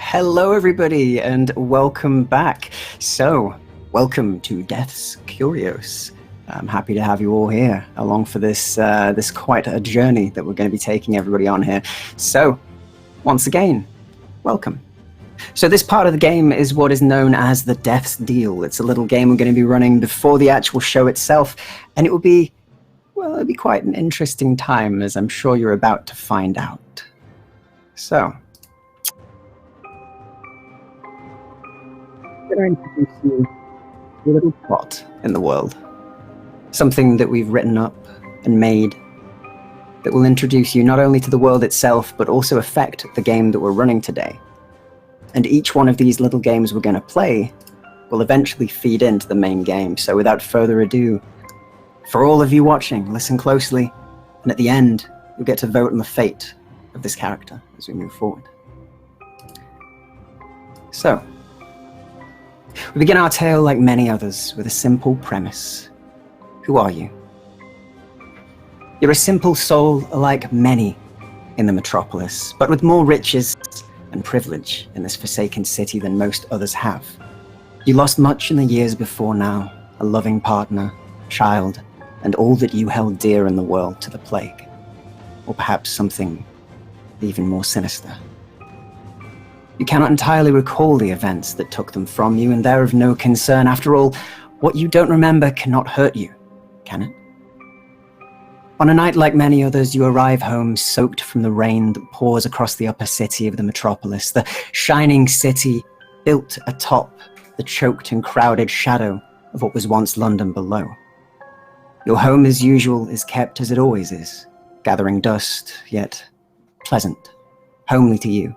Hello, everybody, and welcome back. So, welcome to Death's Curios. I'm happy to have you all here along for this quite a journey that we're going to be taking everybody on here. So, once again, welcome. So this part of the game is what is known as the Death's Deal. It's a little game we're going to be running before the actual show itself, and it'll be quite an interesting time, as I'm sure you're about to find out. So, I'm going to introduce you to a little plot in the world. Something that we've written up and made that will introduce you not only to the world itself, but also affect the game that we're running today. And each one of these little games we're going to play will eventually feed into the main game. So without further ado, for all of you watching, listen closely, and at the end, you'll get to vote on the fate of this character as we move forward. So, we begin our tale like many others with a simple premise. Who are you? You're a simple soul like many in the metropolis, but with more riches and privilege in this forsaken city than most others have. You lost much in the years before now, a loving partner, child, and all that you held dear in the world to the plague. Or perhaps something even more sinister. You cannot entirely recall the events that took them from you, and they're of no concern. After all, what you don't remember cannot hurt you, can it? On a night like many others, you arrive home soaked from the rain that pours across the upper city of the metropolis, the shining city built atop the choked and crowded shadow of what was once London below. Your home, as usual, is kept as it always is, gathering dust, yet pleasant, homely to you.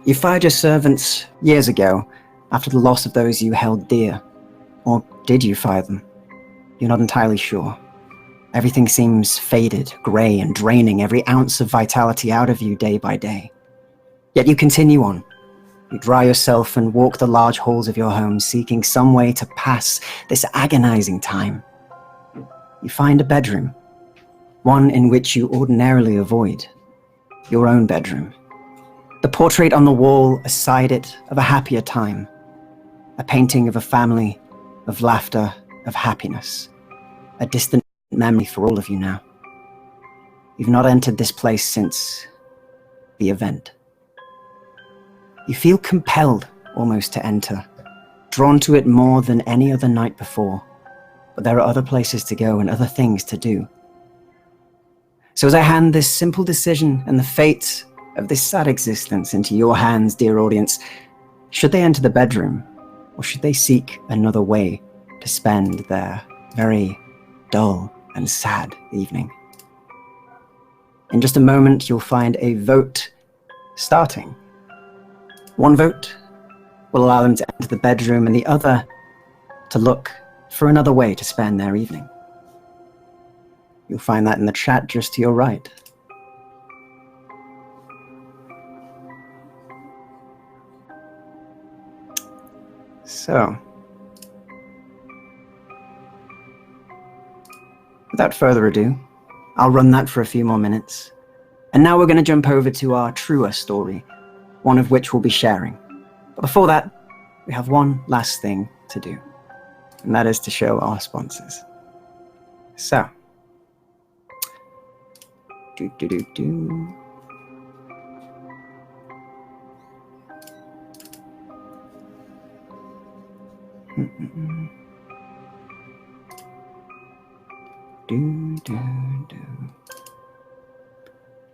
You fired your servants years ago, after the loss of those you held dear. Or did you fire them? You're not entirely sure. Everything seems faded, grey, and draining every ounce of vitality out of you day by day. Yet you continue on. You dry yourself and walk the large halls of your home, seeking some way to pass this agonizing time. You find a bedroom, one in which you ordinarily avoid. Your own bedroom. The portrait on the wall aside it of a happier time. A painting of a family, of laughter, of happiness. A distant memory for all of you now. You've not entered this place since the event. You feel compelled almost to enter, drawn to it more than any other night before. But there are other places to go and other things to do. So as I hand this simple decision and the fate of this sad existence into your hands, dear audience, should they enter the bedroom, or should they seek another way to spend their very dull and sad evening? In just a moment, you'll find a vote starting. One vote will allow them to enter the bedroom, and the other to look for another way to spend their evening. You'll find that in the chat just to your right. So, without further ado, I'll run that for a few more minutes. And now we're going to jump over to our truer story, one of which we'll be sharing. But before that, we have one last thing to do, and that is to show our sponsors. So,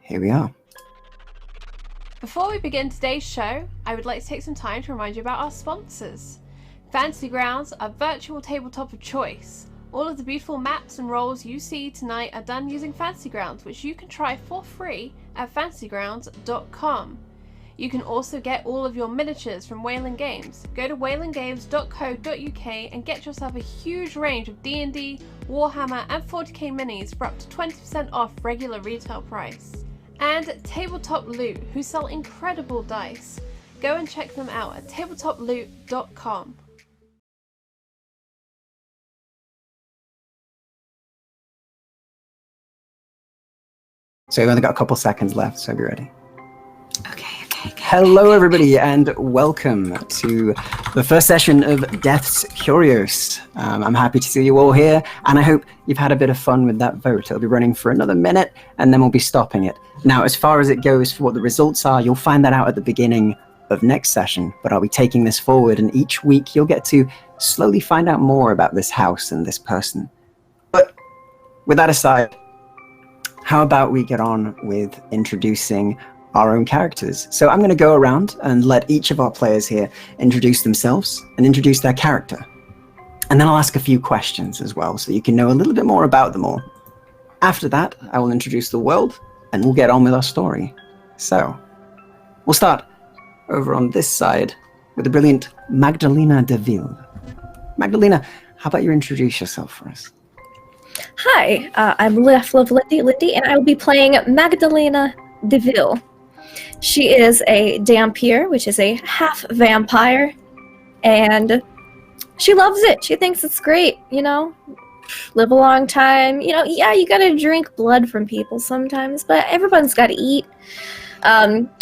Here we are. Before we begin today's show, I would like to take some time to remind you about our sponsors. Fantasy Grounds, our virtual tabletop of choice. All of the beautiful maps and roles you see tonight are done using Fantasy Grounds, which you can try for free at fantasygrounds.com. You can also get all of your miniatures from Wayland Games. Go to waylandgames.co.uk and get yourself a huge range of D&D, Warhammer and 40k minis for up to 20% off regular retail price. And Tabletop Loot, who sell incredible dice. Go and check them out at tabletoploot.com. So we've only got a couple seconds left, so be ready. Okay. Hello, everybody, and welcome to the first session of Death's Curios. I'm happy to see you all here, and I hope you've had a bit of fun with that vote. It'll be running for another minute, and then we'll be stopping it. Now, as far as it goes for what the results are, you'll find that out at the beginning of next session, but I'll be taking this forward, and each week you'll get to slowly find out more about this house and this person. But with that aside, how about we get on with introducing our own characters? So I'm going to go around and let each of our players here introduce themselves and introduce their character. And then I'll ask a few questions as well, so you can know a little bit more about them all. After that, I will introduce the world, and we'll get on with our story. So, we'll start over on this side with the brilliant Magdalena deVille. Magdalena, how about you introduce yourself for us? Hi, I'm Lindy, and I will be playing Magdalena deVille. She is a Dampier, which is a half vampire, and she loves it. She thinks it's great, live a long time. Yeah, you gotta drink blood from people sometimes, but everyone's gotta eat.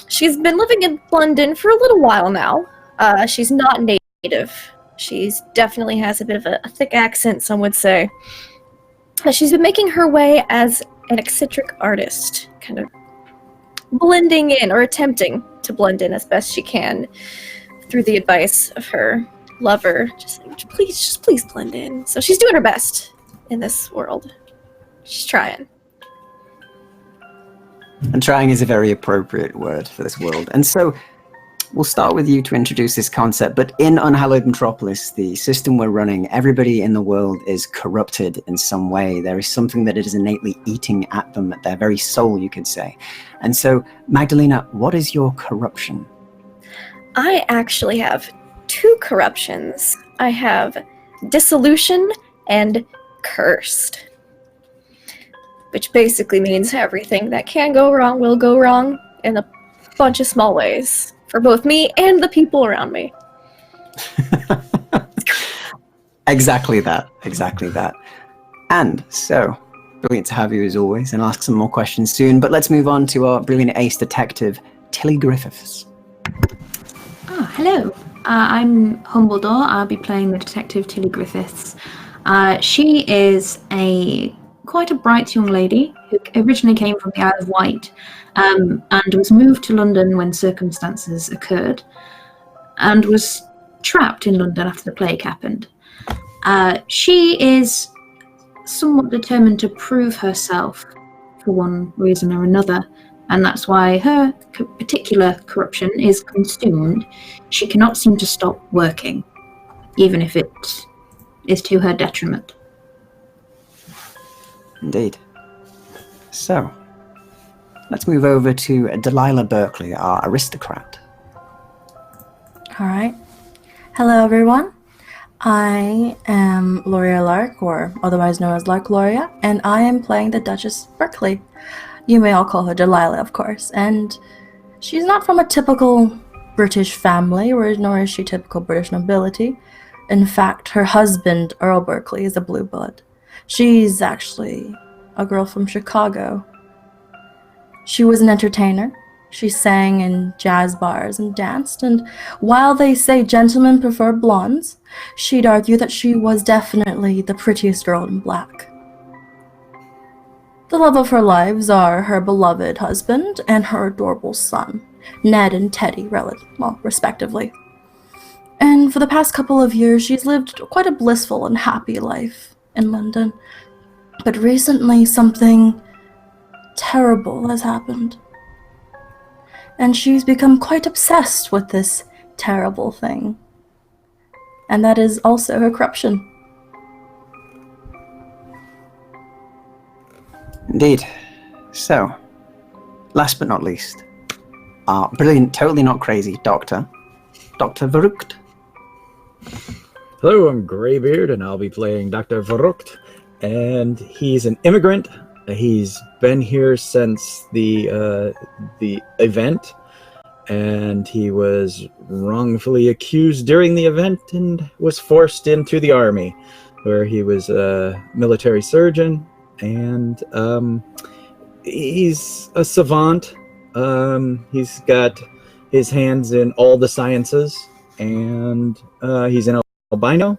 She's been living in London for a little while now. She's not native. She's definitely has a bit of a thick accent, some would say. She's been making her way as an eccentric artist, kind of blending in, or attempting to blend in as best she can, through the advice of her lover. Just saying, please blend in. So she's doing her best in this world. She's trying. And trying is a very appropriate word for this world. And so we'll start with you to introduce this concept, but in Unhallowed Metropolis, the system we're running, everybody in the world is corrupted in some way. There is something that is innately eating at them, at their very soul, you could say. And so, Magdalena, what is your corruption? I actually have two corruptions. I have dissolution and cursed, which basically means everything that can go wrong will go wrong in a bunch of small ways. For both me and the people around me. Exactly that. And so, brilliant to have you as always, and I'll ask some more questions soon, but let's move on to our brilliant ace detective, Tilly Griffiths. Oh, hello. I'm Humbledore. I'll be playing the detective Tilly Griffiths. She is quite a bright young lady who originally came from the Isle of Wight, and was moved to London when circumstances occurred, and was trapped in London after the plague happened. She is somewhat determined to prove herself for one reason or another, and that's why her particular corruption is consumed. She cannot seem to stop working, even if it is to her detriment. Indeed. So, let's move over to Delilah Berkeley, our aristocrat. All right. Hello, everyone. I am Loria Lark, or otherwise known as Lark Loria, and I am playing the Duchess Berkeley. You may all call her Delilah, of course, and she's not from a typical British family, nor is she typical British nobility. In fact, her husband, Earl Berkeley, is a blue blood. She's actually a girl from Chicago. She was an entertainer. She sang in jazz bars and danced, and while they say gentlemen prefer blondes, she'd argue that she was definitely the prettiest girl in black. The love of her lives are her beloved husband and her adorable son, Ned and Teddy, respectively. And for the past couple of years, she's lived quite a blissful and happy life in London. But recently, something terrible has happened. And she's become quite obsessed with this terrible thing. And that is also her corruption. Indeed. So, last but not least, our brilliant, totally not crazy Dr. Verrucht. Hello, I'm Greybeard, and I'll be playing Dr. Verrucht. And he's an immigrant. He's been here since the event, and he was wrongfully accused during the event and was forced into the army, where he was a military surgeon, and he's a savant. He's got his hands in all the sciences, and he's an albino,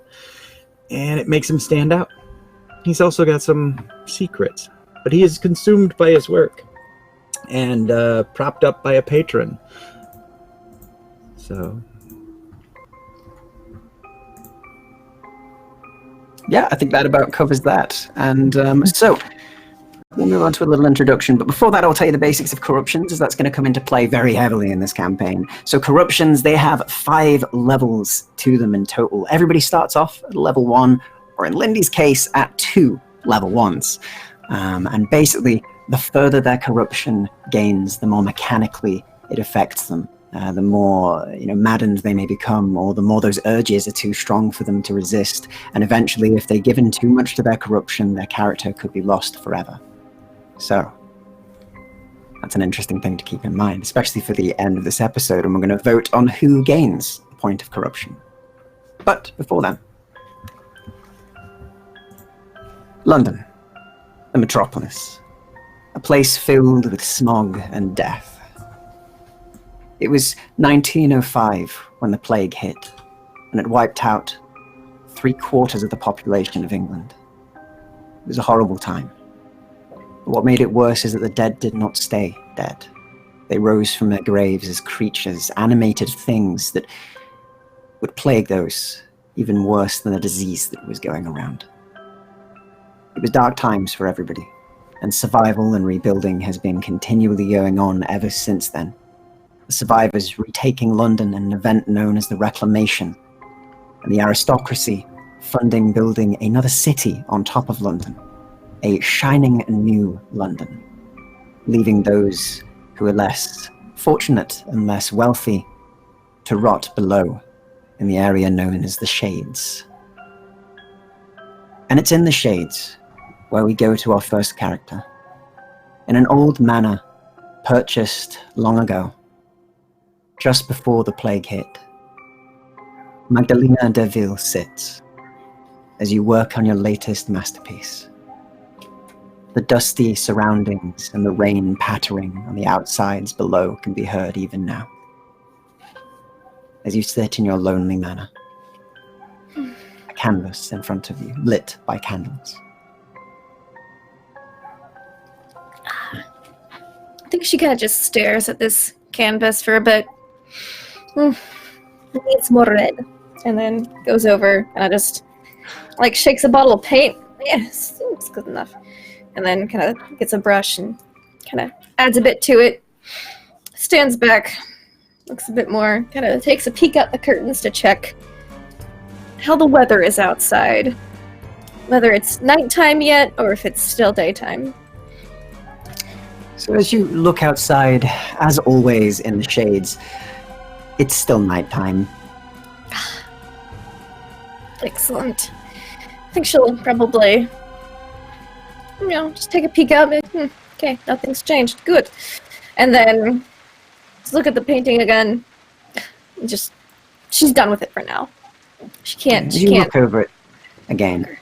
and it makes him stand out. He's also got some secrets, but he is consumed by his work and propped up by a patron. So, yeah, I think that about covers that. And so we'll move on to a little introduction. But before that, I'll tell you the basics of corruptions, as that's going to come into play very heavily in this campaign. So corruptions, they have 5 levels to them in total. Everybody starts off at level 1, or in Lindy's case, at 2 level 1s. And basically, the further their corruption gains, the more mechanically it affects them. The more maddened they may become, or the more those urges are too strong for them to resist. And eventually, if they're given too much to their corruption, their character could be lost forever. So, that's an interesting thing to keep in mind, especially for the end of this episode, and we're going to vote on who gains a point of corruption. But before then, London, the metropolis, a place filled with smog and death. It was 1905 when the plague hit, and it wiped out 3/4 of the population of England. It was a horrible time. But what made it worse is that the dead did not stay dead. They rose from their graves as creatures, animated things that would plague those even worse than the disease that was going around. It was dark times for everybody, and survival and rebuilding has been continually going on ever since then. The survivors retaking London in an event known as the Reclamation, and the aristocracy funding building another city on top of London, a shining new London, leaving those who are less fortunate and less wealthy to rot below in the area known as the Shades. And it's in the Shades where we go to our first character. In an old manor purchased long ago, just before the plague hit, Magdalena deVille sits as you work on your latest masterpiece. The dusty surroundings and the rain pattering on the outsides below can be heard even now, as you sit in your lonely manor, a canvas in front of you, lit by candles. I think she kind of just stares at this canvas for a bit. It needs more red. And then goes over and I just shakes a bottle of paint. Yes, it's good enough. And then kind of gets a brush and kind of adds a bit to it. Stands back, looks a bit more, kind of takes a peek at the curtains to check how the weather is outside. Whether it's nighttime yet or if it's still daytime. So as you look outside, as always in the Shades, it's still nighttime. Excellent. I think she'll probably, just take a peek out and okay, nothing's changed. Good. And then let's look at the painting again. She's done with it for now. She can't. Look over it again,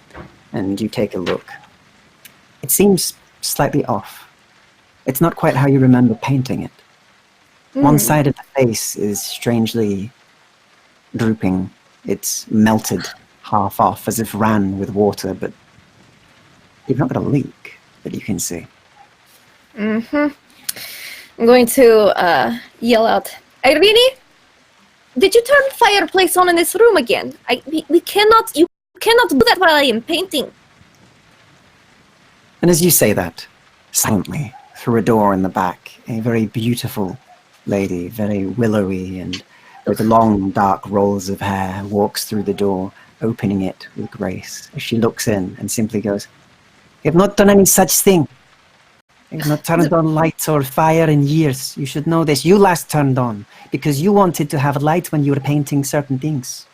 and you take a look. It seems slightly off. It's not quite how you remember painting it. One side of the face is strangely drooping. It's melted half off, as if ran with water, but you've not got a leak that you can see. I'm going to yell out, Irene, did you turn the fireplace on in this room again? You cannot do that while I am painting. And as you say that, silently, through a door in the back, a very beautiful lady, very willowy and with long dark rolls of hair, walks through the door, opening it with grace. As she looks in and simply goes, "You have not done any such thing. You have not turned on lights or fire in years. You should know this. You last turned on because you wanted to have light when you were painting certain things."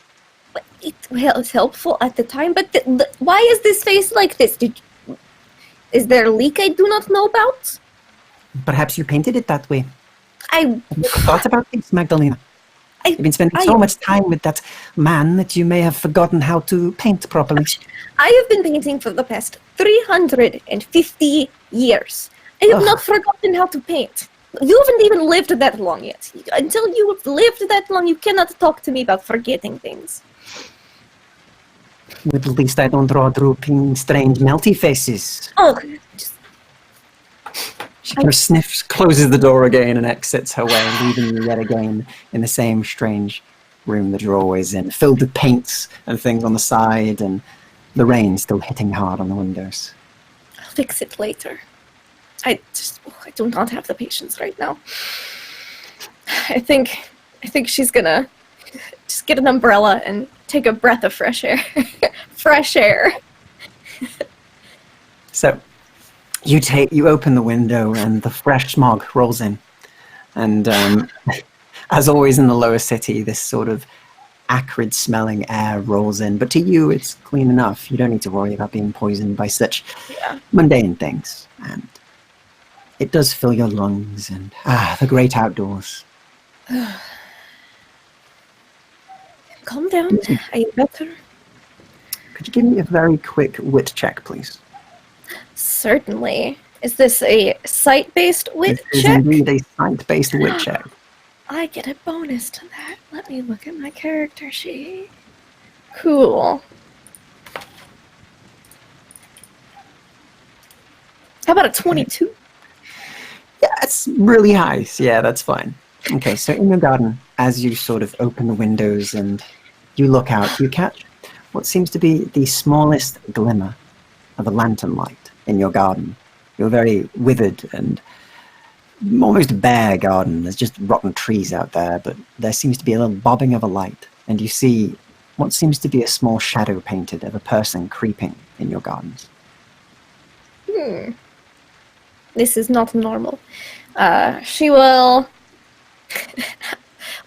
It's helpful at the time, but why is this face like this? Is there a leak I do not know about? Perhaps you painted it that way. Have you thought about this, Magdalena? You've been spending so much time with that man that you may have forgotten how to paint properly. I have been painting for the past 350 years. I have not forgotten how to paint. You haven't even lived that long yet. Until you have lived that long, you cannot talk to me about forgetting things. At least I don't draw drooping, strange, melty faces. Oh, just, She kind of sniffs, closes the door again, and exits her way, leaving you yet again in the same strange room that you're always in, filled with paints and things on the side, and the rain still hitting hard on the windows. I'll fix it later. I do not have the patience right now. I think she's gonna just get an umbrella and take a breath of fresh air. Fresh air. So, you open the window and the fresh smog rolls in. And as always in the lower city, this sort of acrid smelling air rolls in. But to you, it's clean enough. You don't need to worry about being poisoned by such mundane things. And it does fill your lungs and the great outdoors. Calm down. Are you better? Could you give me a very quick wit check, please? Certainly. Is this a sight-based wit This is check? indeed a sight-based wit check. I get a bonus to that. Let me look at my character sheet. Cool. How about a 22? Yeah, it's really high. Yeah, that's fine. Okay, so in your garden, as you sort of open the windows and you look out, you catch what seems to be the smallest glimmer of a lantern light in your garden. Your very withered and almost bare garden. There's just rotten trees out there, but there seems to be a little bobbing of a light, and you see what seems to be a small shadow painted of a person creeping in your gardens. This is not normal. She will...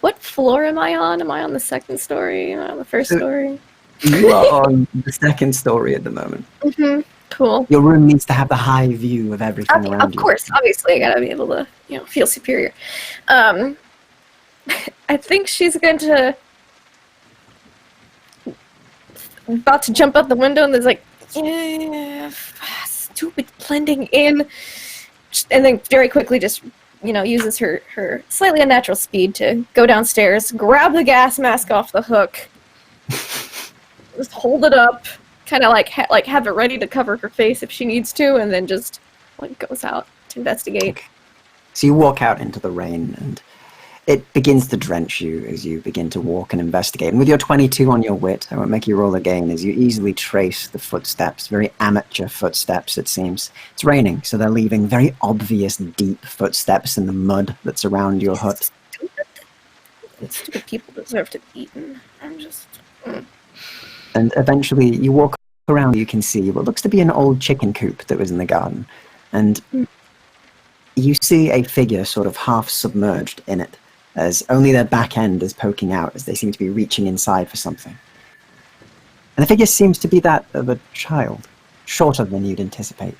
What floor am I on? Am I on the second story? Am I on the first story? You are on the second story at the moment. Mm-hmm. Cool. Your room needs to have the high view of everything around Of you. course, obviously, I gotta be able to, feel superior. I think she's going to... About to jump out the window, and there's like, stupid blending in. And then very quickly just, uses her slightly unnatural speed to go downstairs, grab the gas mask off the hook, just hold it up, kind of like have it ready to cover her face if she needs to, and then just goes out to investigate. Okay. So you walk out into the rain, and it begins to drench you as you begin to walk and investigate. And with your 22 on your wit, I won't make you roll again, as you easily trace the footsteps, very amateur footsteps, it seems. It's raining, so they're leaving very obvious, deep footsteps in the mud that's around your hut. Stupid people deserve to be eaten. I'm just... And eventually you walk around, you can see what looks to be an old chicken coop that was in the garden. And you see a figure sort of half submerged in it, as only their back end is poking out as they seem to be reaching inside for something. And the figure seems to be that of a child, shorter than you'd anticipate.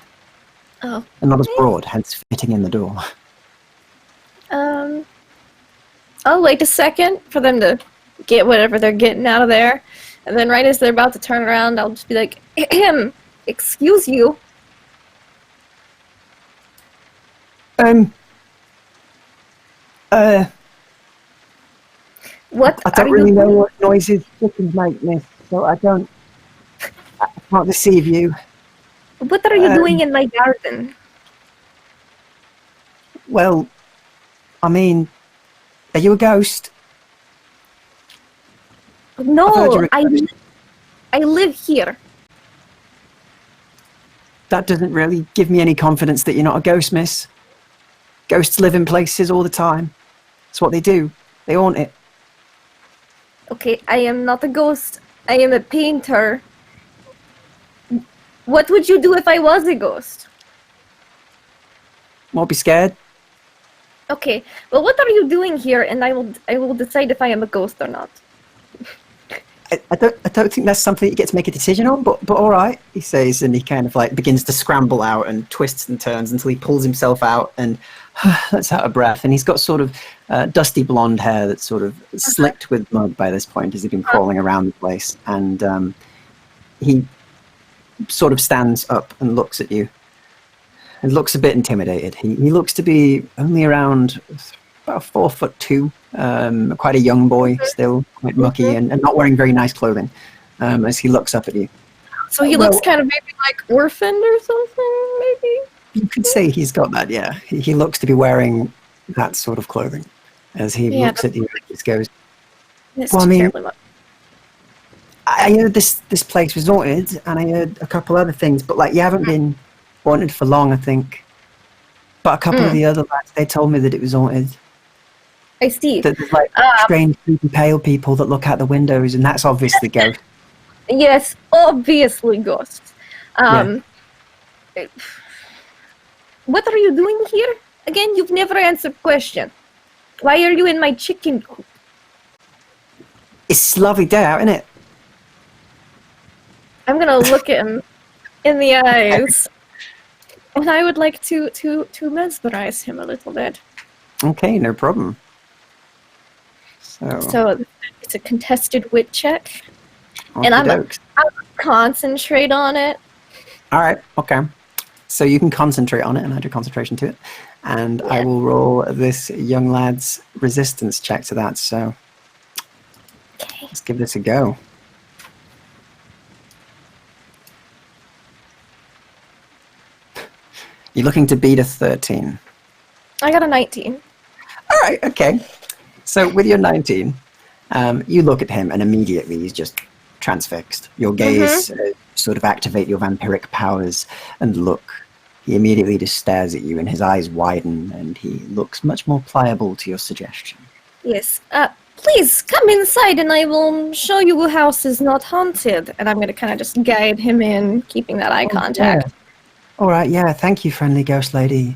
Oh. And not as broad, hence fitting in the door. I'll wait a second for them to get whatever they're getting out of there. And then right as they're about to turn around, I'll just be like, excuse you. What I don't really know what noises chickens make, miss, so I can't deceive you. What are you doing in my garden? Well, I mean, are you a ghost? No, I live here. That doesn't really give me any confidence that you're not a ghost, miss. Ghosts live in places all the time. It's what they do. They haunt it. Okay, I am not a ghost. I am a painter. What would you do if I was a ghost? Won't be scared. Okay, well, what are you doing here? And I will decide if I am a ghost or not. I don't think that's something you get to make a decision on, but all right, he says, and he kind of begins to scramble out and twists and turns until he pulls himself out and lets out a breath. And he's got sort of dusty blonde hair that's sort of slicked with mud by this point as he's been crawling around the place. And he sort of stands up and looks at you. and looks a bit intimidated. He looks to be only around about 4'2", quite a young boy still, quite mucky, and not wearing very nice clothing. As he looks up at you, So he looks kind of maybe like orphaned or something, maybe? you could say he's got that. Yeah, he looks to be wearing that sort of clothing. As he looks at you, and just goes, Well, I mean, I heard this place was haunted, and I heard a couple other things, but like you haven't been haunted for long, I think. But a couple of the other lads, they told me that it was haunted. I see. That there's like strange, creepy, pale people that look out the windows, and that's obviously ghosts. Yes, obviously ghosts. What are you doing here? Again, you've never answered question. Why are you in my chicken coop? It's a lovely day out, isn't it? I'm gonna look at him in the eyes, and I would like to mesmerize him a little bit. Okay, no problem. So it's a contested wit check, and I'm concentrate on it. All right, okay. So you can concentrate on it and add your concentration to it, and I will roll this young lad's resistance check to that. So let's give this a go. You're looking to beat a 13. I got a 19. All right, okay. So with your 19, you look at him and immediately he's just transfixed. Your gaze sort of activate your vampiric powers and look. He immediately just stares at you and his eyes widen and he looks much more pliable to your suggestion. Yes. Please come inside and I will show you a house is not haunted. And I'm going to kind of just guide him in, keeping that eye contact. Yeah. All right, yeah, thank you, friendly ghost lady,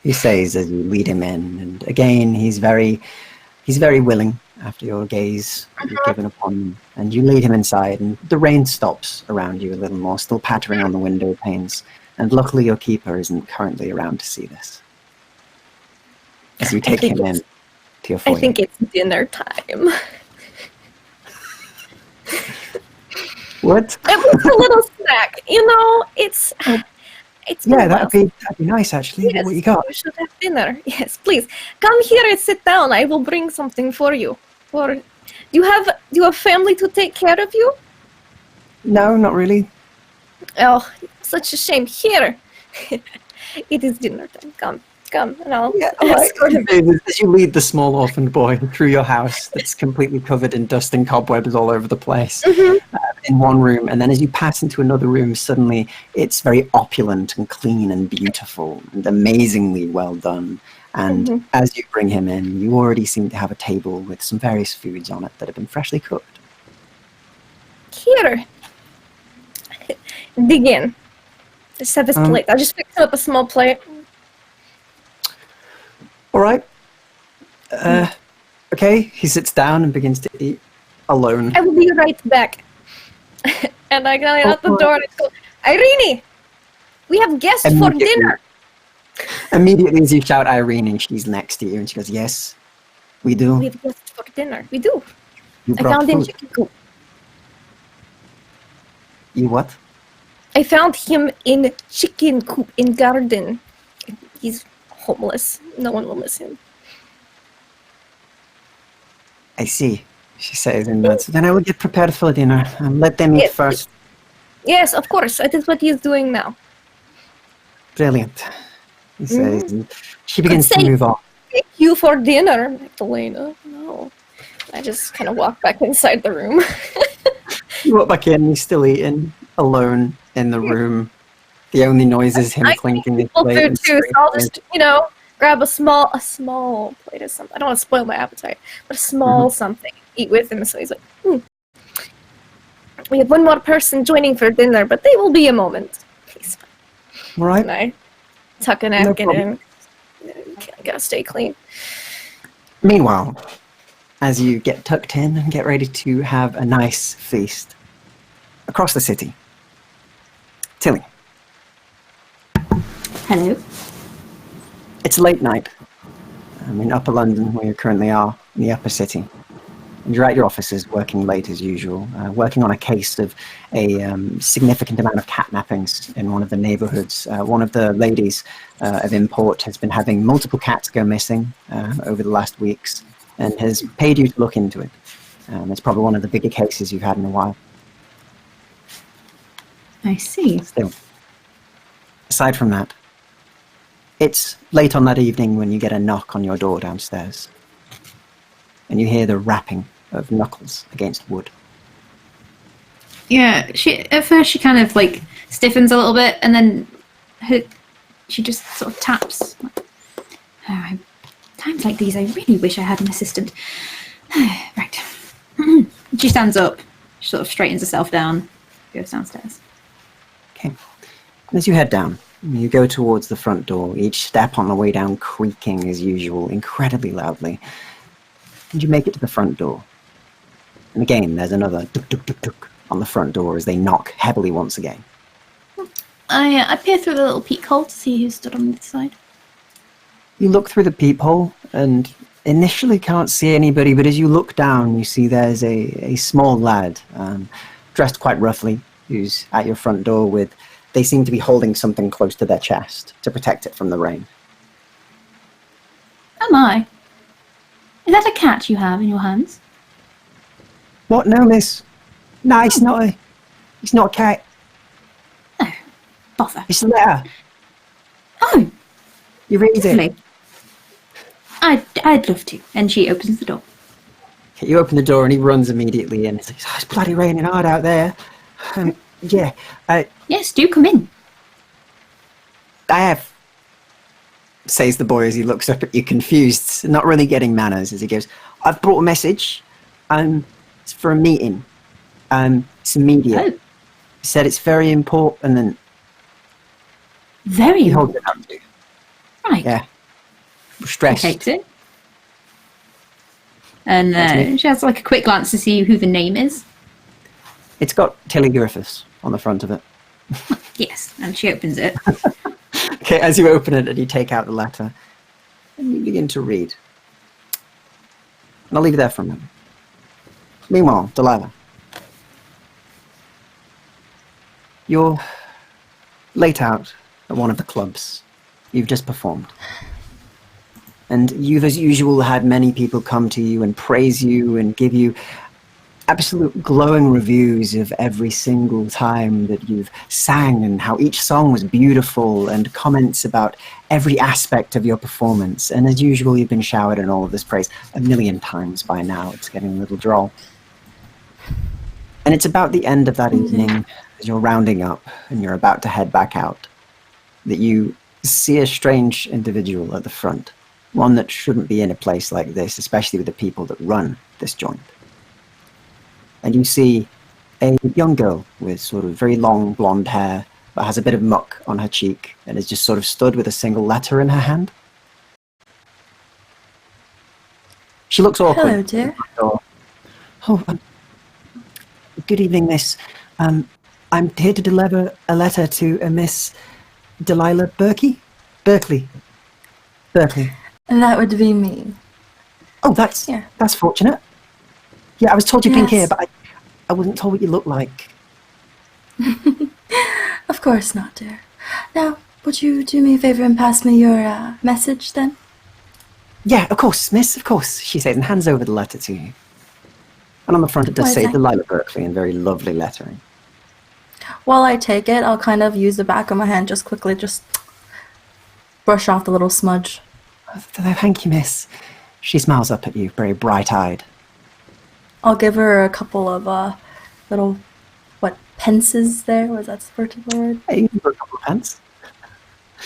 he says as you lead him in. And again, he's very willing after your gaze is given upon him. And you lead him inside, and the rain stops around you a little more, still pattering on the window panes. And luckily your keeper isn't currently around to see this. As you take him in to your foyer. I think it's dinner time. What? It was a little snack. You know, it's yeah, that'd be nice actually. Yes, what you got? We should have dinner. Yes, please. Come here and sit down. I will bring something for you. Do you have family to take care of you? No, not really. Oh, such a shame. Here. It is dinner time. Come, and I'll escort him. As you lead the small orphaned boy through your house that's completely covered in dust and cobwebs all over the place in one room, and then as you pass into another room, suddenly it's very opulent and clean and beautiful and amazingly well done. And as you bring him in, you already seem to have a table with some various foods on it that have been freshly cooked. Here. Dig in. Just have this plate. I just picked up a small plate. All right. Okay, he sits down and begins to eat alone. I will be right back. And I got out the door and I go, Irene, we have guests for dinner. Immediately as you shout Irene, she's next to you and she goes, yes, we do. We have guests for dinner. We do. You I brought found him food. chicken coop. You what? I found him in chicken coop in garden. He's homeless. No one will miss him. I see, she says, and nods. Then I will get prepared for dinner and let them eat first. Yes, of course. That is what he is doing now. Brilliant, he says, and she begins to move on. Thank you for dinner, Magdalena. No. I just kind of walk back inside the room. You walk back in, he's still eating, alone in the room. The only noise is him clinking his plate. Food too, so I'll just, grab a small plate of something. I don't want to spoil my appetite, but a small something. Eat with him. So he's like, We have one more person joining for dinner, but they will be a moment. Please. All right. And I tuck a napkin in. I gotta stay clean. Meanwhile, as you get tucked in and get ready to have a nice feast across the city, Tilly. Hello. It's late night. I'm in Upper London, where you currently are, in the upper city. and you're at your offices working late as usual, working on a case of a significant amount of catnappings in one of the neighborhoods. One of the ladies of import has been having multiple cats go missing over the last weeks and has paid you to look into it. It's probably one of the bigger cases you've had in a while. I see. Still, aside from that, it's late on that evening when you get a knock on your door downstairs. And you hear the rapping of knuckles against wood. Yeah, at first she kind of like stiffens a little bit, and then she just sort of taps. Oh, times like these, I really wish I had an assistant. Right. She stands up, she sort of straightens herself down, goes downstairs. Okay. And as you head down, you go towards the front door, each step on the way down creaking as usual, incredibly loudly. And you make it to the front door. And again, there's another tuk-tuk-tuk-tuk on the front door as they knock heavily once again. I peer through the little peephole to see who stood on the side. You look through the peephole and initially can't see anybody, but as you look down, you see there's a small lad, dressed quite roughly, who's at your front door with... They seem to be holding something close to their chest to protect it from the rain. Oh my. Is that a cat you have in your hands? What? No, miss. No, it's not a cat. Oh, bother. It's a letter. Oh, You read lovely. it. I'd love to. And she opens the door. Okay, you open the door and he runs immediately in. It's like, oh, it's bloody raining hard out there. Yeah, Yes, do come in. I have, says the boy as he looks up at you confused, not really getting manners, as he goes, I've brought a message. It's for a meeting. It's immediate. Oh, He said it's very important, and very he holds it important. up to you. Right. Yeah. We're She stressed. takes it. And That's me. she has like a quick glance to see who the name is. It's got Tilly Griffiths on the front of it. Yes, and she opens it. Okay, as you open it and you take out the letter, and you begin to read. And I'll leave it there for a moment. Meanwhile, Delilah. You're late out at one of the clubs. You've just performed. And you've, as usual, had many people come to you and praise you and give you absolute glowing reviews of every single time that you've sang and how each song was beautiful, and comments about every aspect of your performance. And as usual, you've been showered in all of this praise 1,000,000 times by now. It's getting a little droll. And it's about the end of that evening, as you're rounding up and you're about to head back out, that you see a strange individual at the front. One that shouldn't be in a place like this, especially with the people that run this joint. And you see a young girl with sort of very long blonde hair, but has a bit of muck on her cheek, and is just sort of stood with a single letter in her hand. She looks awkward. Hello, dear. Oh, good evening, miss. I'm here to deliver a letter to a Miss Delilah Berkeley. Berkeley. And that would be me. Oh, that's Yeah. that's fortunate. Yeah, I was told you'd been here, Yes. but I wasn't told what you look like. Of course not, dear. Now, would you do me a favor and pass me your message then? Yeah, of course, miss, of course, she says, and hands over the letter to you. And on the front it does Why is say that? Delilah Berkeley in very lovely lettering. While I take it, I'll kind of use the back of my hand just quickly, just brush off the little smudge. Thank you, miss. She smiles up at you, very bright-eyed. I'll give her a couple of little, pences there? Was that the particular word? Hey, you can put a couple of pence.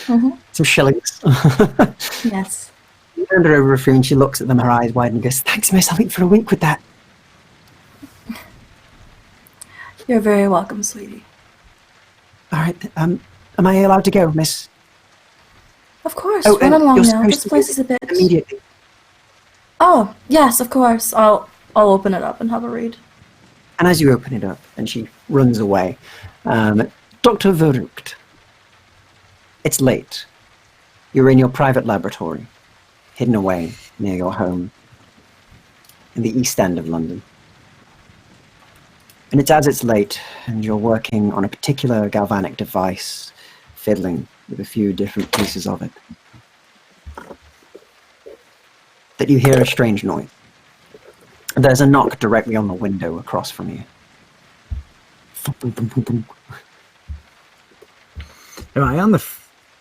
Mm-hmm. Some shillings. Yes. You hand her over a few and she looks at them, her eyes wide, and goes, thanks, miss, I'll eat for a wink with that. You're very welcome, sweetie. All right, am I allowed to go, miss? Of course, Oh, run and along you're now. supposed This to place visit is a bit... Immediately. Oh, yes, of course. I'll open it up and have a read. And as you open it up, and she runs away, Dr. Verrucht, it's late. You're in your private laboratory, hidden away near your home. in the East End of London. And it's as it's late, and you're working on a particular galvanic device, fiddling with a few different pieces of it, that you hear a strange noise. There's a knock directly on the window across from you. Am I on the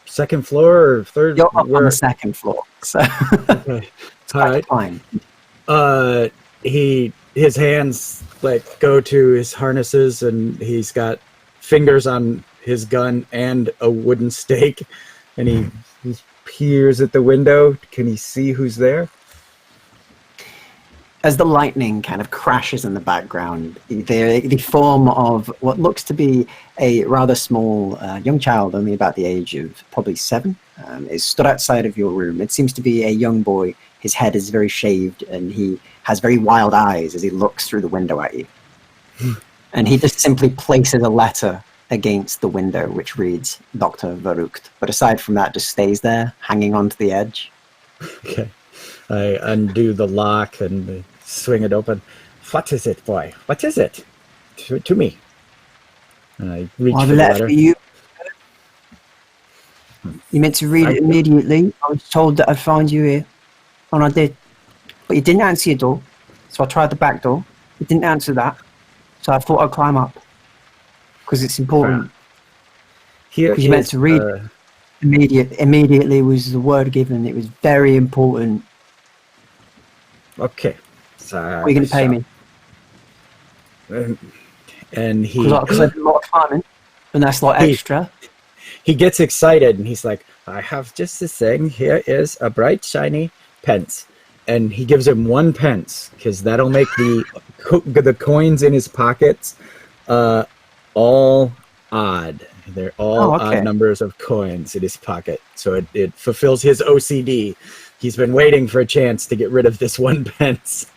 second floor or third? You're up on the second floor, so Okay. it's All right. fine. His hands like go to his harnesses, and he's got fingers on his gun and a wooden stake, and he peers at the window. Can he see who's there? As the lightning kind of crashes in the background, the form of what looks to be a rather small young child, only about the age of probably 7, is stood outside of your room. It seems to be a young boy. His head is very shaved, and he has very wild eyes as he looks through the window at you. And he just simply places a letter against the window, which reads, Dr. Verrucht. But aside from that, just stays there, hanging onto the edge. Okay. I undo the lock and swing it open. What is it, boy? What is it? To me. And I reach I have for a the letter letter. for you. You meant to read it immediately. I was told that I'd find you here, and I did. But you didn't answer your door, so I tried the back door. You didn't answer that, so I thought I'd climb up. Because it's important. Here Because you meant is, to read immediately was the word given. It was very important. Okay. What are you going to pay me? And he Because I did a lot of climbing, and that's like extra. he gets excited, and he's like, I have just this thing. Here is a bright, shiny pence. And he gives him 1 pence, because that'll make the coins in his pockets all odd. They're all odd numbers of coins in his pocket. So it fulfills his OCD. He's been waiting for a chance to get rid of this 1 pence.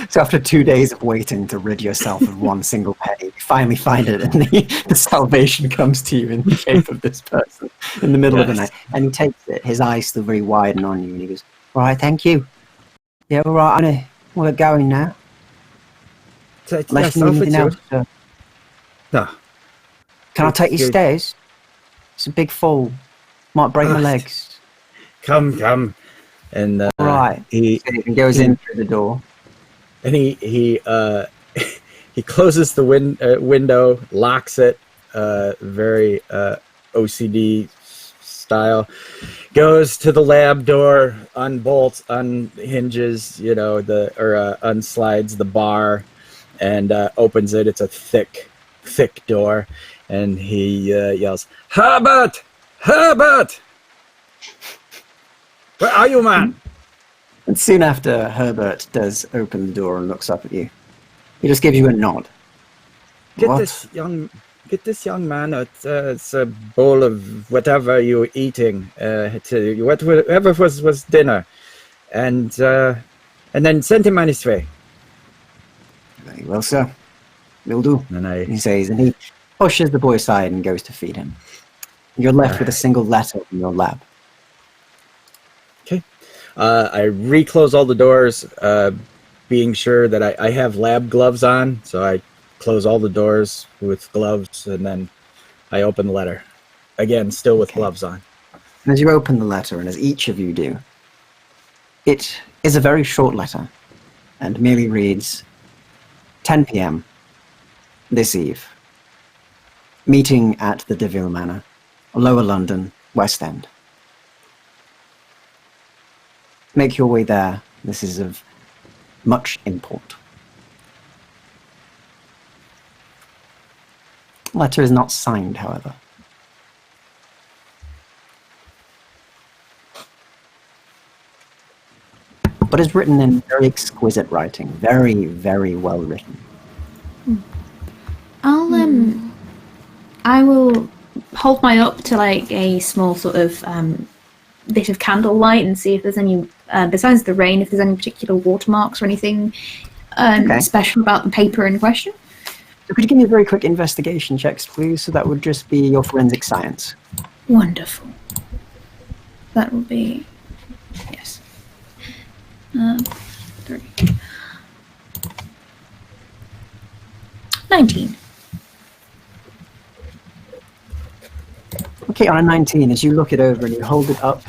So after 2 days of waiting to rid yourself of 1 single penny, you finally find it, and the salvation comes to you in the shape of this person in the middle of the night. And he takes it, his eyes still very wide and on you, and he goes, all right, thank you. Yeah, all right, I know. We're going now. Unless you need anything else, sir. No. Can I take you stairs? It's a big fall. Might break my legs. Come. And Right. he goes in through the door. And he closes the window, locks it, very OCD style. Goes to the lab door, unbolts, unhinges, unslides the bar, and opens it. It's a thick door, and he yells, "Herbert! Herbert! Where are you, man?" And soon after, Herbert does open the door and looks up at you. He just gives you a nod. Get this young man it's a bowl of whatever you're eating, whatever was dinner, and then send him on his way. Very well, sir. Will do. And he says, and he pushes the boy aside and goes to feed him. You're left with a single letter in your lab. Okay. I reclose all the doors, being sure that I have lab gloves on, so I close all the doors with gloves, and then I open the letter. Again, still with gloves on. And as you open the letter, and as each of you do, it is a very short letter, and merely reads, 10 p.m. this eve. Meeting at the deVille Manor, Lower London, West End. Make your way there. This is of much import. Letter is not signed, however. But is written in very exquisite writing. Very, very well written. I will hold mine up to like a small sort of bit of candlelight and see if there's any, besides the rain, if there's any particular watermarks or anything special about the paper in question. So could you give me a very quick investigation checks, please? So that would just be your forensic science. Wonderful. That will be, yes. 3. 19. Okay, on a 19, as you look it over and you hold it up,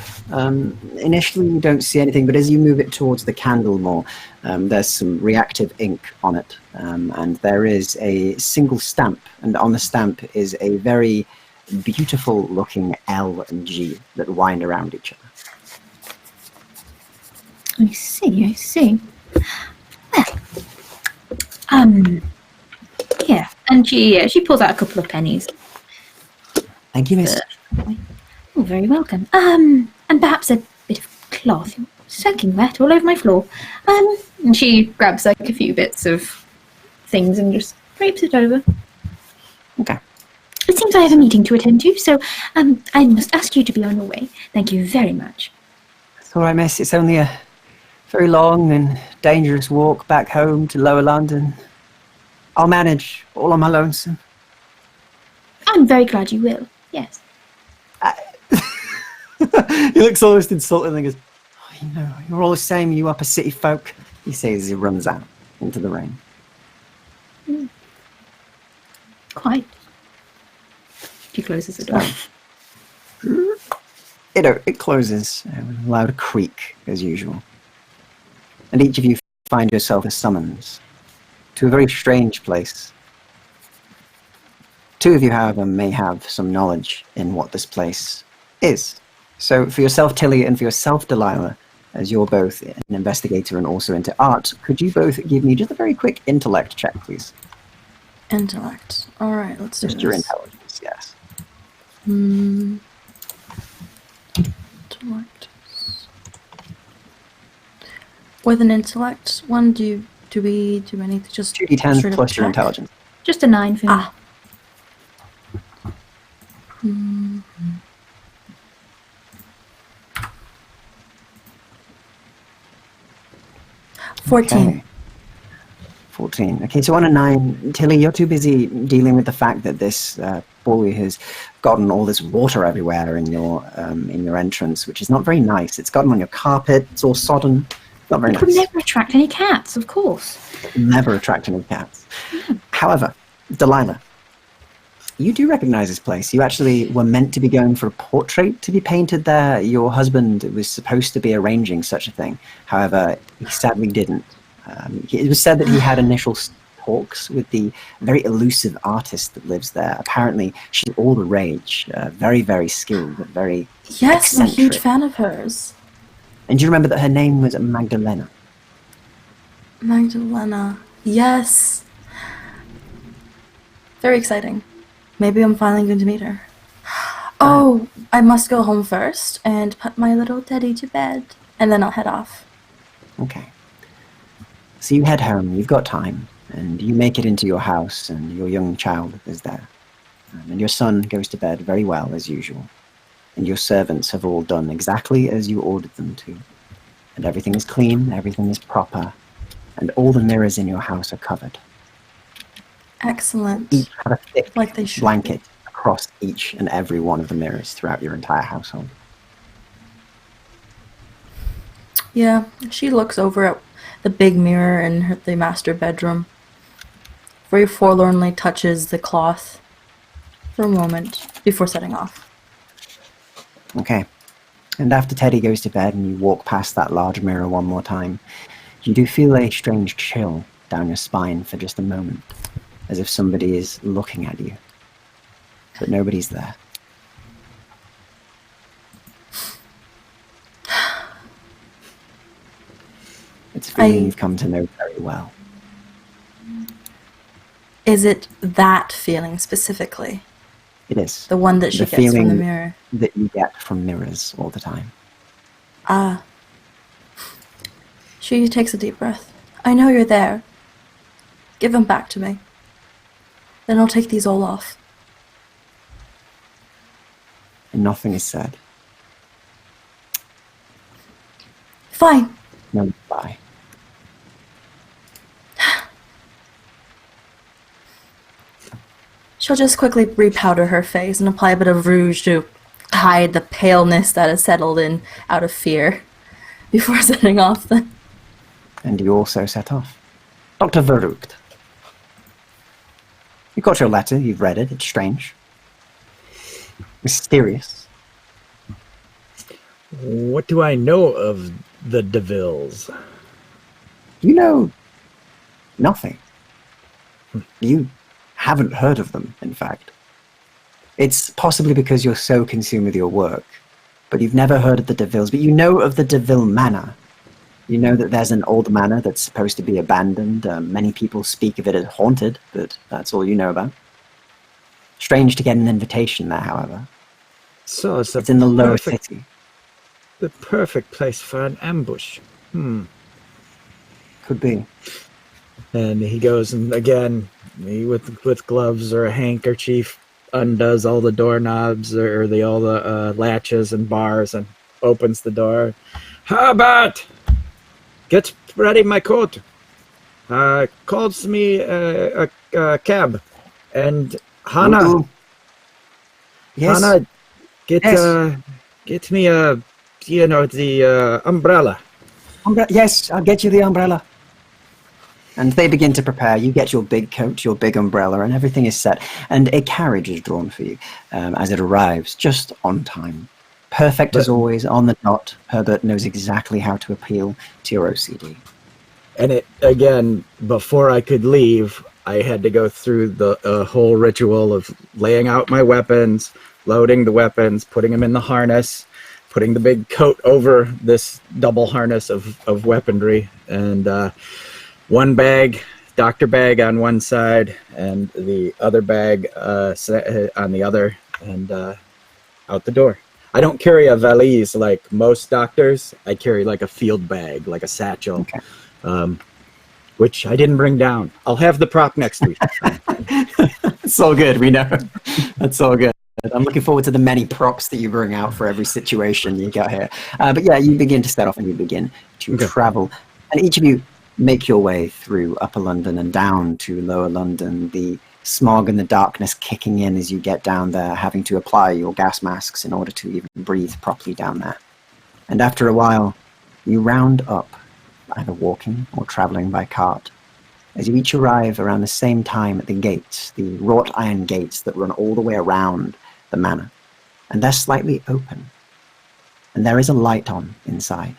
initially you don't see anything, but as you move it towards the candle more, there's some reactive ink on it, and there is a single stamp, and on the stamp is a very beautiful looking L and G that wind around each other. I see. Well, yeah, and she pulls out a couple of pennies. Thank you, miss. Oh, very welcome. And perhaps a bit of cloth. You're soaking wet all over my floor. And she grabs like a few bits of things and just drapes it over. Okay. It seems I have a meeting to attend to, so I must ask you to be on your way. Thank you very much. It's all right, miss. It's only a very long and dangerous walk back home to Lower London. I'll manage all on my lonesome. I'm very glad you will. Yes. He looks almost insulted and goes, oh, you know, you're all the same, you upper city folk, he says as he runs out into the rain. Quite. She closes the door. It closes with a loud creak, as usual. And each of you find yourself a summons to a very strange place. Two of you, however, may have some knowledge in what this place is. So for yourself, Tilly, and for yourself, Delilah, as you're both an investigator and also into art, could you both give me just a very quick intellect check, please? Intellect. All right, let's do Just this. your intelligence, yes. Intellect. With an intellect one, do we do anything? Just 2d10 straight up plus your check? intelligence. Just a 9 for me. Ah. 14. Okay. 14. Okay, so on a 9, Tilly, you're too busy dealing with the fact that this boy has gotten all this water everywhere in your entrance, which is not very nice. It's gotten on your carpet. It's all sodden. Not very It would nice. never attract any cats, of course. Never attract any cats. However, Delilah, you do recognize this place. You actually were meant to be going for a portrait to be painted there. Your husband was supposed to be arranging such a thing. However, he sadly didn't. It was said that he had initial talks with the very elusive artist that lives there. Apparently, she's all the rage. Very, very skilled, but very Yes, I'm a huge eccentric. fan of hers. And do you remember that her name was Magdalena? Magdalena. Yes. Very exciting. Maybe I'm finally going to meet her. Oh, I must go home first and put my little teddy to bed, and then I'll head off. Okay. So you head home, you've got time, and you make it into your house, and your young child is there. And your son goes to bed very well, as usual. And your servants have all done exactly as you ordered them to. And everything is clean, everything is proper, and all the mirrors in your house are covered. Excellent. Each have a thick Like they should blanket across each and every one of the mirrors throughout your entire household. Yeah, she looks over at the big mirror in the master bedroom. Very forlornly touches the cloth for a moment before setting off. Okay. And after Teddy goes to bed and you walk past that large mirror one more time, you do feel a strange chill down your spine for just a moment, as if somebody is looking at you, but nobody's there. It's a feeling you've come to know very well. Is it that feeling specifically? It is. The one that she The gets from the feeling mirror? that you get from mirrors all the time. Ah. She takes a deep breath. I know you're there. Give them back to me. Then I'll take these all off. And nothing is said. Fine. No goodbye. She'll just quickly repowder her face and apply a bit of rouge to hide the paleness that has settled in out of fear before setting off then. And you also set off. Dr. Verrucht. got your letter, you've read it, it's strange. Mysterious. What do I know of the deVilles? You know nothing. You haven't heard of them, in fact. It's possibly because you're so consumed with your work, but you've never heard of the deVilles, but you know of the deVille manor. You know that there's an old manor that's supposed to be abandoned. Many people speak of it as haunted, but that's all you know about. Strange to get an invitation there, however. So it's in the lower city. The perfect place for an ambush. Could be. And he goes and again, he with gloves or a handkerchief, undoes all the doorknobs or all the latches and bars and opens the door. How about get ready my coat? Calls me a cab, and Hannah. Ooh. Yes. Hannah, get me the umbrella. Yes, I'll get you the umbrella. And they begin to prepare. You get your big coat, your big umbrella, and everything is set. And a carriage is drawn for you as it arrives, just on time. Perfect as always, on the dot. Herbert knows exactly how to appeal to your OCD. And it again, before I could leave, I had to go through the whole ritual of laying out my weapons, loading the weapons, putting them in the harness, putting the big coat over this double harness of weaponry, and one bag, doctor bag on one side, and the other bag on the other, and out the door. I don't carry a valise like most doctors. I carry like a field bag, like a satchel, okay. Which I didn't bring down. I'll have the prop next week. It's all good, we know. That's all good. I'm looking forward to the many props that you bring out for every situation you got here. But yeah, you begin to set off and you begin to travel. And each of you make your way through Upper London and down to Lower London, the smog and the darkness kicking in as you get down there, having to apply your gas masks in order to even breathe properly down there. And after a while, you round up, either walking or traveling by cart, as you each arrive around the same time at the gates, the wrought iron gates that run all the way around the manor. And they're slightly open. And there is a light on inside.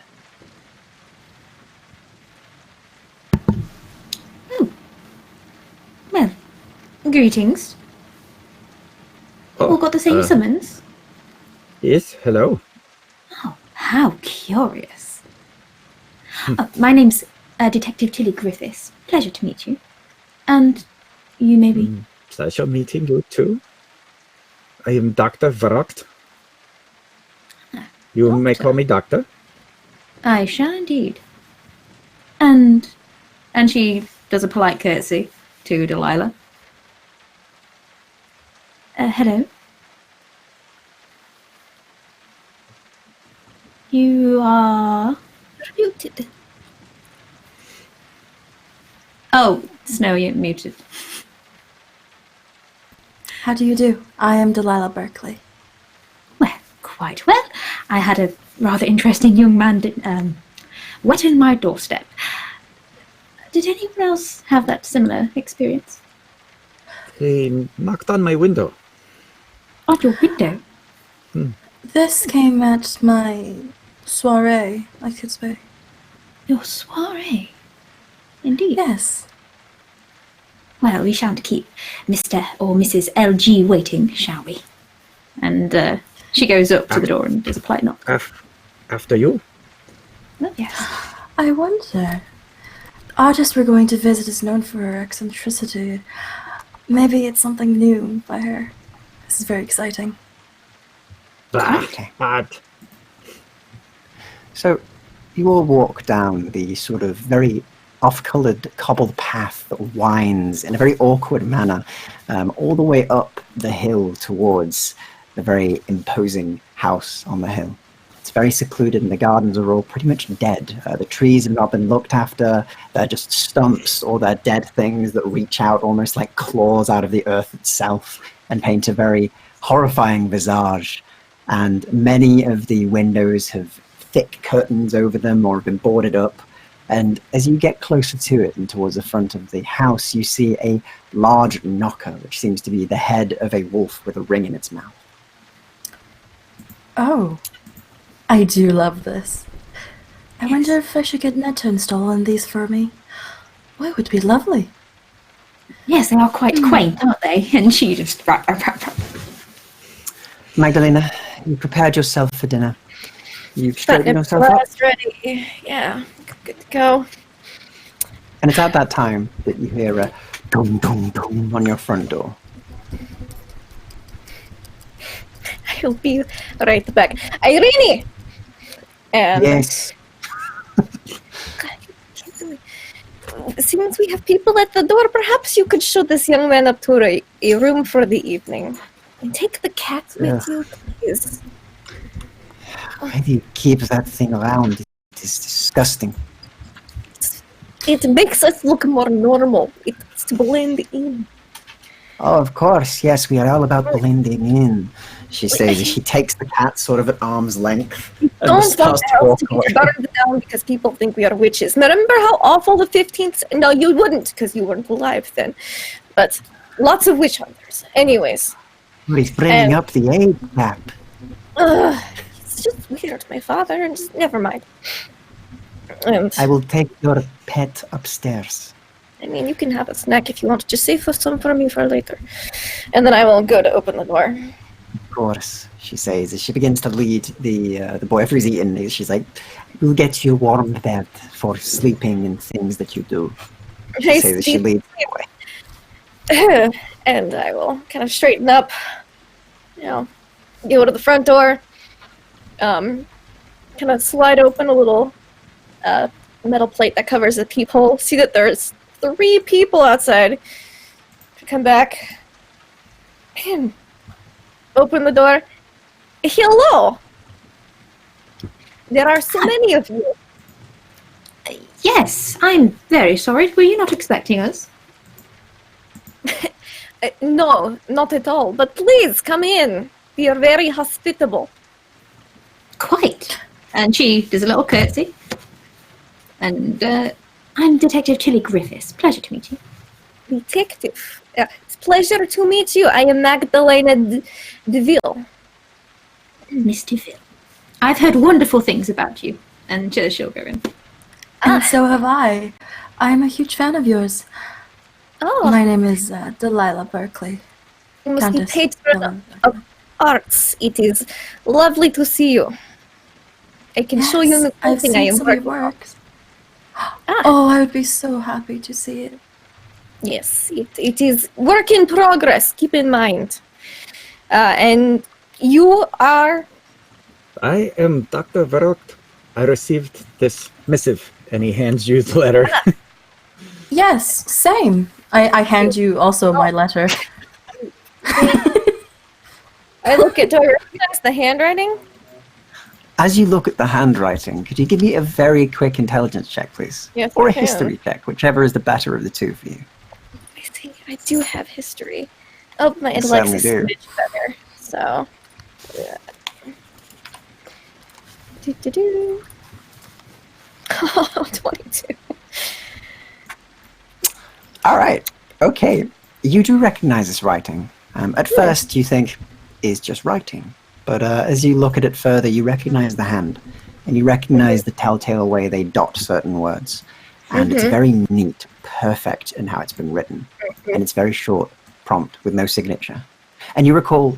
Well, greetings. All got the same summons? Yes, hello. Oh, how curious. My name's Detective Tilly Griffiths. Pleasure to meet you. And you maybe... Pleasure meeting you too. I am Dr. Verrocht. You may call me Doctor. I shall indeed. And she does a polite curtsy to Delilah. Hello. You are muted. Oh, Snow, you're muted. How do you do? I am Delilah Berkeley. Well, quite well. I had a rather interesting young man wet in my doorstep. Did anyone else have that similar experience? He knocked on my window. On your window? This came at my soiree, I could say. Your soiree? Indeed. Yes. Well, we shan't keep Mr. or Mrs. LG waiting, shall we? And she goes up to the door and does a polite knock. After you? Oh, yes. I wonder. Artist we're going to visit is known for her eccentricity. Maybe it's something new by her. This is very exciting. Okay. But So you all walk down the sort of very off-coloured cobbled path that winds in a very awkward manner all the way up the hill towards the very imposing house on the hill. It's very secluded and the gardens are all pretty much dead. The trees have not been looked after. They're just stumps or they're dead things that reach out almost like claws out of the earth itself and paint a very horrifying visage. And many of the windows have thick curtains over them or have been boarded up. And as you get closer to it and towards the front of the house, you see a large knocker, which seems to be the head of a wolf with a ring in its mouth. Oh, I do love this. I wonder if I should get Ned to install one of these for me. Well, it would be lovely. Yes, they are quite quaint, aren't they? And she just... Magdalena, you prepared yourself for dinner. You've straightened yourself up. Ready. Yeah, good to go. And it's at that time that you hear a dum dum dum on your front door. I'll be right back. Irene! And Yes. since we have people at the door, perhaps you could show this young man up to a room for the evening. And take the cat with you, please. Why do you keep that thing around? It is disgusting. It makes us look more normal. It's to blend in. Oh, of course. Yes, we are all about blending in. She says as she takes the cat sort of at arm's length. And Don't want starts the to house walk to be away. burned down because people think we are witches. Now, remember how awful the 15th... No, you wouldn't because you weren't alive then. But lots of witch hunters. Anyways. He's bringing up the age gap. It's just weird. My father and just... Never mind. And, I will take your pet upstairs. I mean, you can have a snack if you want. Just save some for me for later. And then I will go to open the door. Of course, she says as she begins to lead the boy after he's eaten. She's like, "We'll get you a warm bed for sleeping and things that you do." She says as she leads the way. And I will kind of straighten up, go to the front door, kind of slide open a little metal plate that covers the peephole. See that there's 3 people outside. Come back and open the door. Hello! There are so many of you. Yes, I'm very sorry. Were you not expecting us? No, not at all. But please, come in. We are very hospitable. Quite. And she does a little curtsy. And I'm Detective Tilly Griffiths. Pleasure to meet you. Detective. It's a pleasure to meet you. I am Magdalena deVille. Miss deVille. I've heard wonderful things about you. And she'll go in. And so have I. I'm a huge fan of yours. Oh, My name is Delilah Berkeley. you must be Countess patron Delilah. of arts. It is lovely to see you. I can show you Yes, I've something I seen am some of your working on. works. Oh, I would be so happy to see it. Yes, it is work in progress. Keep in mind. And you are... I am Dr. Verrückt. I received this missive, and he hands you the letter. Yes, same. I hand you also my letter. I look at... Do I recognize the handwriting? As you look at the handwriting, could you give me a very quick intelligence check, please? Yes, Or I a can. history check, whichever is the better of the two for you. I think I do have history. Oh, my You intellect's a certainly do. smidge better. So... Yeah. Do. Oh, 22. All right. Okay. You do recognize this writing. At first, you think, is just writing. But as you look at it further, you recognize the hand. And you recognize the telltale way they dot certain words. And it's very neat, perfect in how it's been written. And it's very short, prompt, with no signature. And you recall,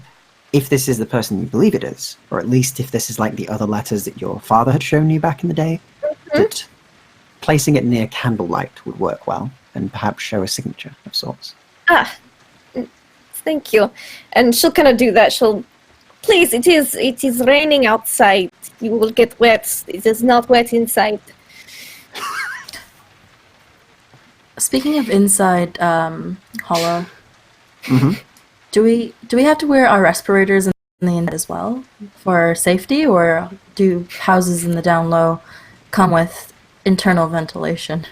if this is the person you believe it is, or at least if this is like the other letters that your father had shown you back in the day, that placing it near candlelight would work well, and perhaps show a signature of sorts. Thank you. And she'll kind of do that. She'll... Please, it is raining outside. You will get wet. It is not wet inside. Speaking of inside hollow, Mm-hmm. do we have to wear our respirators in the inside as well for safety, or do houses in the down low come with internal ventilation?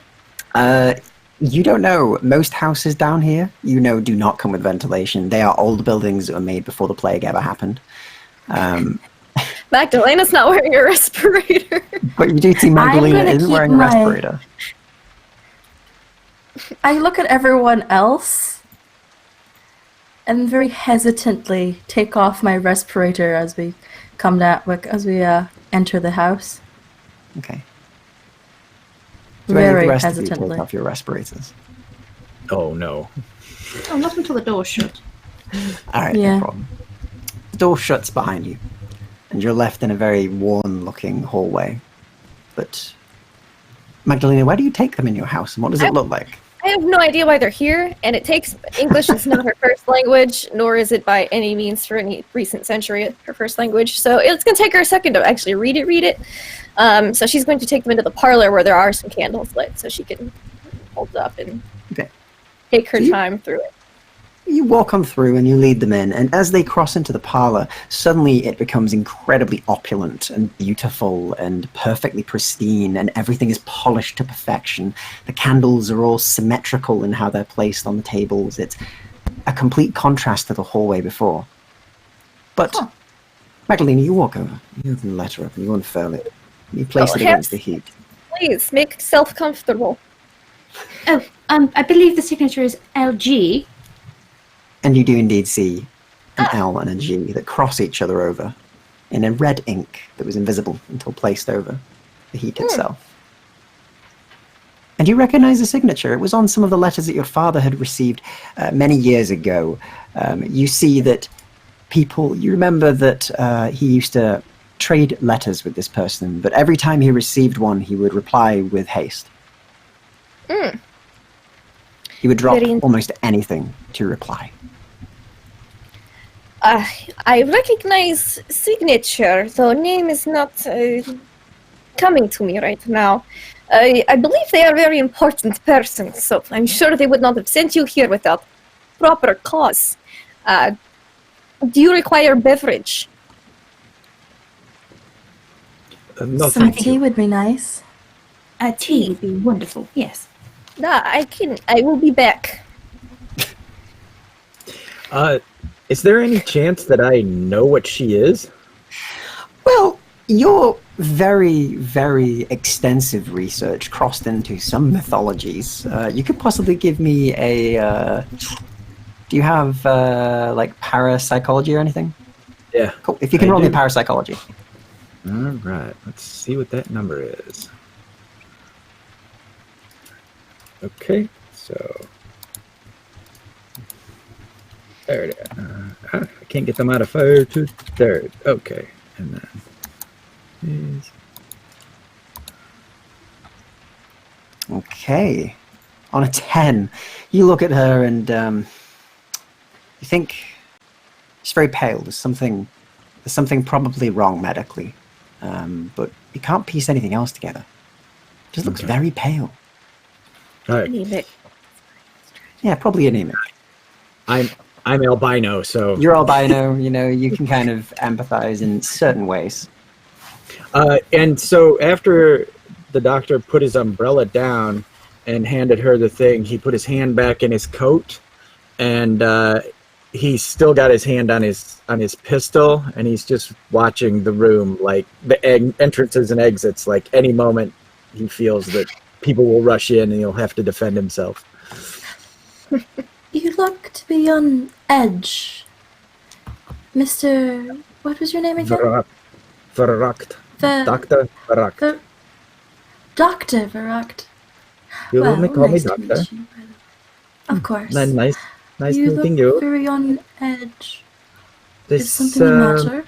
You don't know. Most houses down here, do not come with ventilation. They are old buildings that were made before the plague ever happened. Magdalena's not wearing a respirator. But you do see Magdalena gonna isn't keep wearing a my- respirator. I look at everyone else and very hesitantly take off my respirator as we come down, enter the house. Okay. Do any of Very the rest of you hesitantly. take off your respirators? Oh no. Oh, not until the door's shut. All right, Yeah. no problem. The door shuts behind you, and you're left in a very worn-looking hallway. But, Magdalena, where do you take them in your house, and what does it look like? I have no idea why they're here, and it takes English is not her first language, nor is it by any means for any recent century her first language. So it's going to take her a second to actually read it. So she's going to take them into the parlor where there are some candles lit, so she can hold it up and Okay. take her Do you- time through it. You walk on through and you lead them in, and as they cross into the parlor, suddenly it becomes incredibly opulent and beautiful and perfectly pristine, and everything is polished to perfection. The candles are all symmetrical in how they're placed on the tables. It's a complete contrast to the hallway before. But, Magdalena, you walk over, you open the letter up and you unfurl it. You place it against the heat. Please, make yourself comfortable. Oh, I believe the signature is LG. And you do indeed see an L and a G that cross each other over in a red ink that was invisible until placed over the heat itself. And you recognize the signature. It was on some of the letters that your father had received many years ago. You see that you remember that he used to trade letters with this person, but every time he received one, he would reply with haste. He would drop almost anything to reply. I recognize signature, though name is not coming to me right now. I believe they are very important persons, so I'm sure they would not have sent you here without proper cause. Do you require beverage? No, Some thank tea you. would be nice. Tea would be wonderful, yes. I will be back. Is there any chance that I know what she is? Well, your very, very extensive research crossed into some mythologies. You could possibly give me a... do you have, like, parapsychology or anything? Yeah. Cool. If you can I roll me do. parapsychology. All right. Let's see what that number is. Okay, so there it is. I can't get them out of fire to third. Okay, and then is Okay. On a 10, you look at her and you think she's very pale. There's something probably wrong medically, but you can't piece anything else together. Just looks Okay. very pale. all right. Anemic. Yeah, probably anemic. I'm albino, so You're albino, you can kind of empathize in certain ways. and so after the doctor put his umbrella down and handed her the thing, he put his hand back in his coat, and he's still got his hand on his pistol, and he's just watching the room, like the entrances and exits. Like any moment, he feels that people will rush in, and he'll have to defend himself. You look to be on edge. Mr. What was your name again? Verrucht. The Dr. Verrucht. the Dr. Verrucht. You Well, may call nice me to doctor. meet you, by the- Of course. Nice you meeting look you. very on edge. Is This, something the matter?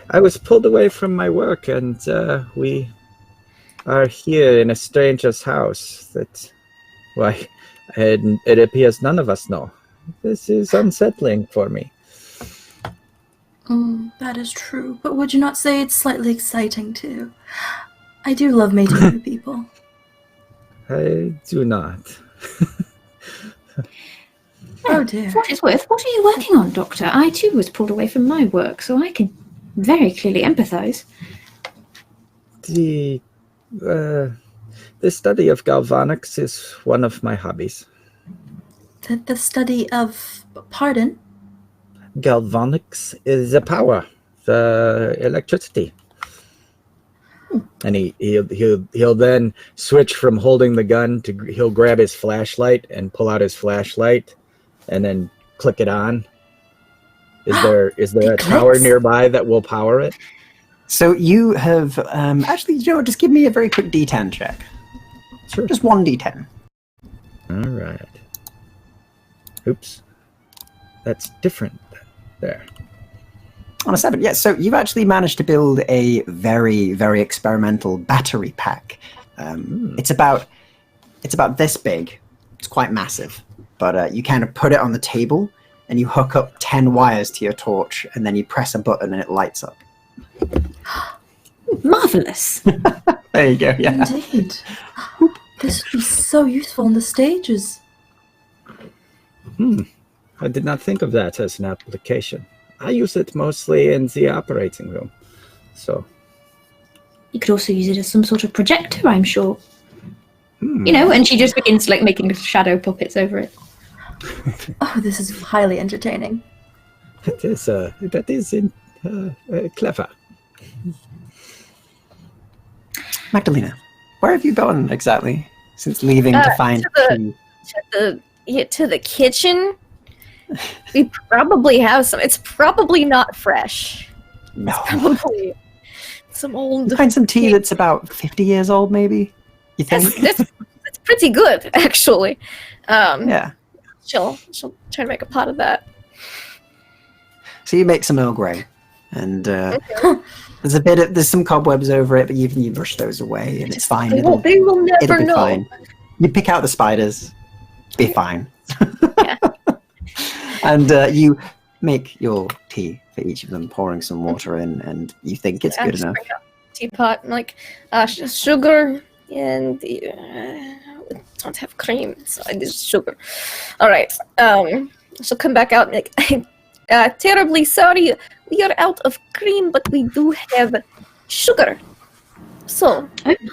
I was pulled away from my work, and we are here in a stranger's house that, why, it appears none of us know. This is unsettling for me. That is true, but would you not say it's slightly exciting too? I do love meeting new people. I do not. Oh dear. For what it's worth, what are you working on, Doctor? I too was pulled away from my work, so I can very clearly empathise. The study of galvanics is one of my hobbies. The study of pardon? Galvanics is a power electricity. And he'll then switch from holding the gun to he'll grab his flashlight and pull out his flashlight, and then click it on. Is there a tower nearby that will power it? So you have actually, just give me a very quick D10 check. Sure. Just one D10. All right. Oops, that's different. There. On a 7, yes. So you've actually managed to build a very, very experimental battery pack. It's about this big. It's quite massive, but you kind of put it on the table and you hook up 10 wires to your torch, and then you press a button and it lights up. Marvelous. There you go. Yeah. Indeed. This would be so useful in the stages. I did not think of that as an application. I use it mostly in the operating room. So You could also use it as some sort of projector, I'm sure. And she just begins making little shadow puppets over it. Oh, this is highly entertaining. that is clever. Magdalena, where have you gone exactly since leaving to find to the kitchen. We probably have some. It's probably not fresh. No. Probably some old. You find some tea that's about 50 years old, maybe? You think? That's pretty good, actually. Yeah. She'll try to make a pot of that. So you make some Earl Grey, and there's some cobwebs over it, but you brush those away, and it's fine. They will never it'll be know. fine. You pick out the spiders, be fine. Yeah. And you make your tea for each of them, pouring some water in, and you think it's good enough. Bring out the teapot and sugar, and don't have cream, so I did sugar. All right. She'll come back out and terribly sorry, we are out of cream, but we do have sugar. So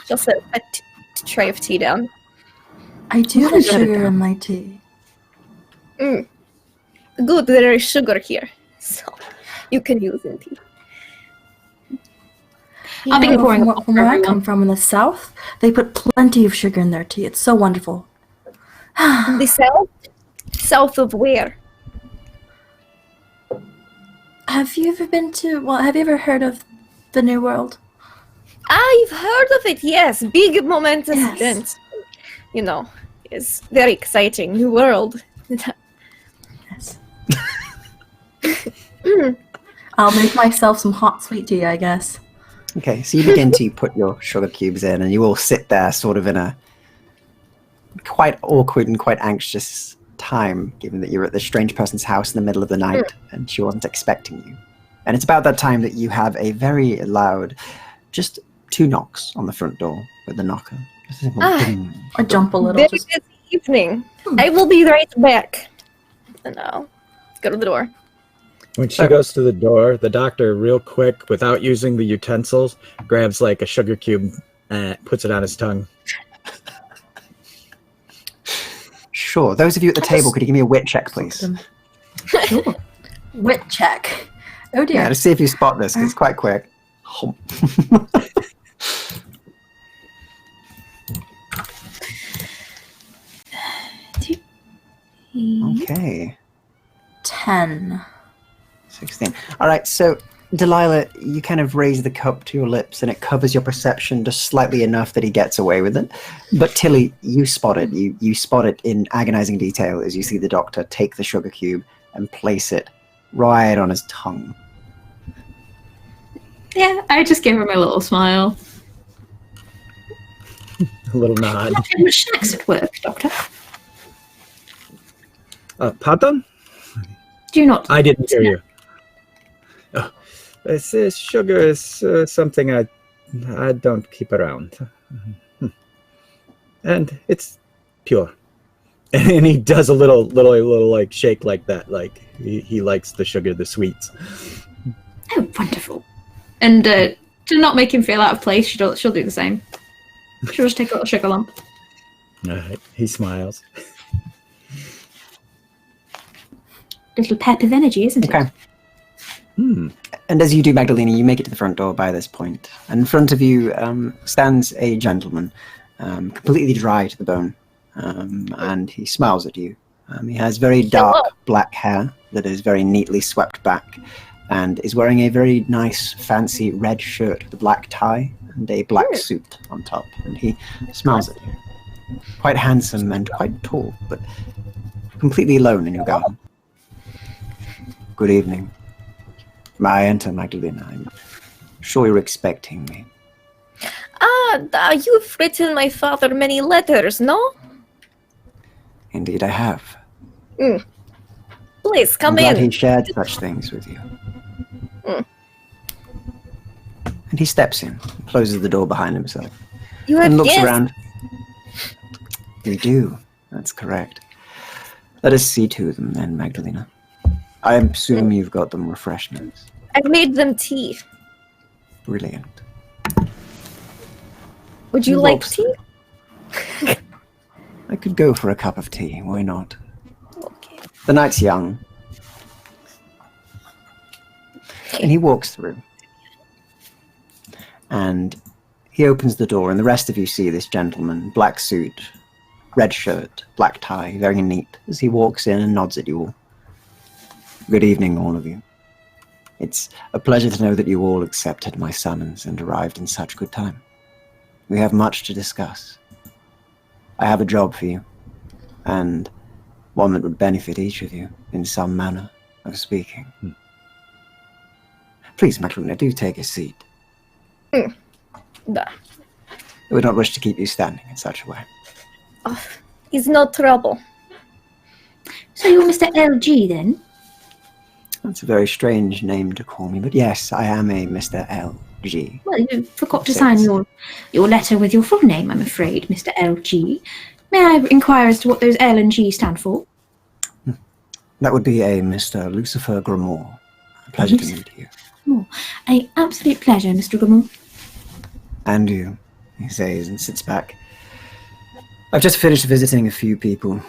she'll set a tray of tea down. I do have sugar in my tea. Good, there is sugar here, so you can use it. I'll be pouring from where I come from in the south, they put plenty of sugar in their tea. It's so wonderful. The south? South of where? Have you ever heard of the New World? I've heard of it, yes. Big momentous event. It's very exciting. New world. Yes. I'll make myself some hot sweet tea, I guess. Okay, so you begin to put your sugar cubes in, and you all sit there sort of in a quite awkward and quite anxious time, given that you're at this strange person's house in the middle of the night, and she wasn't expecting you. And it's about that time that you have a very loud, just 2 knocks on the front door with the knocker. Just a simple ding. I jump a little. Very busy evening. I will be right back. And I'll go to the door. When she goes to the door, the doctor, real quick, without using the utensils, grabs a sugar cube and puts it on his tongue. Sure. Those of you at the table, could you give me a wit check, please? Sure. Wit check. Oh dear. Yeah, to see if you spot this, because it's quite quick. Okay. 10. 16. All right, so Delilah, you kind of raise the cup to your lips and it covers your perception just slightly enough that he gets away with it. But Tilly, you spot it. You spot it in agonizing detail as you see the doctor take the sugar cube and place it right on his tongue. Yeah, I just gave him a little smile. A little nod. Not in much snacks at work, Doctor. Pardon? Do you not? I didn't hear you. Oh, this sugar is something I don't keep around. And it's pure. And he does a little shake like that, like he likes the sugar, the sweets. Oh, wonderful. And to not make him feel out of place, she'll do the same. She'll just take a little sugar lump. All right, he smiles. Little pep of energy, isn't it? Okay. And as you do, Magdalena, you make it to the front door by this point. And in front of you stands a gentleman, completely dry to the bone, and he smiles at you. He has very dark black hair that is very neatly swept back, and is wearing a very nice, fancy red shirt with a black tie and a black suit on top. And he smiles at you. Quite handsome and quite tall, but completely alone in your garden. Good evening. May I enter, Magdalena? I'm sure you're expecting me. You've written my father many letters, no? Indeed I have. Please, come I'm glad in. he shared such things with you. And he steps in, closes the door behind himself, You have and looks guests. around. We do. That's correct. Let us see to them then, Magdalena. I assume you've got them refreshments. I've made them tea. Brilliant. Would you Who like walks tea? I could go for a cup of tea. Why not? Okay. The night's young. And he walks through. And he opens the door, and the rest of you see this gentleman, black suit, red shirt, black tie, very neat, as he walks in and nods at you all. Good evening, all of you. It's a pleasure to know that you all accepted my summons and arrived in such good time. We have much to discuss. I have a job for you, and one that would benefit each of you in some manner of speaking. Please, Magdalena, do take a seat. Da. I would not wish to keep you standing in such a way. It's no trouble. So you're Mr. LG then? That's a very strange name to call me, but yes, I am a Mr. LG. Well, you forgot to sign your letter with your full name, I'm afraid, Mr. LG. May I inquire as to what those L and G stand for? That would be a Mr. Lucifer Grimoire. A pleasure to meet you. Oh, an absolute pleasure, Mr. Grimoire. And you, he says, and sits back. I've just finished visiting a few people.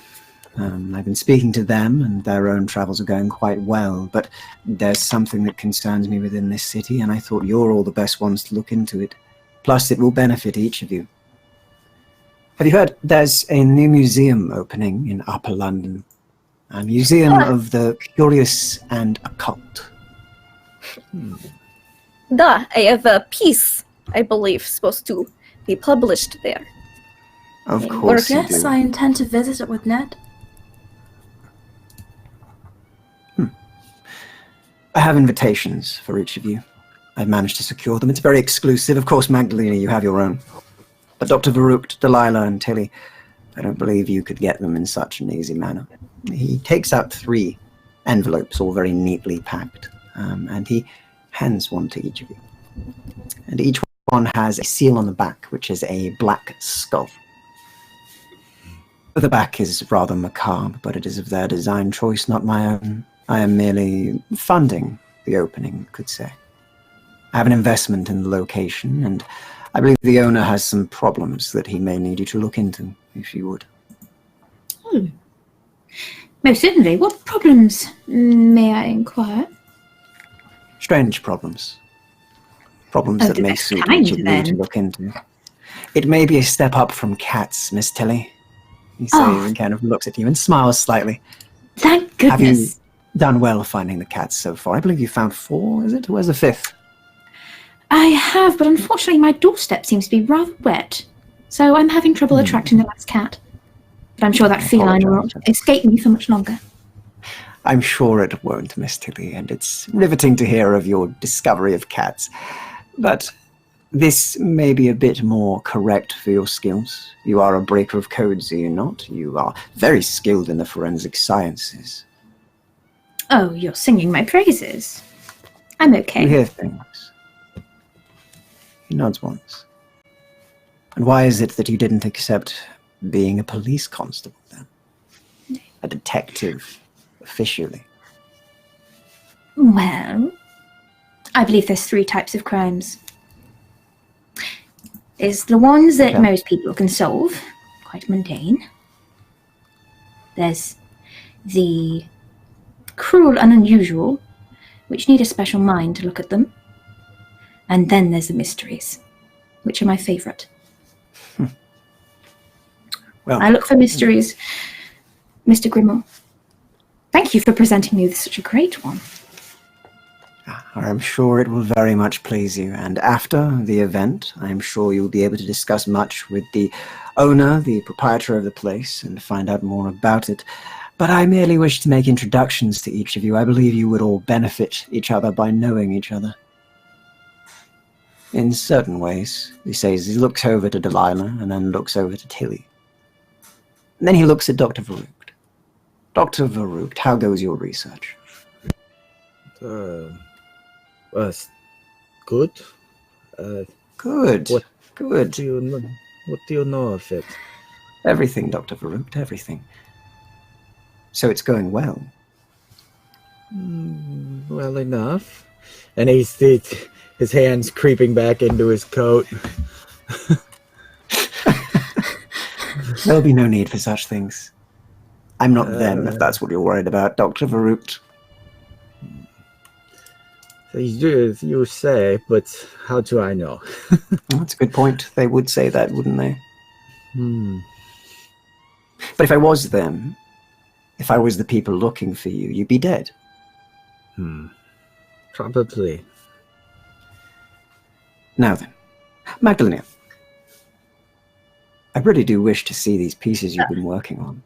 I've been speaking to them, and their own travels are going quite well, but there's something that concerns me within this city, and I thought you're all the best ones to look into it. Plus, it will benefit each of you. Have you heard there's a new museum opening in Upper London? A museum of the Curios and occult. Da, I have a piece, I believe, supposed to be published there. Of course you Yes, do. I intend to visit it with Ned. I have invitations for each of you. I've managed to secure them. It's very exclusive. Of course, Magdalena, you have your own. But Dr. Varuk, Delilah, and Tilly, I don't believe you could get them in such an easy manner. He takes out 3 envelopes, all very neatly packed, and he hands one to each of you. And each one has a seal on the back, which is a black skull. The back is rather macabre, but it is of their design choice, not my own. I am merely funding the opening, you could say. I have an investment in the location, and I believe the owner has some problems that he may need you to look into, if you would. Most certainly. What problems, may I inquire? Strange problems. Problems Oh, that the may best suit kind, each of you then. to look into. It may be a step up from cats, Miss Tilly, he says, and kind of looks at you and smiles slightly. Thank Have you goodness. done well finding the cats so far? I believe you found 4, is it? Where's the 5th? I have, but unfortunately my doorstep seems to be rather wet, so I'm having trouble attracting the last cat. But I'm sure that feline will not escape me for much longer. I'm sure it won't, Miss Tilly, and it's riveting to hear of your discovery of cats. But this may be a bit more correct for your skills. You are a breaker of codes, are you not? You are very skilled in the forensic sciences. Oh, you're singing my praises. I'm okay. You hear things. He nods once. And why is it that you didn't accept being a police constable then? A detective, officially? Well, I believe there's 3 types of crimes. There's the ones that most people can solve, quite mundane. There's the cruel and unusual, which need a special mind to look at them. And then there's the mysteries, which are my favourite. Well, I look for mysteries, Mr. Grimmel. Thank you for presenting me with such a great one. I'm sure it will very much please you, and after the event, I'm sure you'll be able to discuss much with the owner, the proprietor of the place, and find out more about it. But I merely wish to make introductions to each of you. I believe you would all benefit each other by knowing each other. In certain ways, he says. He looks over to Delilah, and then looks over to Tilly. And then he looks at Dr. Verrucht. Dr. Verrucht, how goes your research? Good. Good. What Good. do you know? What do you know of it? Everything, Dr. Verrucht, everything. So it's going well. Well enough. And his hands creeping back into his coat. There'll be no need for such things. I'm not them, if that's what you're worried about, Dr. Verrucht. You say, but how do I know? That's a good point. They would say that, wouldn't they? Hmm. But if I was them, if I was the people looking for you, you'd be dead. Probably. Now then, Magdalena, I really do wish to see these pieces you've been working on.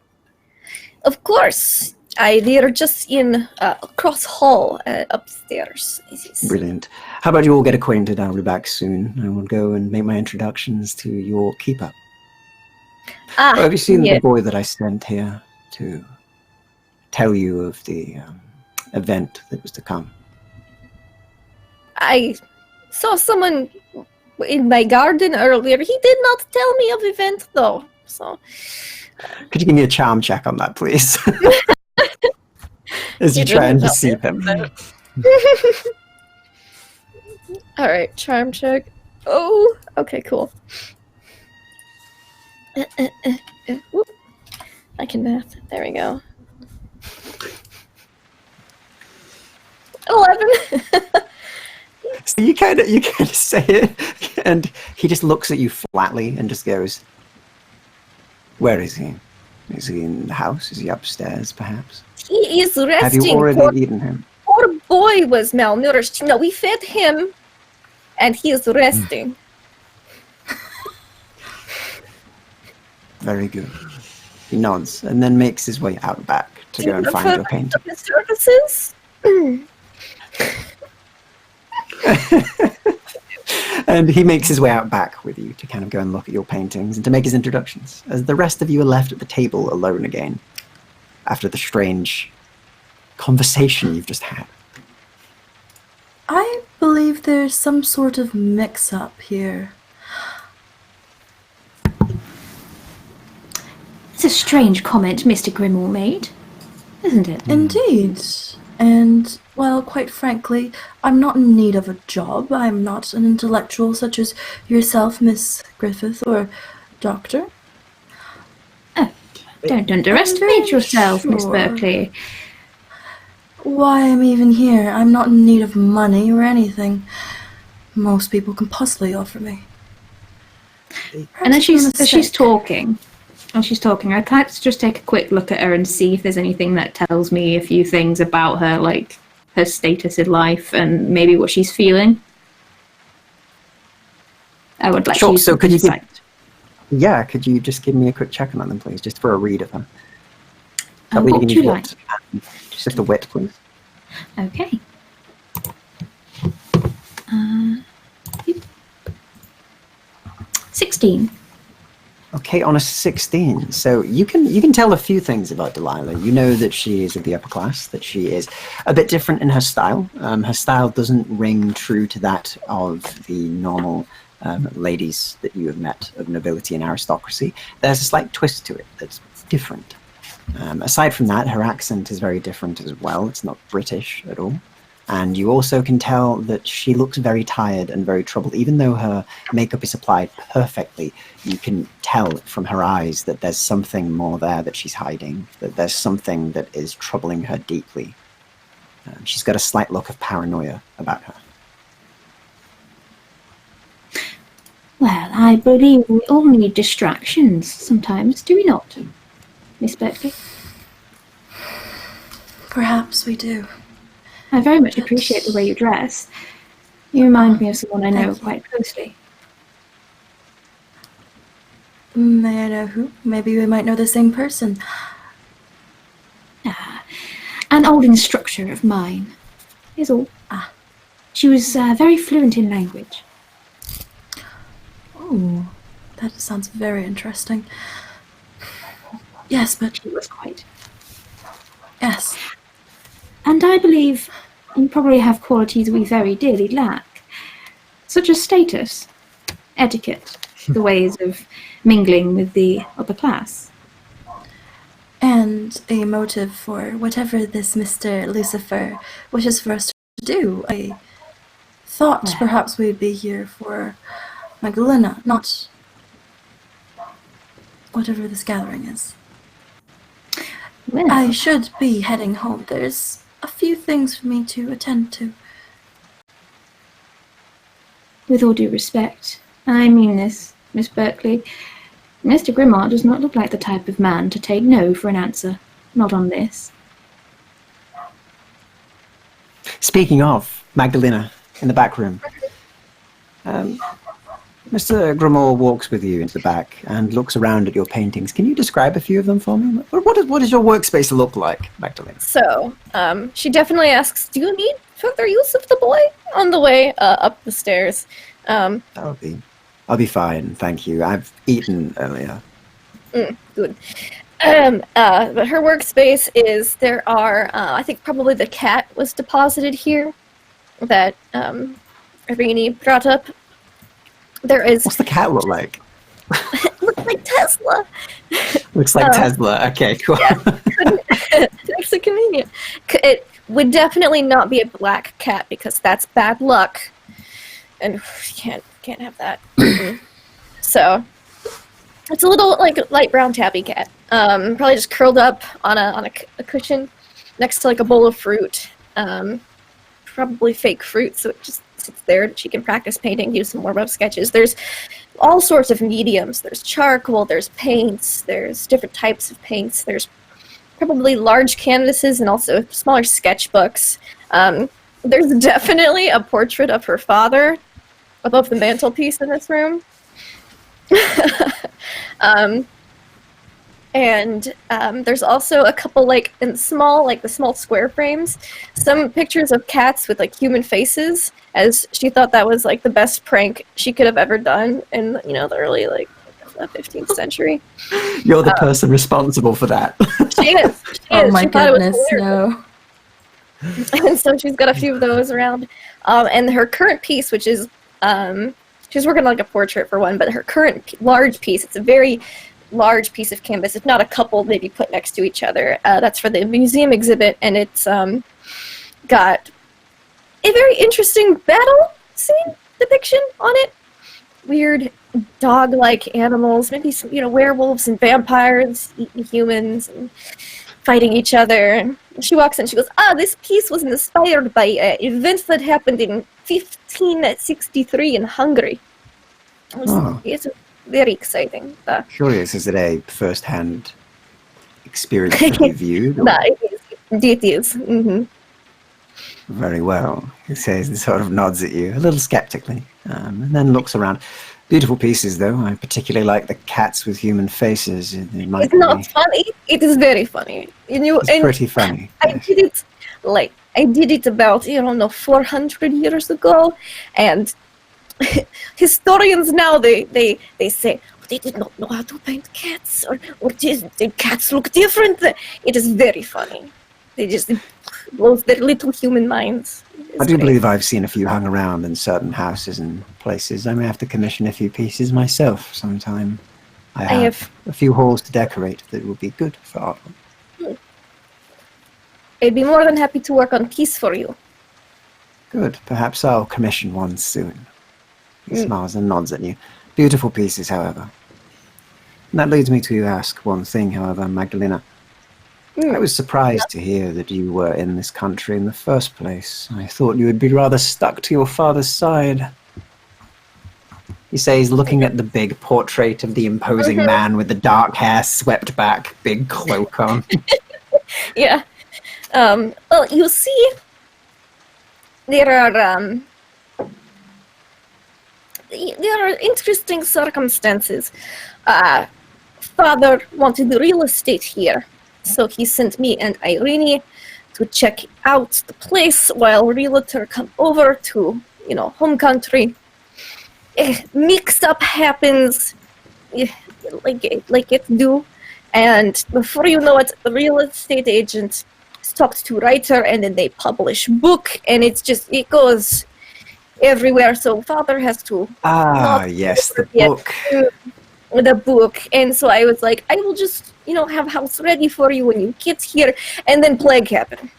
Of course. They're just in across hall upstairs. Brilliant. How about you all get acquainted? I'll be back soon. I will go and make my introductions to your keeper. Have you seen the boy that I sent here to tell you of the event that was to come? I saw someone in my garden earlier. He did not tell me of event, though. So, could you give me a charm check on that, please? As you try and deceive him. All right, charm check. Oh, okay, cool. Whoop. I can math. There we go. 11. So you kind of say it, and he just looks at you flatly and just goes, "Where is he? Is he in the house? Is he upstairs, perhaps? He is resting. Have you already eaten him? Poor boy was malnourished. No, we fed him, and he is resting." Very good. He nods and then makes his way out back to go and find your painting. His services? And he makes his way out back with you to kind of go and look at your paintings and to make his introductions, as the rest of you are left at the table alone again after the strange conversation you've just had. I believe there's some sort of mix-up here. It's a strange comment Mr. Grimmel made, isn't it? Indeed. And, well, quite frankly, I'm not in need of a job. I'm not an intellectual such as yourself, Miss Griffith, or Doctor. Oh, don't underestimate yourself, Miss Berkeley. Why I'm even here. I'm not in need of money or anything most people can possibly offer me. And as she's talking, I'd like to just take a quick look at her and see if there's anything that tells me a few things about her, like her status in life and maybe what she's feeling. I would like to use some insight. Could you just give me a quick check on them, please, just for a read of her? What would you like? Just a wit, please. Okay. 16. Okay, on a 16. So you can tell a few things about Delilah. You know that she is of the upper class, that she is a bit different in her style. Her style doesn't ring true to that of the normal ladies that you have met of nobility and aristocracy. There's a slight twist to it that's different. Aside from that, her accent is very different as well. It's not British at all. And you also can tell that she looks very tired and very troubled. Even though her makeup is applied perfectly, you can tell from her eyes that there's something more there that she's hiding, that there's something that is troubling her deeply. She's got a slight look of paranoia about her. Well, I believe we all need distractions sometimes, do we not, Miss Berkeley? Perhaps we do. I very much appreciate the way you dress. You remind me of someone I know quite closely. May I know who? Maybe we might know the same person. An old instructor of mine is all. She was very fluent in language. Oh, that sounds very interesting. Yes, but She was quite. yes. And I believe you probably have qualities we very dearly lack, such as status, etiquette, the ways of mingling with the upper class. And a motive for whatever this Mr. Lucifer wishes for us to do. I thought perhaps we'd be here for Magdalena, not whatever this gathering is. Well, I should be heading home. There's a few things for me to attend to. with all due respect, I mean this, Miss Berkeley, Mr. Grimmar does not look like the type of man to take no for an answer. Not on this. Speaking of, Magdalena, in the back room. Mr. Grimmar walks with you into the back and looks around at your paintings. Can you describe a few of them for me? What does your workspace look like, Magdalena? So, she definitely asks, do you need further use of the boy? On the way up the stairs. I'll be fine, thank you. I've eaten earlier. Good. But her workspace is, there are, I think probably the cat was deposited here that Irini brought up. There is... What's the cat look like? It looks like Tesla. Looks like Tesla. Okay, cool. Yeah, it's actually convenient. It would definitely not be a black cat because that's bad luck. And can't have that. So... It's a little, like, light brown tabby cat. Probably just curled up on a cushion next to, like, a bowl of fruit. Probably fake fruit, so it just sits there. She can practice painting, do some more rough sketches. There's all sorts of mediums. There's charcoal, there's paints, there's different types of paints. There's probably large canvases and also smaller sketchbooks. There's definitely a portrait of her father above the mantelpiece in this room. There's also a couple, like, in the small square frames, some pictures of cats with, like, human faces, as she thought that was, like, the best prank she could have ever done in, the early, 15th century. You're the person responsible for that. She is. Oh my She thought it was goodness, hilarious. no. And so she's got a few of those around. And her current piece, which is, she's working on, like, a portrait for one, but her current large piece, it's a very large piece of canvas, if not a couple maybe put next to each other. That's for the museum exhibit, and it's got a very interesting battle scene depiction on it. Weird dog-like animals, maybe some, werewolves and vampires eating humans and fighting each other. And she walks in, she goes, this piece was inspired by events that happened in 1563 in Hungary. It's very exciting. Curious, is it a first-hand experience that you viewed? No, it is. Mm-hmm. Very well. He says and sort of nods at you, a little skeptically, and then looks around. Beautiful pieces, though. I particularly like the cats with human faces. It's not funny. It is very funny. It's pretty funny. I did it about 400 years ago, and historians now they say they did not know how to paint cats, or the cats look different. It is very funny. They just blows their little human minds. I do believe I've seen a few hung around in certain houses and places. I may have to commission a few pieces myself sometime. I have a few halls to decorate that will be good for artwork. I'd be more than happy to work on piece for you. Good. Perhaps I'll commission one soon. He smiles and nods at you. Beautiful pieces, however. And that leads me to ask one thing, however, Magdalena. I was surprised to hear that you were in this country in the first place. I thought you would be rather stuck to your father's side. You say he's looking at the big portrait of the imposing man with the dark hair swept back, big cloak on. Yeah. Well, you see, there are interesting circumstances. Father wanted real estate here, so he sent me and Irene to check out the place while realtor come over to, home country. Mix-up happens, like it do, and before you know it, the real estate agent talked to writer, and then they publish book, and it goes everywhere. So father has to yes, the book. The book, and so I was like, I will just have house ready for you when you get here, and then plague happened.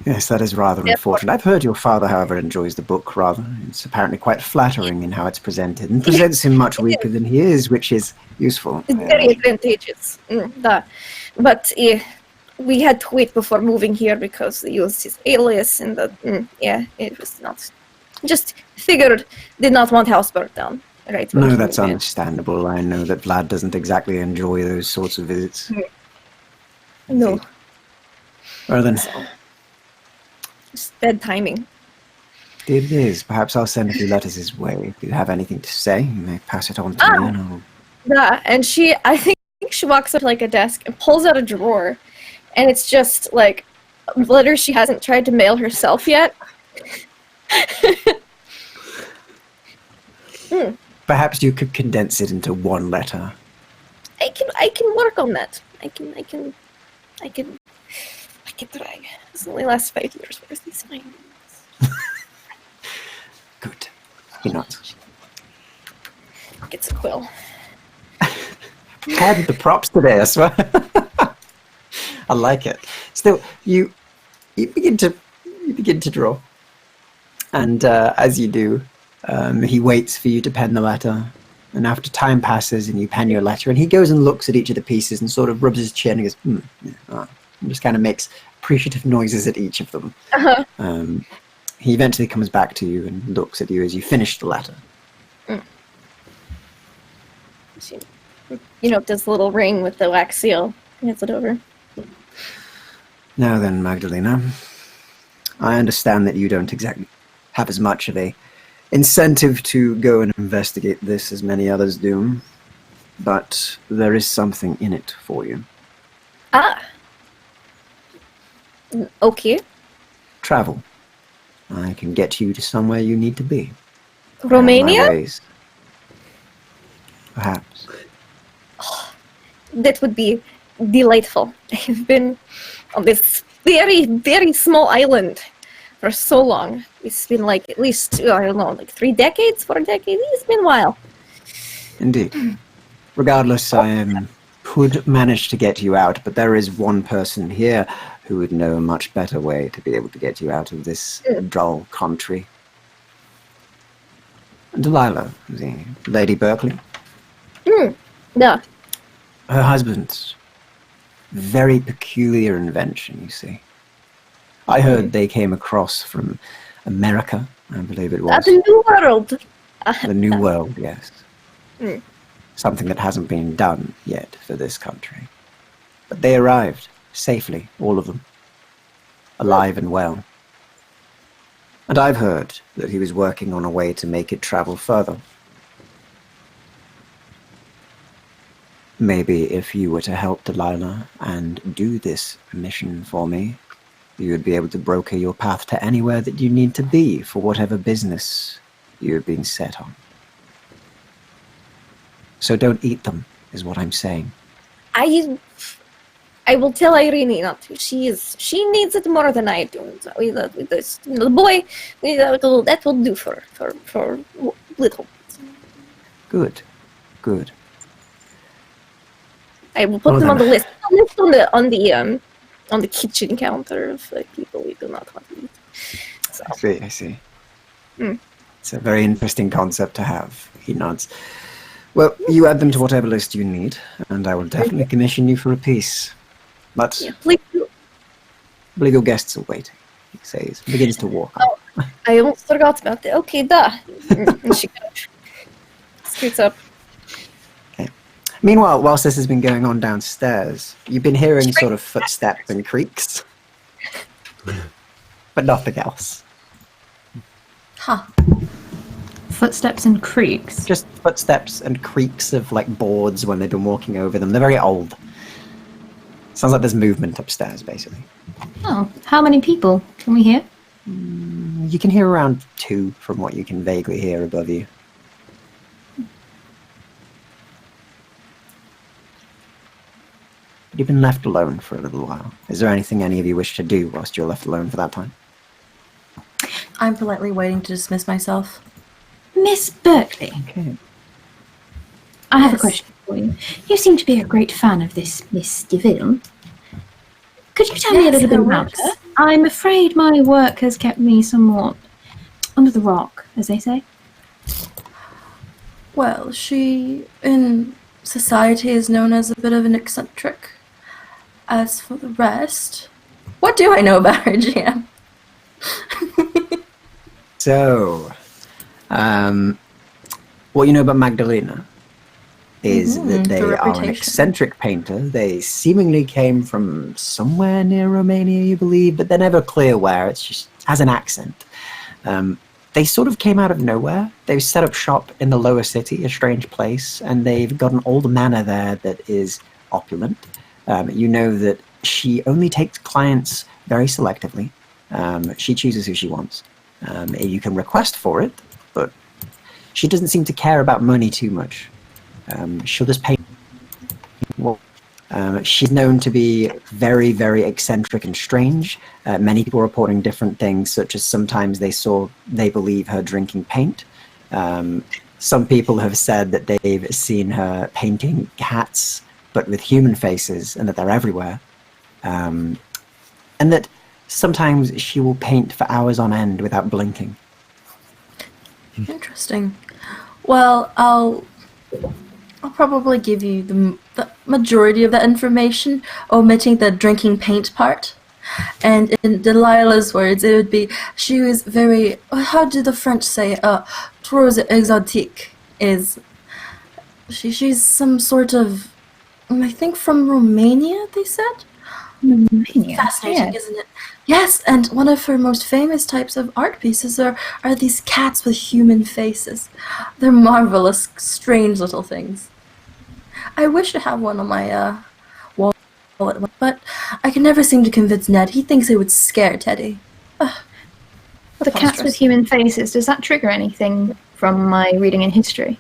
Yes, that is rather unfortunate. I've heard your father, however, enjoys the book rather. It's apparently quite flattering in how it's presented, and presents him much weaker than he is, which is useful. It's very advantageous. But we had to wait before moving here because he used his alias, and it was not. Just figured, did not want house burnt down. Right. No, that's understandable. I know that Vlad doesn't exactly enjoy those sorts of visits. No. Well then. Just bad timing. It is. Perhaps I'll send a few letters his way. If you have anything to say, you may pass it on to me. And I'll... Yeah, and I think she walks up to like a desk and pulls out a drawer, and it's just like letters she hasn't tried to mail herself yet. Perhaps you could condense it into one letter. I can work on that. I can try. This only lasts 5 years. Where's these findings? Good. You're not. Gets a quill. Had the props today, I swear. I like it. Still, you begin to draw, and as you do, he waits for you to pen the letter. And after time passes and you pen your letter, and he goes and looks at each of the pieces and sort of rubs his chin and goes, and just kind of makes appreciative noises at each of them. He eventually comes back to you and looks at you as you finish the letter. Does the little ring with the wax seal. Hands it over. Now then, Magdalena, I understand that you don't exactly have as much of a incentive to go and investigate this as many others do, but there is something in it for you. Okay. Travel. I can get you to somewhere you need to be. Romania? Perhaps. That would be delightful. I've been on this very, very small island for so long. It's been like at least, 3 decades, 4 decades. It's been a while. Indeed. Regardless, I could manage to get you out, but there is one person here who would know a much better way to be able to get you out of this dull country. Delilah, Lady Berkeley. Yeah. Her husband's very peculiar invention, you see. I heard they came across from America, I believe it was. The New World. The New World, yes. Something that hasn't been done yet for this country. But they arrived safely, all of them, alive and well. And I've heard that he was working on a way to make it travel further. Maybe if you were to help Delilah and do this mission for me, you would be able to broker your path to anywhere that you need to be for whatever business you have been set on. So don't eat them, is what I'm saying. I will tell Irene not to. She needs it more than I do. So with this, the boy, that will do for little. Good. I will put them on the list. On the kitchen counter of people we do not want to eat. So. I see. It's a very interesting concept to have. He nods. Well, you add them to whatever list you need, and I will definitely commission you for a piece. But Yeah, please do. I believe your guests are waiting, he says, begins to walk up. I almost forgot about it. Okay, duh. And she kind of scoots up. Meanwhile, whilst this has been going on downstairs, you've been hearing sort of footsteps and creaks, but nothing else. Huh. Footsteps and creaks. Just footsteps and creaks of like boards when they've been walking over them. They're very old. Sounds like there's movement upstairs, basically. Oh, how many people can we hear? You can hear around 2 from what you can vaguely hear above you. But you've been left alone for a little while. Is there anything any of you wish to do whilst you're left alone for that time? I'm politely waiting to dismiss myself. Miss Berkeley, Okay. I have a Yes. question for you. You seem to be a great fan of this Miss deVille. Could you tell me a Yes, little bit her about works. her? I'm afraid my work has kept me somewhat under the rock, as they say. Well, she, in society, is known as a bit of an eccentric. As for the rest, what do I know about her, GM? So, what you know about Magdalena is that they the are an reputation. eccentric painter. They seemingly came from somewhere near Romania, you believe, but they're never clear where. It's just has an accent. They sort of came out of nowhere. They've set up shop in the lower city, a strange place, and they've got an old manor there that is opulent. You know that she only takes clients very selectively. She chooses who she wants. You can request for it, but she doesn't seem to care about money too much. She'll just pay. She's known to be very, very eccentric and strange. Many people reporting different things, such as sometimes they believe her drinking paint. Some people have said that they've seen her painting cats, but with human faces, and that they're everywhere. And that sometimes she will paint for hours on end without blinking. Interesting. Well, I'll probably give you the majority of that information, omitting the drinking paint part. And in Delilah's words, it would be, she was very, how do the French say, trop exotique, she's some sort of, I think from Romania, they said? Romania. Fascinating, Yes. isn't it? Yes, and one of her most famous types of art pieces are these cats with human faces. They're marvelous, strange little things. I wish to have one on my wall, but I can never seem to convince Ned. He thinks it would scare Teddy. Well, the cats Monstrous. with human faces, does that trigger anything from my reading in history?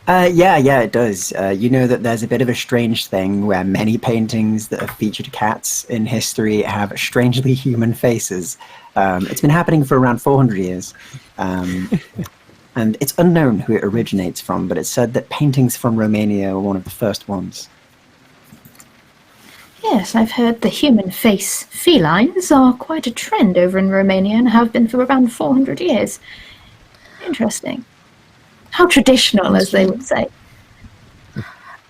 Yeah, it does. You know that there's a bit of a strange thing where many paintings that have featured cats in history have strangely human faces. It's been happening for around 400 years. And it's unknown who it originates from, but it's said that paintings from Romania were one of the first ones. Yes, I've heard the human face felines are quite a trend over in Romania and have been for around 400 years. Interesting. How traditional, as they would say.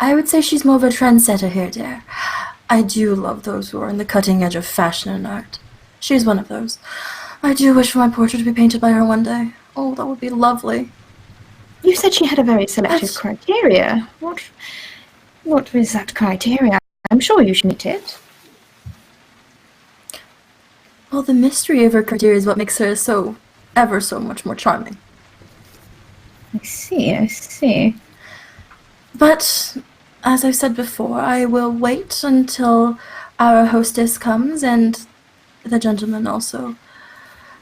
I would say she's more of a trendsetter here, dear. I do love those who are on the cutting edge of fashion and art. She's one of those. I do wish for my portrait to be painted by her one day. Oh, that would be lovely. You said she had a very selective That's- criteria. What is that criteria? I'm sure you should meet it. Well, the mystery of her criteria is what makes her so ever so much more charming. I see. But, as I've said before, I will wait until our hostess comes and the gentleman also.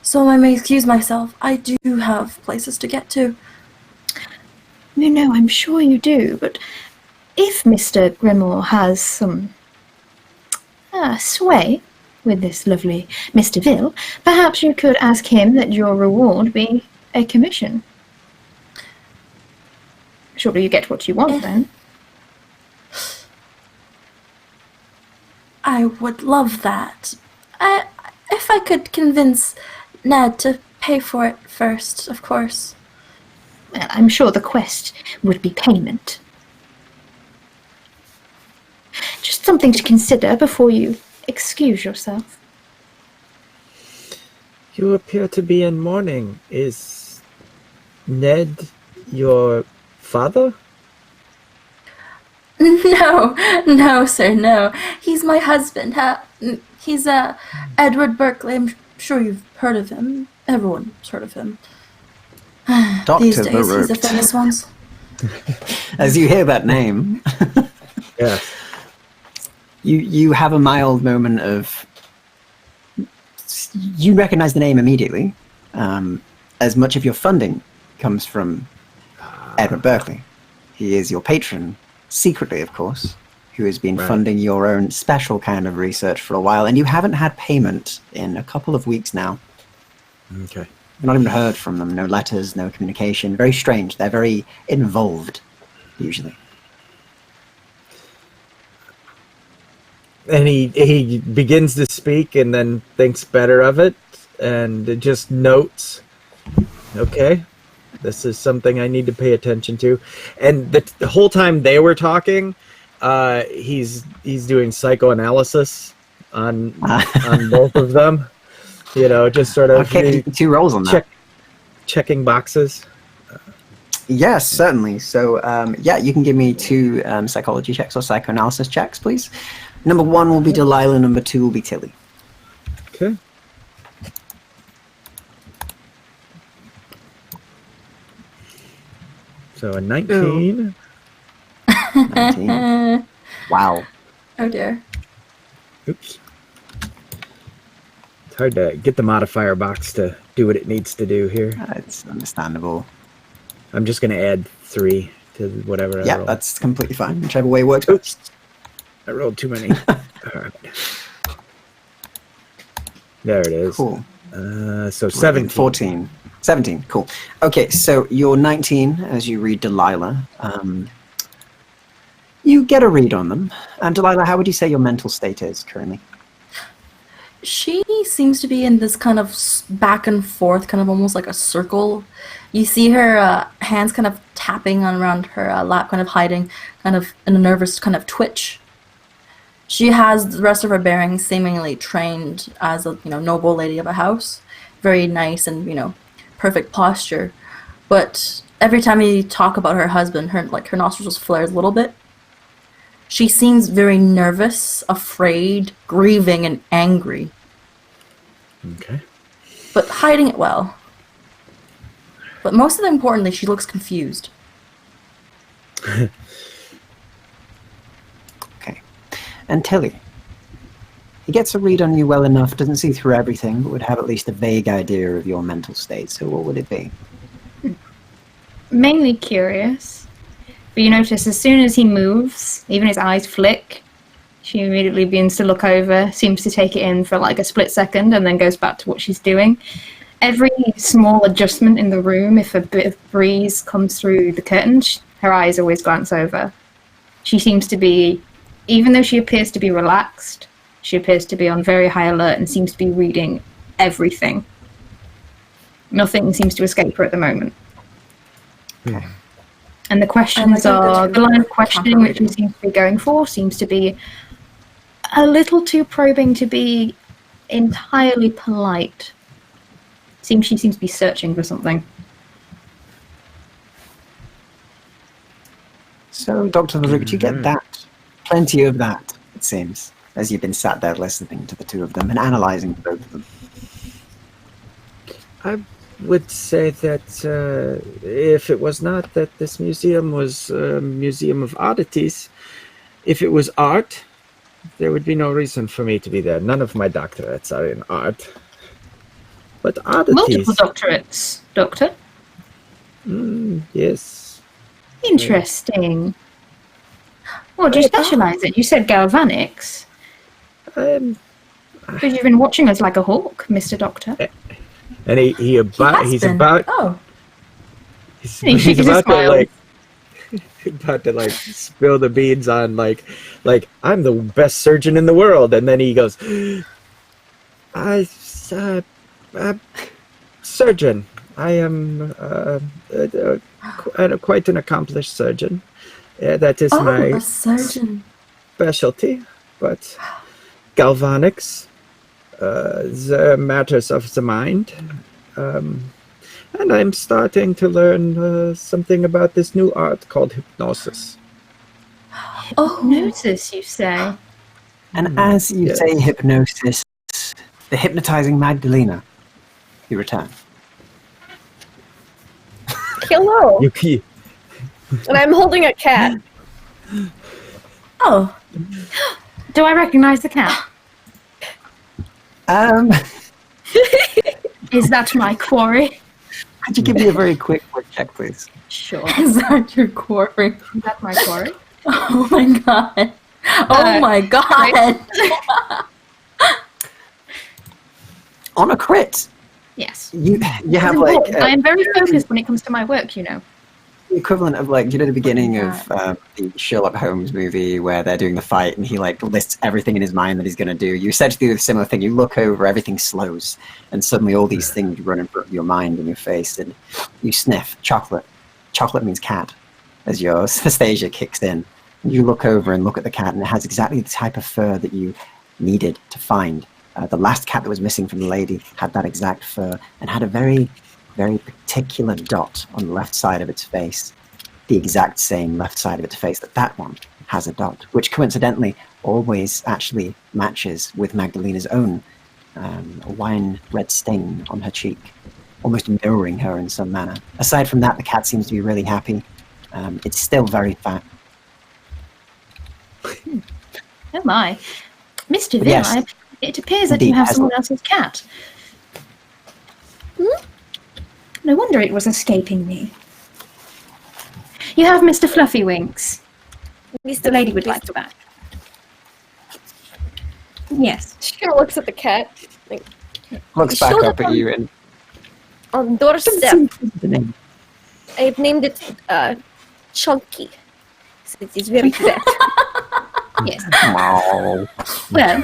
So I may excuse myself. I do have places to get to. No, I'm sure you do, but if Mr. Grimore has some sway with this lovely Miss deVille, perhaps you could ask him that your reward be a commission. Surely you get what you want, then. I would love that. If I could convince Ned to pay for it first, of course. Well, I'm sure the quest would be payment. Just something to consider before you excuse yourself. You appear to be in mourning. Is Ned your father? No, sir, no. He's my husband. He's Edward Berkeley. I'm sure you've heard of him. Everyone's heard of him. These Dr. days, he's a Baruch. famous one. As you hear that name, Yeah. you have a mild moment of... You recognize the name immediately, as much of your funding comes from Edward Berkeley. He is your patron, secretly, of course, who has been Right. funding your own special kind of research for a while, and you haven't had payment in a couple of weeks now. Okay. You've not even heard from them. No letters, no communication. Very strange. They're very involved, usually. And he begins to speak and then thinks better of it and just notes, okay, this is something I need to pay attention to. And the whole time they were talking, he's doing psychoanalysis on both of them. You know, just sort of Okay, 2 rolls on that. checking boxes. Yes, certainly. So, yeah, you can give me 2 psychology checks or psychoanalysis checks, please. Number 1 will be Delilah, number 2 will be Tilly. Okay. So a 19. 19. Wow. Oh dear. Oops. It's hard to get the modifier box to do what it needs to do here. It's understandable. I'm just going to add 3 to whatever I Yeah, roll. that's completely fine. Whichever way works best. I rolled too many. All right. There it is. Cool. So 17. 14. 17, cool. Okay, so you're 19 as you read Delilah. You get a read on them. Delilah, how would you say your mental state is currently? She seems to be in this kind of back and forth, kind of almost like a circle. You see her hands kind of tapping on around her lap, kind of hiding, kind of in a nervous kind of twitch. She has the rest of her bearings seemingly trained as a noble lady of a house, very nice and perfect posture. But every time you talk about her husband, her nostrils just flares a little bit. She seems very nervous, afraid, grieving, and angry, Okay. but hiding it well. But most importantly, she looks confused. Okay. And Tilly. He gets a read on you well enough, doesn't see through everything, but would have at least a vague idea of your mental state. So what would it be? Mainly curious. But you notice as soon as he moves, even his eyes flick, she immediately begins to look over, seems to take it in for like a split second, and then goes back to what she's doing. Every small adjustment in the room, if a bit of breeze comes through the curtain, her eyes always glance over. She seems to be, even though she appears to be relaxed, she appears to be on very high alert and seems to be reading everything. Nothing seems to escape her at the moment. Okay. And the questions And I think are, that's the line of really questioning which we complicated. seem to be going for seems to be a little too probing to be entirely polite. She seems to be searching for something. So, Dr. Varuk, you get that. Plenty of that, it seems, as you've been sat there listening to the 2 of them and analysing both of them. I would say that if it was not that this museum was a museum of oddities, if it was art, there would be no reason for me to be there. None of my doctorates are in art. But oddities... Multiple doctorates, Doctor. Yes. Interesting. What do you specialise in? You said galvanics. Um, Because you've been watching us like a hawk, Mr. Doctor. and he's about Oh, he's just about to smiled. about to spill the beans on like I'm the best surgeon in the world, and then he goes, surgeon. I am quite an accomplished surgeon. That is my a surgeon. specialty. but galvanics, the matters of the mind, and I'm starting to learn something about this new art called hypnosis. Hypnosis, you say? And as you yes. say hypnosis, the hypnotizing Magdalena, you return. Hello. Yuki. And I'm holding a cat. Oh. Do I recognize the cat? Is that my quarry? Could you give me a very quick check, please? Sure. Is that your quarry? Is that my quarry? Oh my god. Oh my god. On a crit, Yes. you have like I am very focused when it comes to my work, you know. the equivalent of like, you know, the beginning of the Sherlock Holmes movie where they're doing the fight and he like lists everything in his mind that he's going to do. You essentially do a similar thing. You look over, everything slows, and suddenly all these things run in front of your mind and your face, and you sniff chocolate. Chocolate means cat, as your synesthesia kicks in. And you look over and look at the cat, and it has exactly the type of fur that you needed to find. The last cat that was missing from the lady had that exact fur and had a very, very particular dot on the left side of its face. The exact same left side of its face that one has a dot, which coincidentally always actually matches with Magdalena's own wine red stain on her cheek, almost mirroring her in some manner. Aside from that, the cat seems to be really happy. It's still very fat. Oh my. Mr. Ville, Yes. it appears that Indeed, you have as someone well. else's cat. No wonder it was escaping me. You have Mr. Fluffy Wings. The lady would like to back. Yes. She looks at the cat. Like, Looks back Showed up up at on- you and on doorstep. the name. I've named it Chunky. So it is very fat. Yes. Wow. Well,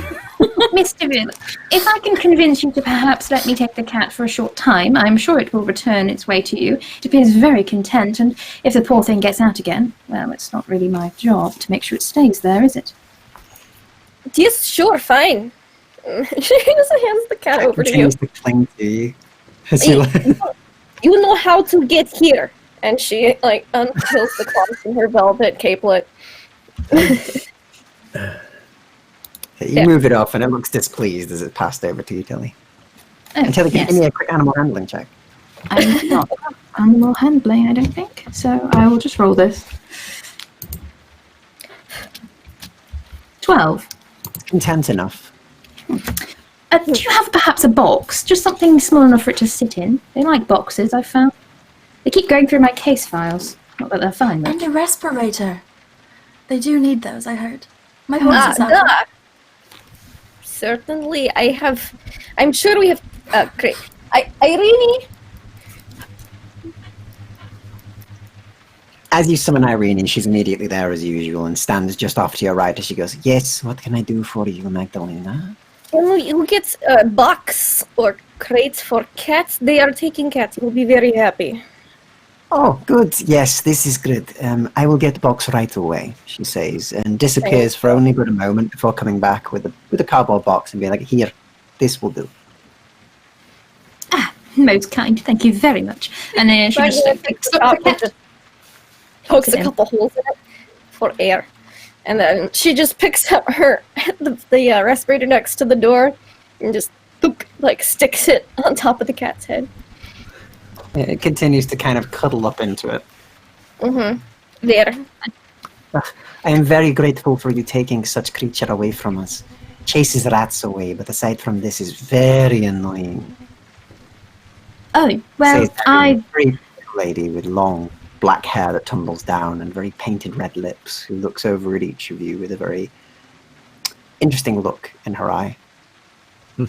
Mr. Ville, if I can convince you to perhaps let me take the cat for a short time, I'm sure it will return its way to you. It appears very content, and if the poor thing gets out again, well, it's not really my job to make sure it stays there, is it? Yes, sure, fine. She just hands the cat over to you. Continues to cling to you. As you You know how to get here. And she like unpulls the cloth from her velvet capelet. You move it off and it looks displeased as it passed over to you, Tilly. Oh, And Tilly, can you yes. give me a quick animal handling check? I'm not animal handling, I don't think. So I will just roll this. 12. Content enough. Do you have perhaps a box? Just something small enough for it to sit in. They like boxes, I've found. They keep going through my case files. Not that they're fine, though. And a respirator. They do need those, I heard. My horses have them. Certainly, I'm sure we have. Great. Irene. As you summon Irene, and she's immediately there as usual and stands just off to your right as she goes, "Yes, what can I do for you, Magdalena?" You get a box or crates for cats. They are taking cats. You'll be very happy. Oh, good. Yes, this is good. I will get the box right away, she says, and disappears for only but a moment before coming back with a cardboard box and being like, "Here, this will do." Most kind, thank you very much. And then she just picks up the cat. Pokes a couple holes in it for air. And then she just picks up the respirator next to the door and just like sticks it on top of the cat's head. It continues to kind of cuddle up into it. Mm-hmm. There. I am very grateful for you taking such creature away from us. Chases rats away, but aside from this is very annoying. Oh, well, Says a very lady with long black hair that tumbles down and very painted red lips, who looks over at each of you with a very interesting look in her eye. Oh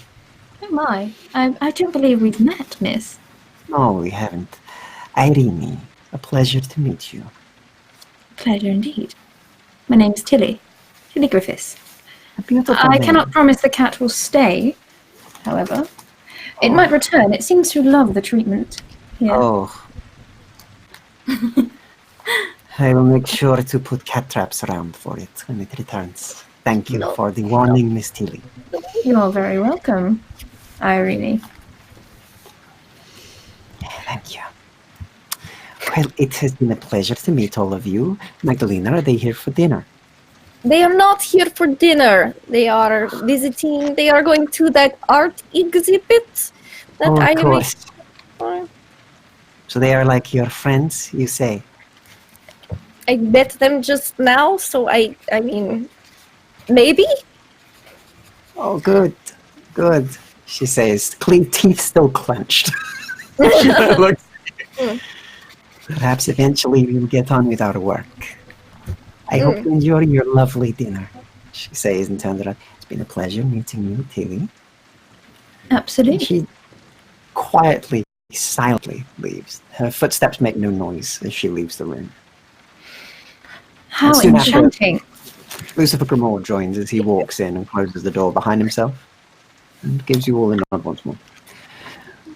my, I don't believe we've met, miss. No, we haven't. Irene, a pleasure to meet you. Pleasure indeed. My name's Tilly Griffiths. A beautiful I name. cannot promise the cat will stay, however. It might return. It seems to love the treatment here. Oh. I will make sure to put cat traps around for it when it returns. Thank you No. for the warning, Miss Tilly. You're very welcome, Irene. Thank you. Well, it has been a pleasure to meet all of you. Magdalena, are they here for dinner? They are not here for dinner. They are visiting. They are going to that art exhibit that Oh, I of course. read. So they are like your friends, you say? I met them just now, so I mean, maybe? Oh, good. Good, she says, clean teeth still clenched. Looks- Perhaps eventually we'll get on with our work. I hope you enjoy your lovely dinner, she says and turns around. It's been a pleasure meeting you, Tilly. Absolutely. She quietly, silently leaves. Her footsteps make no noise as she leaves the room. How soon after- enchanting. Lucifer Grimoire joins as he walks in and closes the door behind himself and gives you all a nod once more.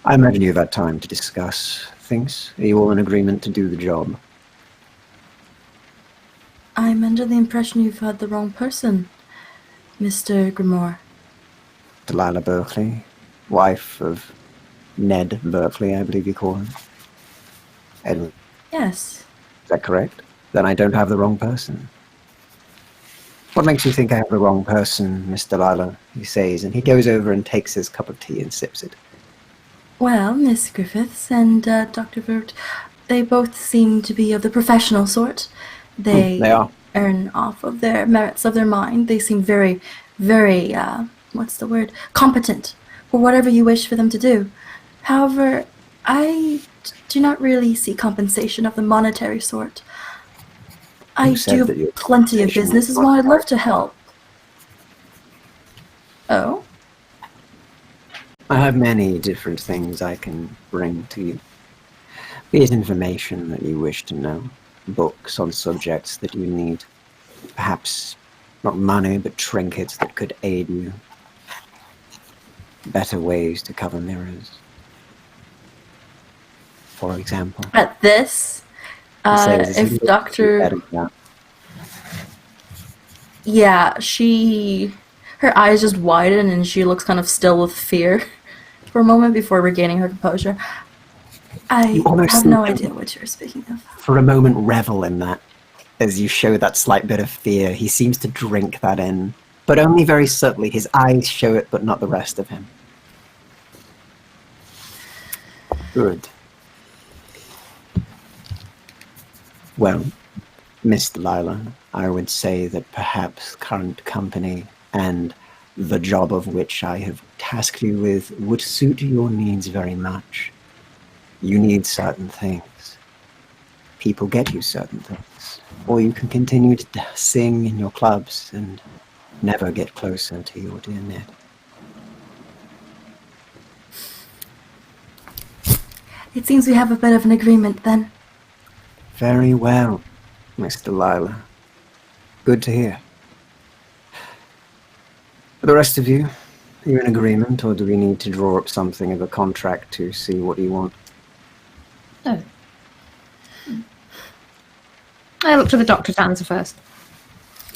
I imagine you've had time to discuss things. Are you all in agreement to do the job? I'm under the impression you've had the wrong person, Mr. Grimoire. Delilah Berkeley, wife of Ned Berkeley, I believe you call him. Edward, Yes. is that correct? Then I don't have the wrong person. What makes you think I have the wrong person, Miss Delilah? He says, and he goes over and takes his cup of tea and sips it. Well, Miss Griffiths and Dr. Vert, they both seem to be of the professional sort. They are. earn off of their merits of their mind. They seem very, very, competent for whatever you wish for them to do. However, I do not really see compensation of the monetary sort. I Who said do that your have plenty of compensation business, was as well. I'd monetary? love to help. Oh? I have many different things I can bring to you. Be it information that you wish to know, books on subjects that you need, perhaps not money, but trinkets that could aid you, better ways to cover mirrors. For example, At this, he says, as he if looks Dr. at that, Yeah, her eyes just widen and she looks kind of still with fear for a moment before regaining her composure. I You almost have no think- idea what you're speaking of. for a moment revel in that. As you show that slight bit of fear, he seems to drink that in, but only very subtly. His eyes show it, but not the rest of him. Good. Well, Miss Delilah, I would say that perhaps current company and the job of which I have tasked you with would suit your needs very much. You need certain things. People get you certain things. Or you can continue to sing in your clubs and never get closer to your dear Ned. It seems we have a bit of an agreement then. Very well, Miss Delilah. Good to hear. For the rest of you, are you in agreement, or do we need to draw up something of a contract to see what you want? Oh. I look to the doctor to answer first.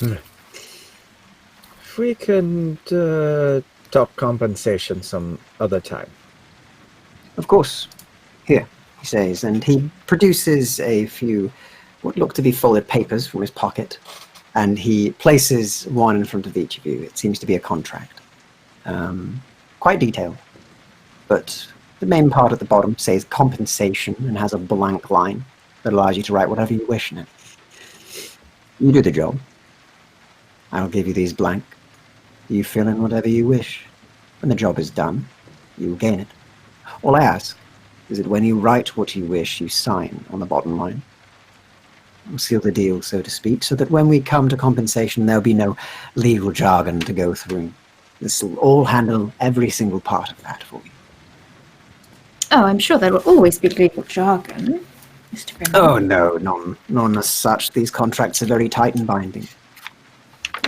If we can talk compensation some other time. Of course. Here, he says, and he produces a few what look to be folded papers from his pocket, and he places one in front of each of you. It seems to be a contract. Quite detailed, but the main part at the bottom says compensation and has a blank line that allows you to write whatever you wish in it. You do the job. I'll give you these blank. You fill in whatever you wish. When the job is done, you will gain it. All I ask is that when you write what you wish, you sign on the bottom line. We'll seal the deal, so to speak, so that when we come to compensation, there'll be no legal jargon to go through. This will all handle every single part of that for you. Oh, I'm sure there will always be legal jargon, Mr. Grimmer. Oh, no, none as such. These contracts are very tight and binding.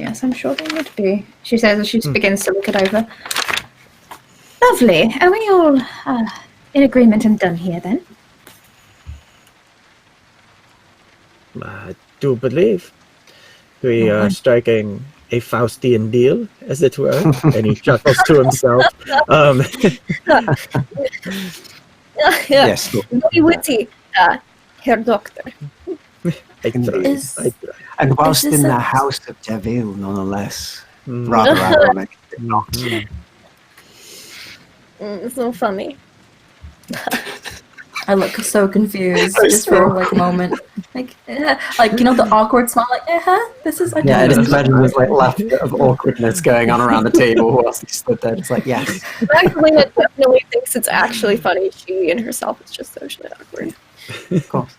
Yes, I'm sure they would be, she says as she begins to look it over. Lovely. Are we all in agreement and done here then? I do believe we are striking a Faustian deal, as it were. And he chuckles to himself. Yes. Very witty, Herr Doctor. I try. Is- I try. And whilst this in the a- house of deVille, nonetheless. Mm. Rather ironic. Not. It's so funny. I look so confused just for like a moment. Like you know, the awkward smile, like, this is Yeah, I just identical. imagine there's like laughter of awkwardness going on around the table whilst he stood there. It's like, yes. Magdalena definitely thinks it's actually funny. She and herself is just socially awkward. Of course.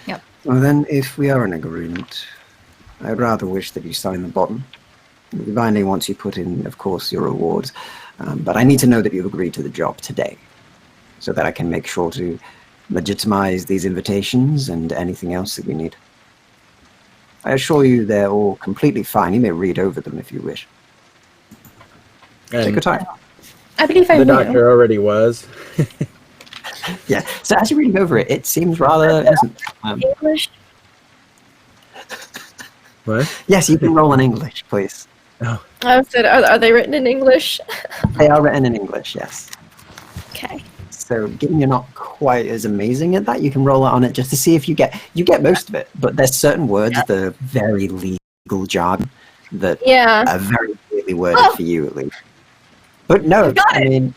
Yep. Well, then, if we are in agreement, I'd rather wish that you sign the bottom. It'll be binding once you put in, of course, your rewards. But I need to know that you've agreed to the job today, so that I can make sure to legitimize these invitations and anything else that we need. I assure you they're all completely fine. You may read over them if you wish. Take your And time. I believe I the knew. doctor already was. Yeah, so as you're reading over it, it seems rather innocent. English. What? Yes, you can roll in English, please. I said, are they written in English? They are written in English, yes. Okay. So given you're not quite as amazing at that, you can roll it on it just to see if you get most of it. But there's certain words that are very legal jargon that Yeah. are very clearly worded for you at least. But no, got I it. mean,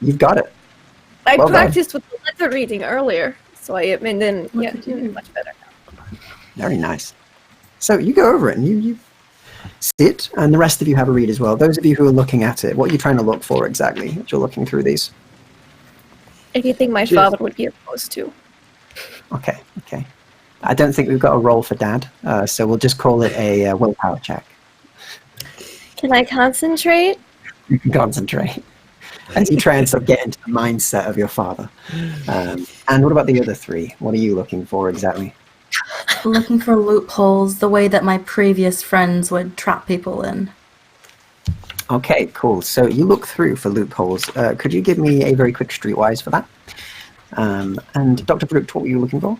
you've got it. I Well done. practiced with the letter reading earlier, so and then Look yeah, at you. much better. Very nice. So you go over it and you sit, and the rest of you have a read as well. Those of you who are looking at it, what are you trying to look for exactly as you're looking through these? Anything my Just- father would be opposed to. Okay. I don't think we've got a roll for Dad, so we'll just call it a willpower check. Can I concentrate? You can concentrate as you try and sort of get into the mindset of your father. And what about the other three? What are you looking for exactly? Looking for loopholes, the way that my previous friends would trap people in. Okay, cool. So you look through for loopholes. Could you give me a very quick streetwise for that? And Dr. Brooke, what were you looking for?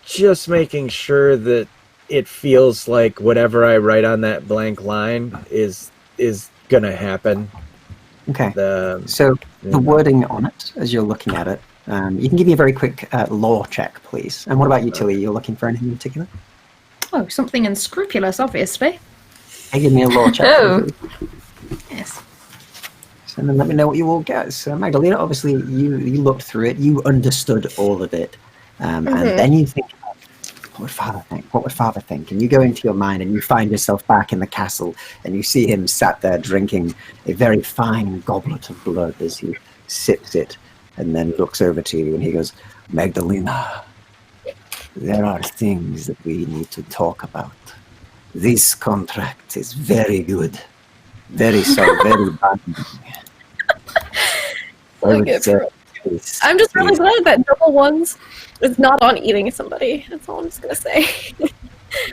Just making sure that it feels like whatever I write on that blank line is gonna happen. Okay. So The wording on it, as you're looking at it, you can give me a very quick law check, please. And what about you, Tilly? You're looking for anything in particular? Oh, something unscrupulous, obviously. Hey, give me a law check. Oh. Yes. And then let me know what you all get. So Magdalena, obviously you looked through it, you understood all of it, and then you think, what would Father think? What would Father think? And you go into your mind and you find yourself back in the castle, and you see him sat there drinking a very fine goblet of blood as he sips it, and then looks over to you and he goes, Magdalena, there are things that we need to talk about. This contract is very good. Very binding. I would say it's- I'm just really glad that double ones is not on eating somebody. That's all I'm just gonna say.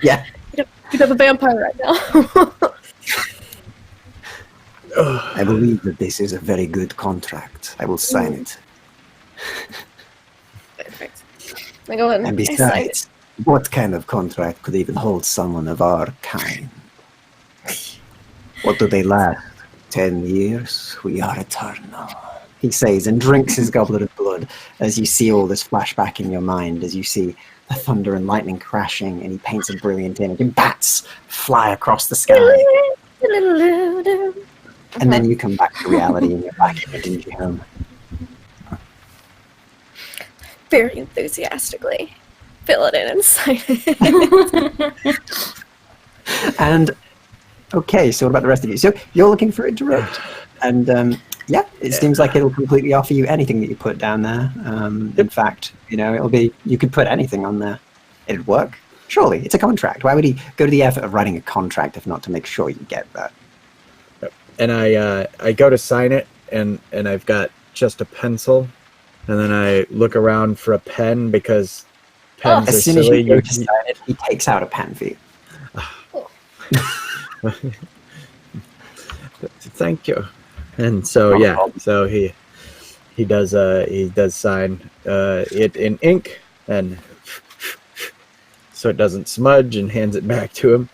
Yeah. You'd have a vampire right now. I believe that this is a very good contract. I will sign it. Perfect. I go in. And I sign it. besides, what kind of contract could even hold someone of our kind? What do they last? 10 years? We are eternal. He says, and drinks his goblet of blood as you see all this flashback in your mind, as you see the thunder and lightning crashing, and he paints a brilliant image, and bats fly across the sky. And then you come back to reality and you're back in your dingy home. Very enthusiastically fill it in and sign it. And okay, so what about the rest of you? So you're looking for it direct, and yeah, it seems like it'll completely offer you anything that you put down there. In fact, it'll be, you could put anything on there, it'd work. Surely, it's a contract. Why would he go to the effort of writing a contract if not to make sure you get that? and I go to sign it, and I've got just a pencil, and then I look around for a pen because pens are As soon as silly. you go to sign it, he takes out a pen for you. Thank you. And so No yeah, problem. so he does sign it in ink, and so it doesn't smudge, and hands it back to him.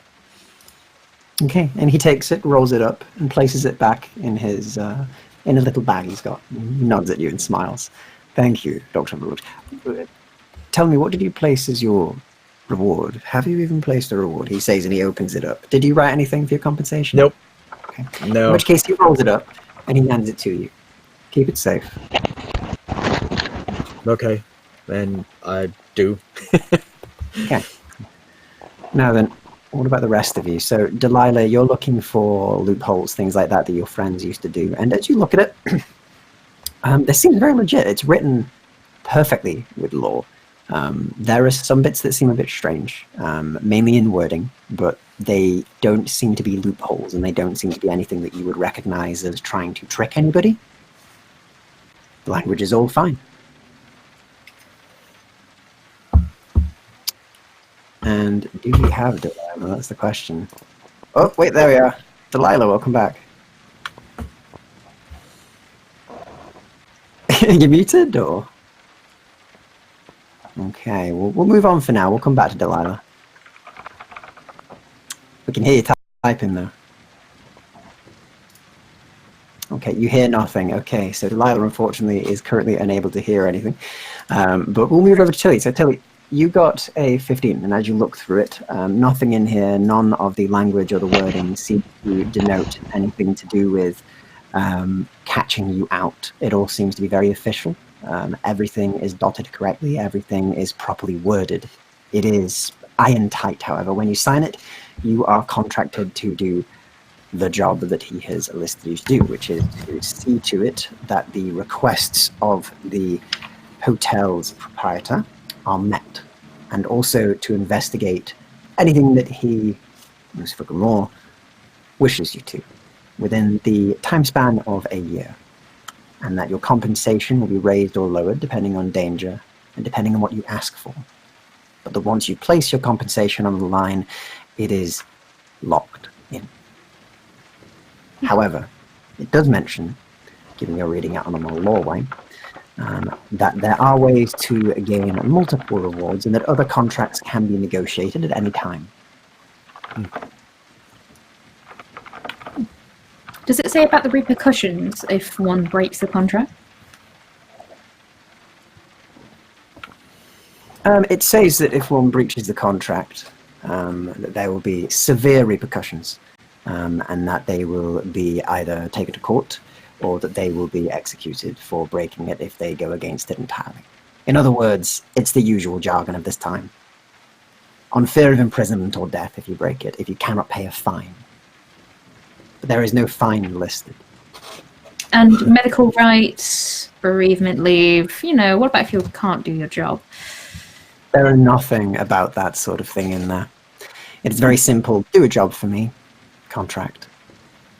Okay, and he takes it, rolls it up, and places it back in his in a little bag he's got. He nods at you and smiles. Thank you, Dr. Brood. Tell me, what did you place as your reward? Have you even placed a reward? He says, and he opens it up. Did you write anything for your compensation? Nope. Okay. No. In which case, he rolls it up and he hands it to you. Keep it safe. Okay, then I do. Okay. Now then, what about the rest of you? So, Delilah, you're looking for loopholes, things like that your friends used to do. And as you look at it, this seems very legit. It's written perfectly with law. There are some bits that seem a bit strange, mainly in wording, but they don't seem to be loopholes, and they don't seem to be anything that you would recognize as trying to trick anybody. The language is all fine. And do we have Delilah? That's the question. Oh, wait, there we are. Delilah, welcome back. You muted, or? Okay, we'll move on for now. We'll come back to Delilah. We can hear you typing, though. Okay, you hear nothing. Okay, so Delilah, unfortunately, is currently unable to hear anything. But we'll move over to Tilly. So, Tilly, you got a 15, and as you look through it, nothing in here, none of the language or the wording seems to denote anything to do with catching you out. It all seems to be very official. Everything is dotted correctly. Everything is properly worded. It is iron tight, however. When you sign it, you are contracted to do the job that he has enlisted you to do, which is to see to it that the requests of the hotel's proprietor are met, and also to investigate anything that he, Lucifer Gamor, wishes you to within the time span of a year, and that your compensation will be raised or lowered depending on danger and depending on what you ask for. But that once you place your compensation on the line, it is locked in. However, it does mention, given you're reading it on a more law way, that there are ways to gain multiple rewards and that other contracts can be negotiated at any time. Does it say about the repercussions if one breaks the contract? It says that if one breaches the contract, that there will be severe repercussions, and that they will be either taken to court or that they will be executed for breaking it if they go against it entirely. In other words, it's the usual jargon of this time. On fear of imprisonment or death if you break it, if you cannot pay a fine. But there is no fine listed. And medical rights, bereavement leave, what about if you can't do your job? There are nothing about that sort of thing in there. It's very simple. Do a job for me. Contract.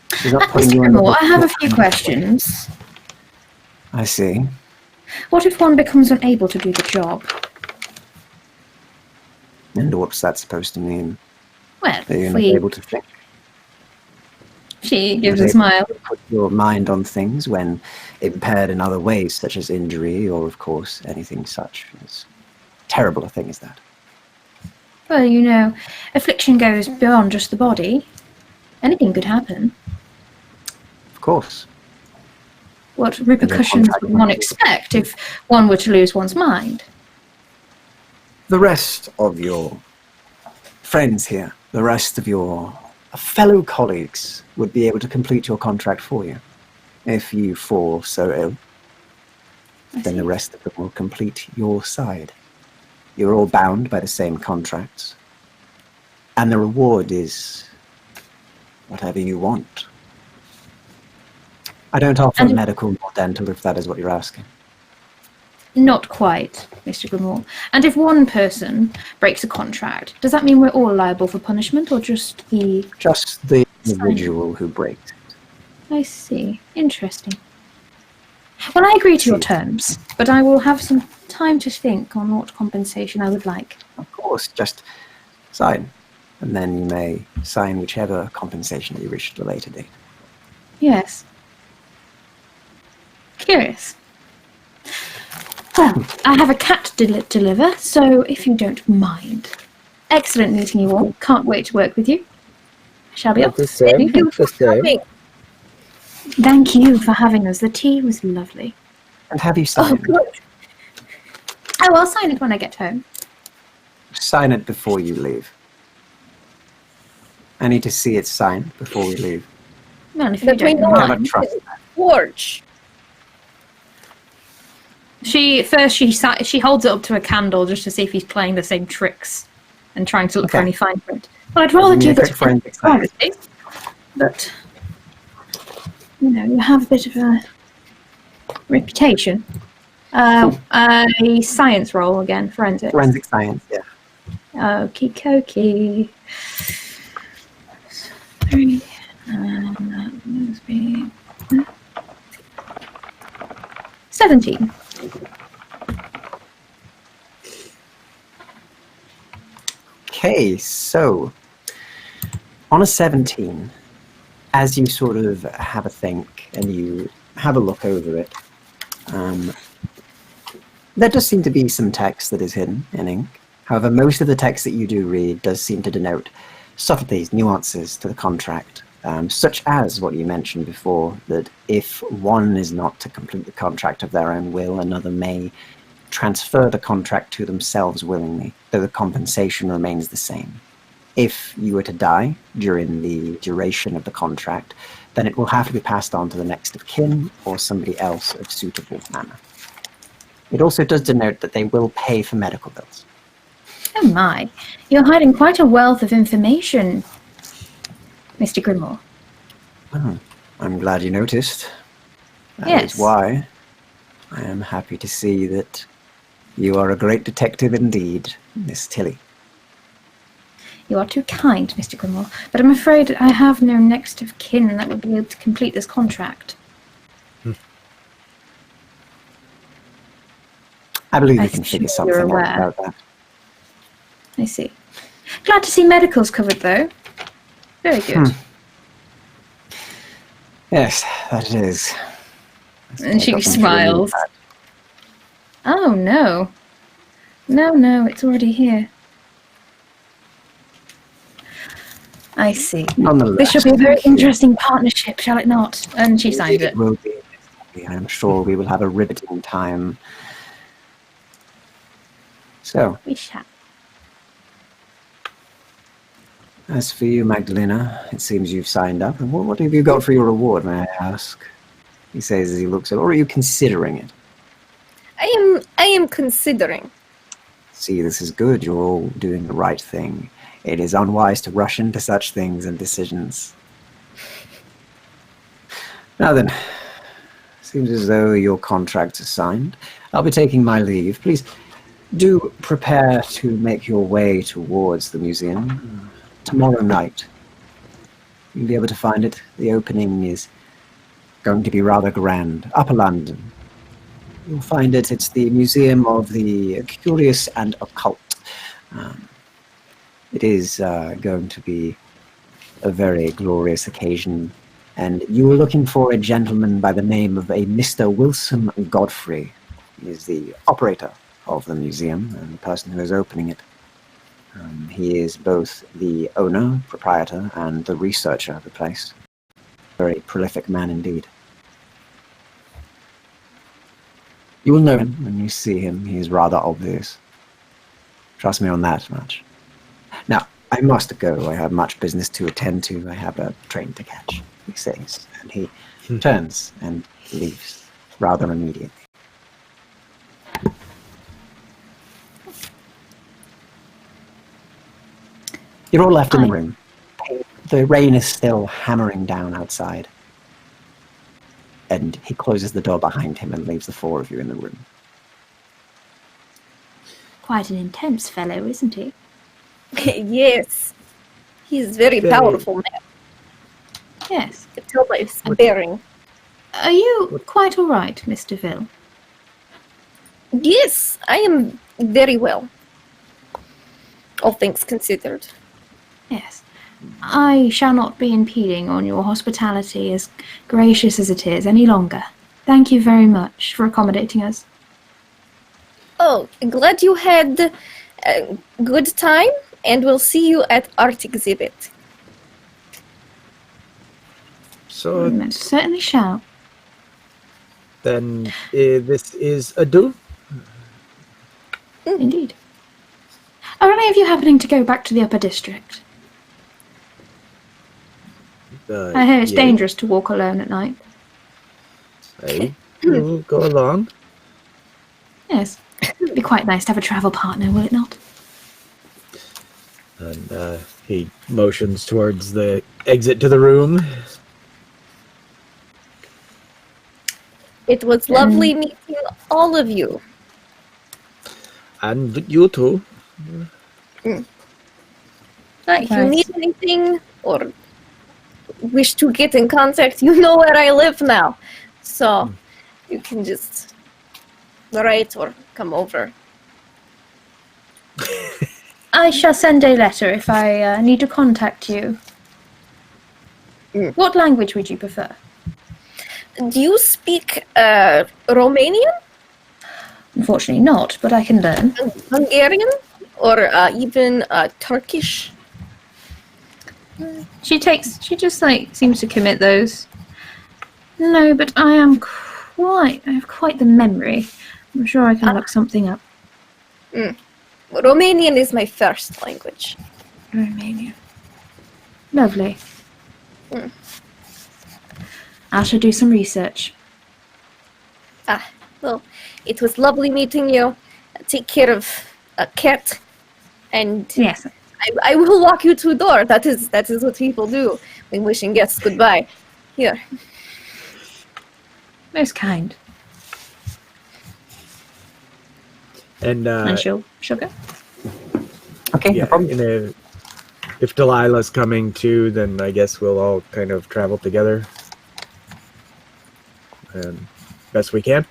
Mr. Grimore, I have a few questions. I see. What if one becomes unable to do the job? And what's that supposed to mean? Well, That you're not able to think. She gives You're a smile. able to put your mind on things when impaired in other ways, such as injury or, of course, anything such as terrible a thing as that. Well, affliction goes beyond just the body. Anything could happen. Of course. What repercussions would one expect if one were to lose one's mind? The rest of your friends here, the rest of your fellow colleagues would be able to complete your contract for you. If you fall so ill, then the rest of them will complete your side. You're all bound by the same contracts. And the reward is whatever you want. I don't offer medical or dental, if that is what you're asking. Not quite, Mr. Grimore. And if one person breaks a contract, does that mean we're all liable for punishment, or just the... Just the individual who breaks it. I see. Interesting. Well, I agree to your terms, but I will have some time to think on what compensation I would like. Of course, just sign. And then you may sign whichever compensation that you wish at a later date. Yes. Curious. Well, I have a cat to deliver, so if you don't mind. Excellent meeting you all. Can't wait to work with you. Shall we off? The same. Thank you for The same. coming. Thank you for having us. The tea was lovely. And have you Oh, signed? good. Oh, I'll sign it when I get home. Sign it before you leave. I need to see it signed before we leave. Well, if you That we don't know I cannot mind. trust that. Forge. She holds it up to a candle just to see if he's playing the same tricks and trying to look for Okay. any fine print. Well, I'd rather Give me do a this quick forensic science. privately, but you have a bit of a reputation. A science roll again, forensics. Forensic science, yeah. Okie dokie. Three. That must be 17. Okay, so on a 17, as you sort of have a think and you have a look over it, there does seem to be some text that is hidden in ink. However, most of the text that you do read does seem to denote subtleties, nuances to the contract, such as what you mentioned before, that if one is not to complete the contract of their own will, another may transfer the contract to themselves willingly, though the compensation remains the same. If you were to die during the duration of the contract, then it will have to be passed on to the next of kin or somebody else of suitable manner. It also does denote that they will pay for medical bills. Oh my, you're hiding quite a wealth of information, Mr. Grimore. Oh, I'm glad you noticed. That Yes. is why I am happy to see that you are a great detective indeed, Miss Tilly. You are too kind, Mr. Grimore, but I'm afraid I have no next of kin that would be able to complete this contract. I believe I we can think figure you're something out aware. about that. I see. Glad to see medical's covered, though. Very good. Yes, that it is. And she I've got some feeling smiles. that- Oh, no. No, it's already here. I see. Nonetheless, This shall be a very thank you. interesting partnership, shall it not? And she signed Indeed it. will be. I'm sure we will have a riveting time. So, We shall. as for you, Magdalena, it seems you've signed up. And what have you got for your reward, may I ask? He says as he looks at, or are you considering it? I am considering. See, this is good. You're all doing the right thing. It is unwise to rush into such things and decisions. Now then, seems as though your contracts are signed. I'll be taking my leave. Please do prepare to make your way towards the museum tomorrow night. You'll be able to find it. The opening is going to be rather grand. Upper London. You'll find it. It's the Museum of the Curious and Occult. It is going to be a very glorious occasion. And you were looking for a gentleman by the name of a Mr. Wilson Godfrey. He is the operator of the museum and the person who is opening it. He is both the owner, proprietor, and the researcher of the place. Very prolific man indeed. You will know him when you see him. He is rather obvious. Trust me on that much. Now, I must go. I have much business to attend to. I have a train to catch, he says. And he turns and leaves rather immediately. You're all left in the room. The rain is still hammering down outside. And he closes the door behind him and leaves the four of you in the room. Quite an intense fellow, isn't he? Yes. He's very powerful man. Yes. I can tell by his bearing. Are you quite all right, Mr. DeVille? Yes, I am very well. All things considered. Yes. I shall not be impeding on your hospitality, as gracious as it is, any longer. Thank you very much for accommodating us. Oh, glad you had a good time, and we'll see you at art exhibit. So Certainly shall. then this is adieu. Indeed. Are any of you happening to go back to the upper district? I hear it's Yeah, dangerous to walk alone at night. I will go along. Yes. It'd be quite nice to have a travel partner, will it not? And he motions towards the exit to the room. It was lovely meeting all of you. And you too. If you need anything or wish to get in contact, you know where I live now. So you can just write or come over. I shall send a letter if I need to contact you. What language would you prefer? Do you speak Romanian? Unfortunately not, but I can learn. Hungarian? Or even Turkish? She just seems to commit those. No, but I have quite the memory. I'm sure I can look something up. Romanian is my first language. Romania. Lovely. I shall do some research. Well, it was lovely meeting you. Take care of Cat, and Yes. I will walk you to the door. That is what people do when wishing guests goodbye. Here. Most kind. And She'll go. Okay, no yeah, problem. if Delilah's coming too, then I guess we'll all kind of travel together. Best we can.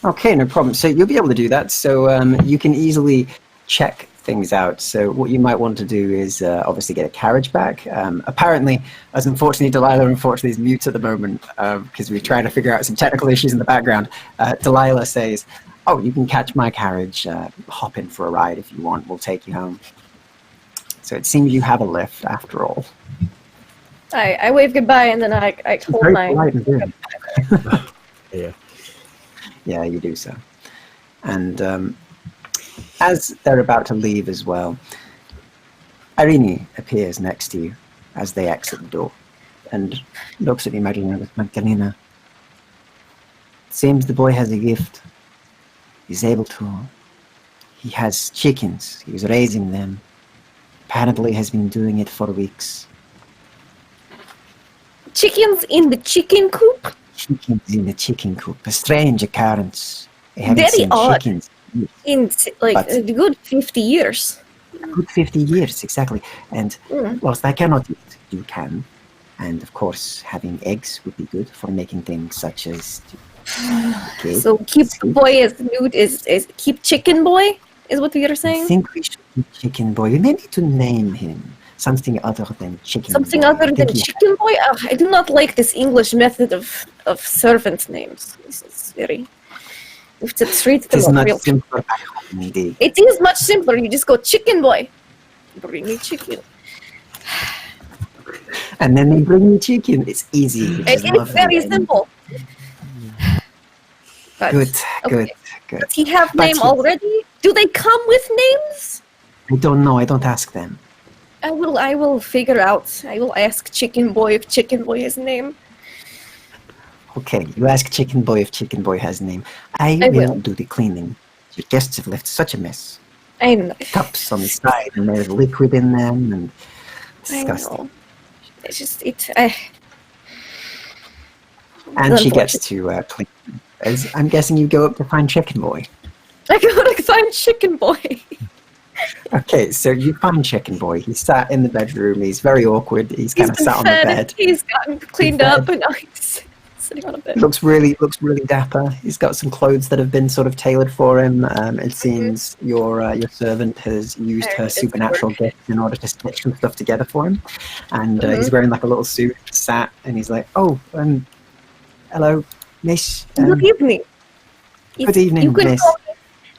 Okay, no problem. So you'll be able to do that. So you can easily check things out. So what you might want to do is obviously get a carriage back. Apparently, as unfortunately Delilah is mute at the moment because we're trying to figure out some technical issues in the background. Delilah says, "Oh, you can catch my carriage. Hop in for a ride if you want. We'll take you home." So it seems you have a lift after all. I wave goodbye and then I hold Very my. polite and good. Yeah. Yeah, you do so. And as they're about to leave as well, Irene appears next to you as they exit the door and looks at you, Magdalena. Seems the boy has a gift. He's able to. He has chickens. He was raising them. Apparently has been doing it for weeks. Chickens in the chicken coop? Chickens in the chicken coop. A strange occurrence. I haven't Very seen odd. chickens In like But- a good 50 years. a good 50 years, exactly. And whilst I cannot eat, you can. And of course, having eggs would be good for making things such as cake. So keep boy as nude is keep chicken boy is what you're I saying? think we should keep Chicken Boy. We may need to name him something other than Chicken Something Boy. other I than think he- chicken boy? I do not like this English method of servant names. This is very. You have to treat It them is like much real. simpler back home, indeed. It is much simpler. You just go chicken boy. Bring me chicken. And then they bring you chicken. It's easy. Which It is is lovely. very simple. But, Good, okay. good. Does he have But name he- already? Do they come with names? I don't know. I don't ask them. I will figure out. I will ask Chicken Boy if Chicken Boy has a name. Okay, you ask Chicken Boy if Chicken Boy has a name. I will do the cleaning. Your guests have left such a mess. I know. Cups on the side, and there's liquid in them, and I disgusting. know. It's just it. And she gets to clean. As I'm guessing you go up to find Chicken Boy. I gotta find Chicken Boy. Okay, so you find Chicken Boy. He's sat in the bedroom. He's very awkward. He's kind of been sat on the fed, bed. He's gotten cleaned He's up, fed. and now he's sitting on a bed. Looks really dapper. He's got some clothes that have been sort of tailored for him. It seems your servant has used her It's supernatural work. gift in order to stitch some stuff together for him. And he's wearing like a little suit, sat, and he's like, "Oh, hello, Miss. Good evening. Good evening, You can Miss. call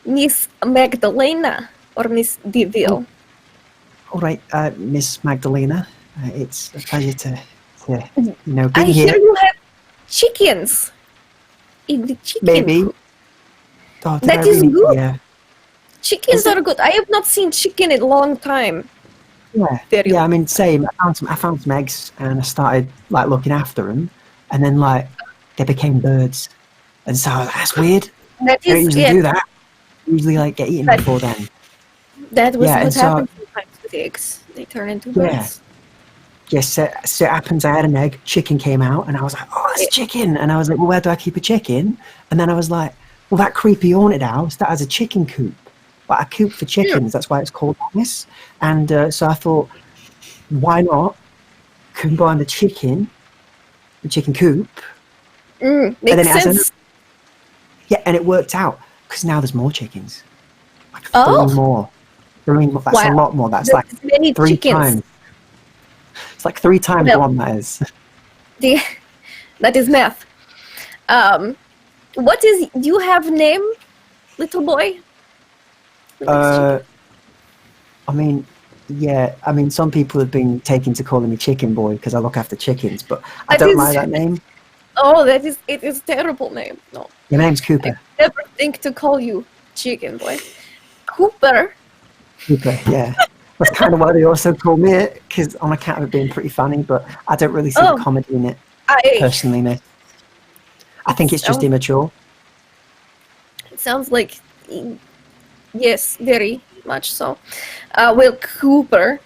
me Miss Magdalena or Miss deVille. All right, Miss Magdalena. It's a pleasure to to, be I here. hear you have chickens in the chicken Maybe. coop. Oh, did That I is really? good. Yeah. Chickens Is it? are good. I have not seen chicken in a long time. Yeah. Very Yeah. I mean, same. I found some eggs, and I started like looking after them, and then like they became birds, and so that's weird. That I don't is usually yeah, do that. I usually like get eaten That- before then. that was Yeah, what and so- happens sometimes with eggs. They turn into Yeah. birds. Yes, so it happens. I had an egg, chicken came out, and I was like, "Oh, it's chicken!" And I was like, "Well, where do I keep a chicken?" And then I was like, "Well, that creepy haunted house that has a chicken coop, like a coop for chickens. That's why it's called this." And so I thought, why not combine the chicken coop, Makes then it has sense. yeah, and it worked out because now there's more chickens, like Oh. 3 more. 3 more. That's a Wow. lot more. That's That's like many 3 chickens. times. It's like 3 times Well- one. That is. That is math. What is? Do you have name, little boy? I mean, yeah. I mean, some people have been taken to calling me Chicken Boy because I look after chickens, but I That don't is- like that name. Oh, it is a terrible name. No, Your name's Cooper. never think to call you chicken boy. Cooper. Cooper, yeah. That's kind of why they also call me it, because on account of it being pretty funny, but I don't really see Oh. the comedy in it, I. personally, miss. I think it's just Oh. immature. It sounds like, yes, very much so. Well, Cooper,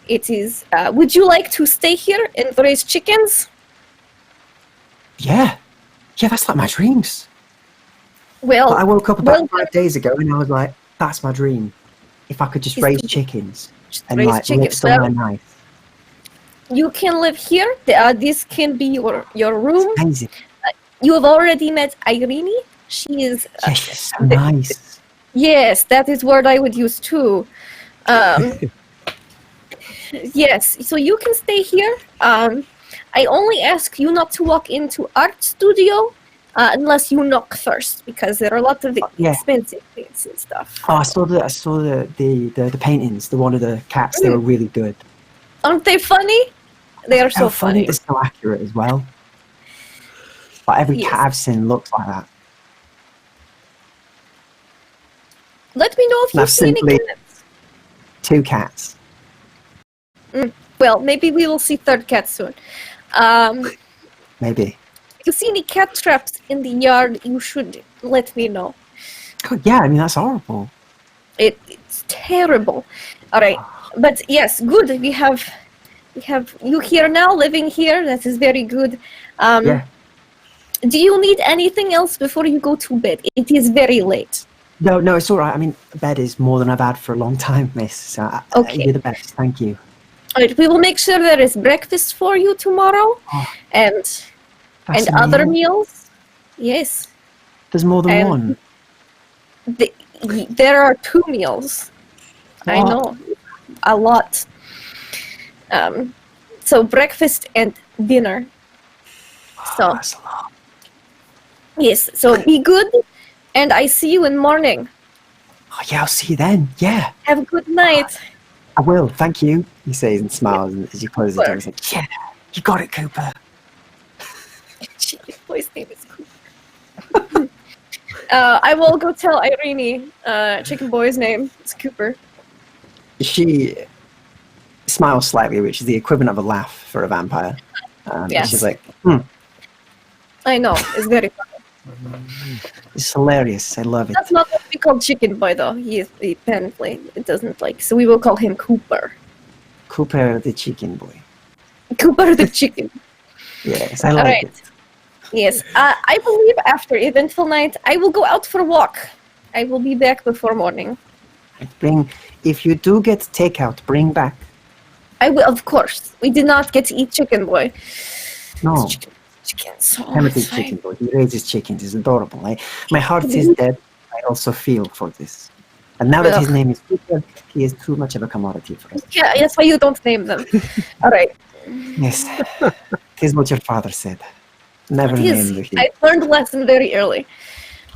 it is. Would you like to stay here and raise chickens? Yeah. Yeah, that's like my dreams. Well, But I woke up about well, 5 days ago and I was like, that's my dream. If I could just Is raise to chickens just and raise like live chickens. somewhere Well, nice. you can live here. This can be your room. Amazing. You have already met Irene. She is. Yeah, she's so nice. Yes, that is word I would use too. Yes, so you can stay here. I only ask you not to walk into art studio unless you knock first, because there are a lot of Yeah. expensive things and stuff. Oh, I saw the paintings, the one of the cats. They were really good. Aren't they funny? They are so funny. They're so accurate as well. Like every Yes. cat I've seen looks like that. Let me know if And you I've see any simply- cats. 2 cats. Well, maybe we will see third cat soon. Maybe. If you see any cat traps in the yard, you should let me know. God, yeah, I mean, that's horrible. It's terrible. All right, but yes, good. We have you here now, living here. That is very good. Yeah. Do you need anything else before you go to bed? It is very late. No, it's all right. I mean, bed is more than I've had for a long time, miss. So Okay. you're the best. Thank you. All right, we will make sure there is breakfast for you tomorrow, Oh, and that's other amazing. meals. Yes, There's more than and- one. there are 2 meals. I What? know, a lot. So breakfast and dinner. So That's a lot. yes, so be good, and I see you in morning. Oh, yeah, I'll see you then. Yeah, Have a good night. I will. Thank you. He says and smiles as you close the door. Sure. He's like, yeah, you got it, Cooper. Chicken boy's name is Cooper. I will go tell Irene, Chicken boy's name is Cooper. She smiles slightly, which is the equivalent of a laugh for a vampire. And Yes. she's like, I know, it's very funny. it's hilarious. I love it. That's not what we call Chicken boy though. He apparently it doesn't like, so we will call him Cooper. Cooper the chicken boy. Cooper the chicken. Yes, I like Alright. it. Yes, I believe after eventful night, I will go out for a walk. I will be back before morning. If you do get takeout, bring back. I will, of course. We did not get to eat chicken boy. No, Chicken. So Timothy fine. chicken boy. He raises chickens. It's adorable. My heart is dead. I also feel for this. And now that his Ugh. name is Cooper, he is too much of a commodity for us. Yeah, that's why you don't name them. All right. Yes, tis what your father said. Never It name is. the kid. I learned the lesson very early,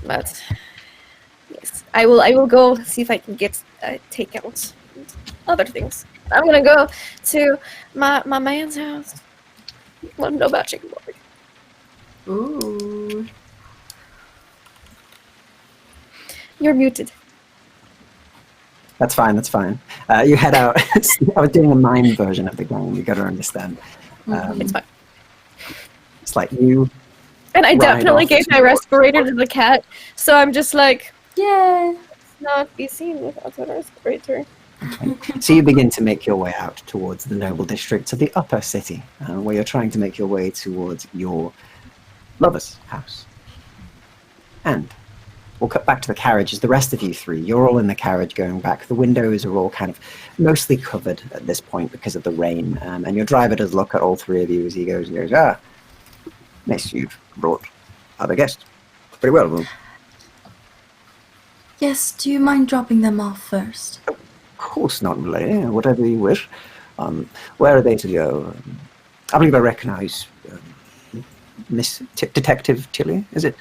but yes, I will go see if I can get takeouts and other things. I'm gonna go to my man's house. Want to know about Chicken Morgan? Ooh. You're muted. That's fine. That's fine. You head out. I was doing a mime version of the game. You got to understand. It's fine. It's like you. And I Right definitely off gave the my respirator to the cat, so I'm just like, Yeah. not be seen without a respirator. So you begin to make your way out towards the noble districts of the upper city, where you're trying to make your way towards your lover's house. And we'll cut back to the carriages. The rest of you three, you're all in the carriage going back. The windows are all kind of mostly covered at this point because of the rain. And your driver does look at all three of you as he goes, miss, you've brought other guests. Pretty well, Will. Yes, do you mind dropping them off first? Of course not, Malay. Whatever you wish. Where are they to go? I believe I recognize Miss Detective Tilly, is it?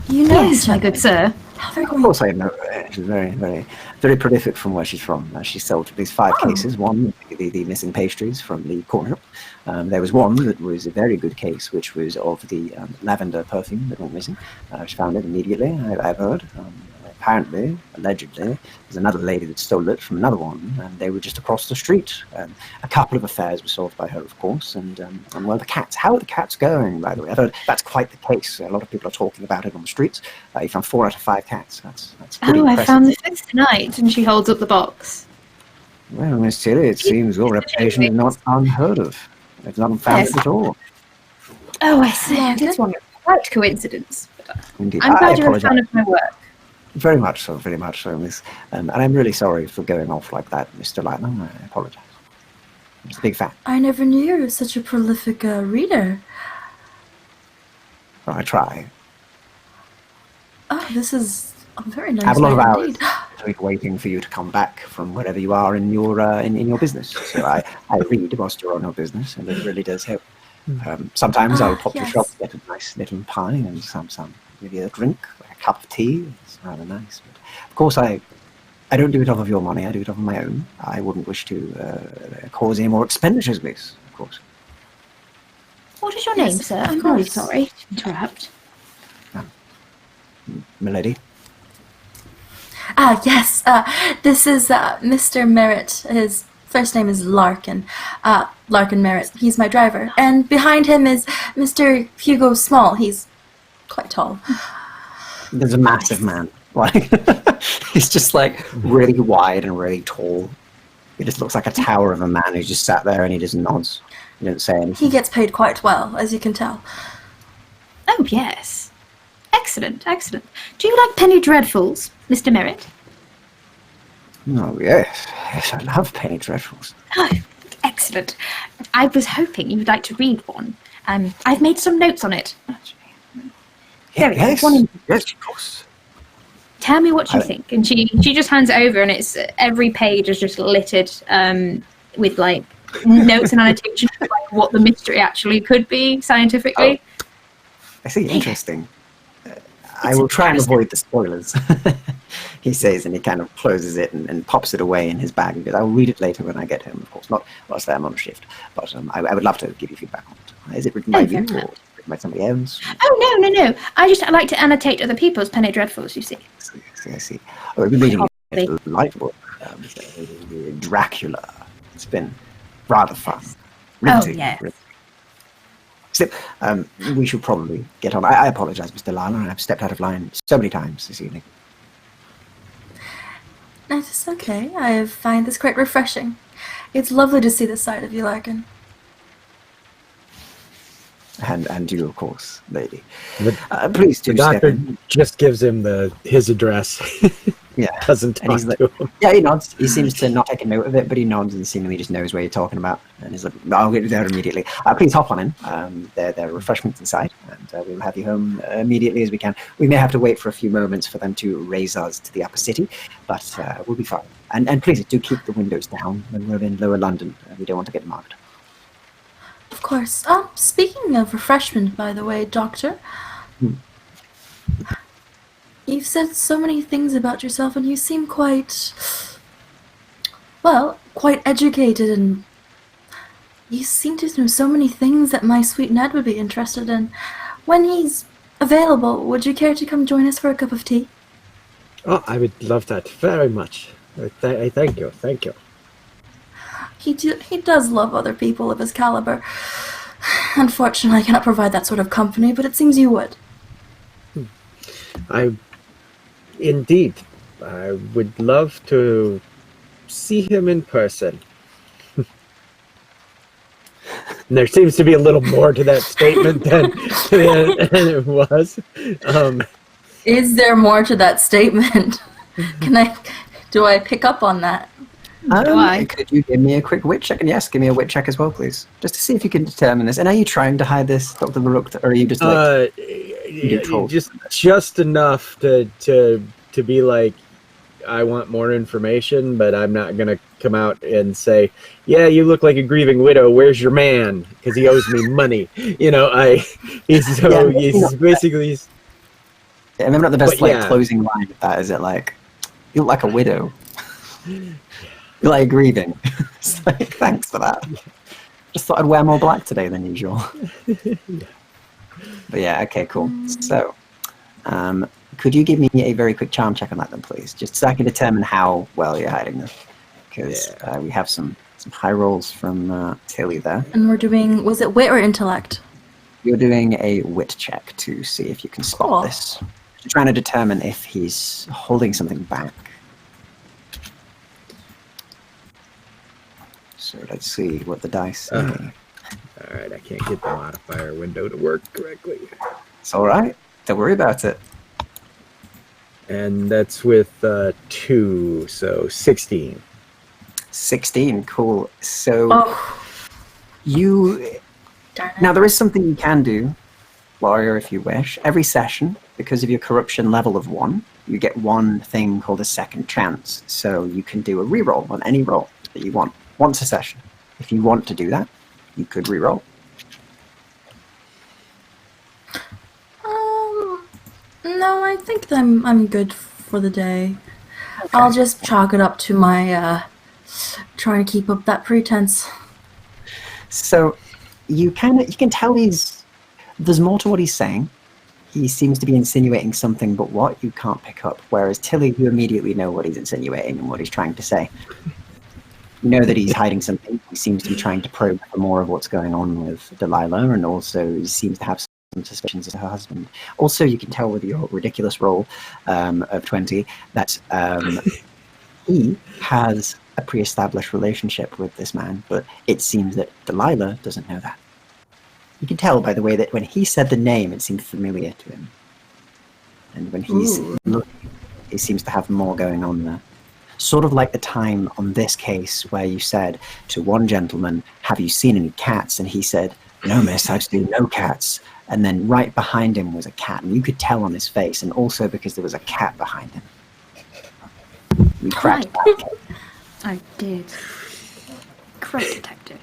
You know Yes, each my other. good sir. How very Of course I know her. She's very, very, very prolific from where she's from. She sold at least 5 cases. One, the missing pastries from the corner shop. There was one that was a very good case, which was of the lavender perfume that went missing. She found it immediately, I've heard. Apparently, allegedly, there's another lady that stole it from another one, and they were just across the street. A couple of affairs were solved by her, of course, and well, the cats. How are the cats going, by the way? I've heard that's quite the case. A lot of people are talking about it on the streets. You found 4 out of 5 cats. That's pretty Oh, impressive. I found the 5th tonight, and she holds up the box. Well, Miss Tilly, it seems your reputation is not unheard of. It's not unfounded at all. Oh, I see. Yeah, It's one quite coincidence. But Indeed. I'm I glad you're a apologize. fan of my work. Very much so, Miss. And I'm really sorry for going off like that, Mr. Lightning. I apologize. I'm just a big fan. I never knew you were such a prolific reader. Well, I try. Oh, this is a very nice I have a lot of night hours indeed. between waiting for you to come back from wherever you are in your in your business. So I read whilst you're on your business, and it really does help. Sometimes I'll pop to the yes. shop, get a nice little pie and some maybe a drink, like a cup of tea. It's rather nice. But of course, I don't do it off of your money. I do it off of my own. I wouldn't wish to cause any more expenditures, miss. Of course. What is your Yes, name, sir? of I'm really course. sorry to interrupt. Milady. Yes, this is Mr. Merritt. His first name is Larkin. Larkin Merritt. He's my driver. And behind him is Mr. Hugo Small. He's quite tall. There's a massive man. Like he's just like really wide and really tall. He just looks like a tower of a man who just sat there and he just nods. He doesn't say anything. He gets paid quite well, as you can tell. Oh, yes. Excellent, excellent. Do you like penny dreadfuls, Mr. Merritt? Oh yes, yes, I love penny dreadfuls. Oh, excellent. I was hoping you'd like to read one. I've made some notes on it. There we go. Yes, One in- yes, of course. Tell me what you think. And she just hands it over, and it's every page is just littered with like notes and annotations of like, what the mystery actually could be scientifically. I see. Interesting. I will try and avoid the spoilers. He says, and he kind of closes it and pops it away in his bag and goes, I'll read it later when I get home, of course. Not whilst I'm on shift. But I would love to give you feedback on it. Is it written by you or written by somebody else? Oh, no. I like to annotate other people's penny dreadfuls, you see. I see. Oh, I've been reading Probably. a light book, Dracula. It's been rather fun. Riveting, yes. riveting. So, we should probably get on. I apologize, Mr. Lala. I've stepped out of line so many times this evening. That is okay. I find this quite refreshing. It's lovely to see this side of you, Larkin. And you, of course, lady. The, Please do the step doctor in. just gives him his address. Yeah. Doesn't And talk he's like, to him. yeah, he nods. He seems to not take a note of it, but he nods and seemingly just knows what you're talking about. And he's like, I'll get you there immediately. Please hop on in. There are refreshments inside, and we'll have you home immediately as we can. We may have to wait for a few moments for them to raise us to the upper city, but we'll be fine. And please do keep the windows down when we're in lower London. We don't want to get mugged. Of course. Speaking of refreshment, by the way, Doctor. You've said so many things about yourself, and you seem quite educated and You seem to know so many things that my sweet Ned would be interested in. When he's available, would you care to come join us for a cup of tea? Oh, I would love that very much. I thank you. Thank you. He does love other people of his caliber. Unfortunately, I cannot provide that sort of company, but it seems you would. Indeed, I would love to see him in person. And there seems to be a little more to that statement than it was. Is there more to that statement? Do I pick up on that? Could you give me a quick wit check? And yes, give me a wit check as well, please. Just to see if you can determine this. And are you trying to hide this, Dr. Baruch, or are you just like... just enough to be like, I want more information, but I'm not going to come out and say, yeah, you look like a grieving widow. Where's your man? Because he owes me money. He's basically... Yeah, maybe not the best closing line of that, is it? Like, you look like a widow. You're like grieving. It's like, thanks for that. Just thought I'd wear more black today than usual. But yeah, okay, cool. So, could you give me a very quick charm check on that then, please? Just so I can determine how well you're hiding this. Because we have some high rolls from Tilly there. And we're doing, was it wit or intellect? You're doing a wit check to see if you can spot this. You're trying to determine if he's holding something back. So let's see what the dice say. Alright, I can't get the modifier window to work correctly. It's alright. Don't worry about it. And that's with 2, so 16. 16, cool. So now there is something you can do, Warrior, if you wish. Every session, because of your corruption level of 1, you get one thing called a second chance. So you can do a reroll on any roll that you want. Once a session. If you want to do that, you could reroll. No, I think I'm good for the day. Okay. I'll just chalk it up to my trying to keep up that pretense. So you can tell there's more to what he's saying. He seems to be insinuating something, but what you can't pick up. Whereas Tilly, you immediately know what he's insinuating and what he's trying to say. You know that he's hiding something. He seems to be trying to probe for more of what's going on with Delilah, and also he seems to have some suspicions of her husband. Also, you can tell with your ridiculous roll of 20 that he has a pre-established relationship with this man, but it seems that Delilah doesn't know that. You can tell by the way that when he said the name, it seemed familiar to him. And when he's looking, he seems to have more going on there. Sort of like the time on this case where you said to one gentleman, have you seen any cats? And he said, no, miss, I've seen no cats. And then right behind him was a cat, and you could tell on his face, and also because there was a cat behind him. We cracked that. I did. Great detective.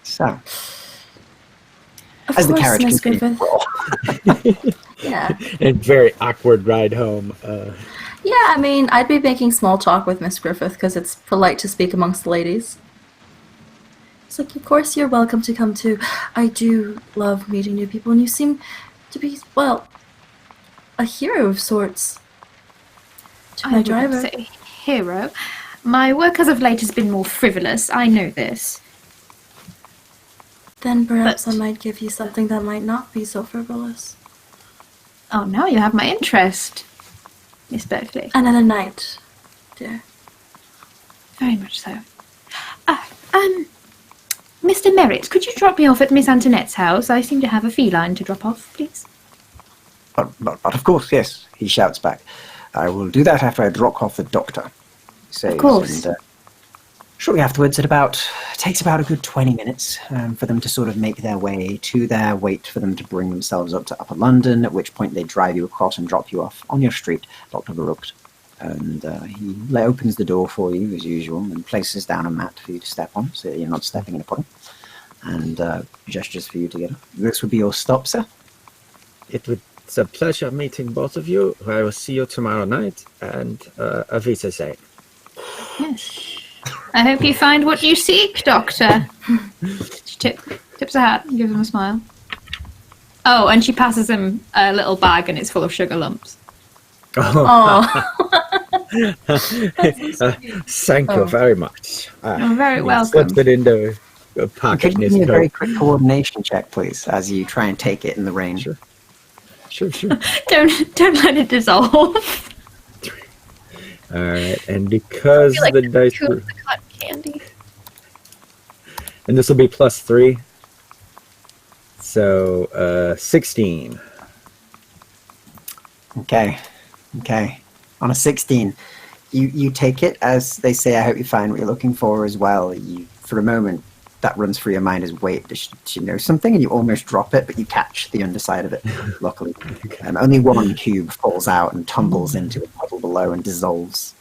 So, as the carriage continues, yeah, and very awkward ride home. Yeah, I mean, I'd be making small talk with Miss Griffith because it's polite to speak amongst the ladies. It's like, of course you're welcome to come too. I do love meeting new people, and you seem to be, well, a hero of sorts. To my driver. I wouldn't say hero. My work as of late has been more frivolous. I know this. Then perhaps I might give you something that might not be so frivolous. Oh, now you have my interest, Miss Berkeley. Another night, dear. Very much so. Mr. Merritt, could you drop me off at Miss Antoinette's house? I seem to have a feline to drop off, please. But of course, yes, he shouts back. I will do that after I drop off the doctor. Of course. And, shortly afterwards, it takes about a good 20 minutes for them to sort of make their way to there, wait for them to bring themselves up to Upper London, at which point they drive you across and drop you off on your street, Dr. Baruch. And he opens the door for you, as usual, and places down a mat for you to step on, so you're not stepping in a puddle, and gestures for you to get up. This would be your stop, sir? It would It's a pleasure meeting both of you. I will see you tomorrow night, and auf Wiedersehen. Yes. I hope you find what you seek, Doctor. She tips her hat and gives him a smile. Oh, and she passes him a little bag, and it's full of sugar lumps. Oh. Thank you very much. You're very He welcome. slips it into a pocket Could in you his give me a very coat. quick coordination check, please, as you try and take it in the rain? Sure. Sure. Don't let it dissolve. All right, and because Like the dice two were, of the cotton candy. and this will be +3, so 16. Okay. On a 16, you take it as they say, I hope you find what you're looking for as well. You, for a moment, that runs through your mind as, wait, does she know something? And you almost drop it, but you catch the underside of it, luckily. Only one cube falls out and tumbles into a puddle below and dissolves.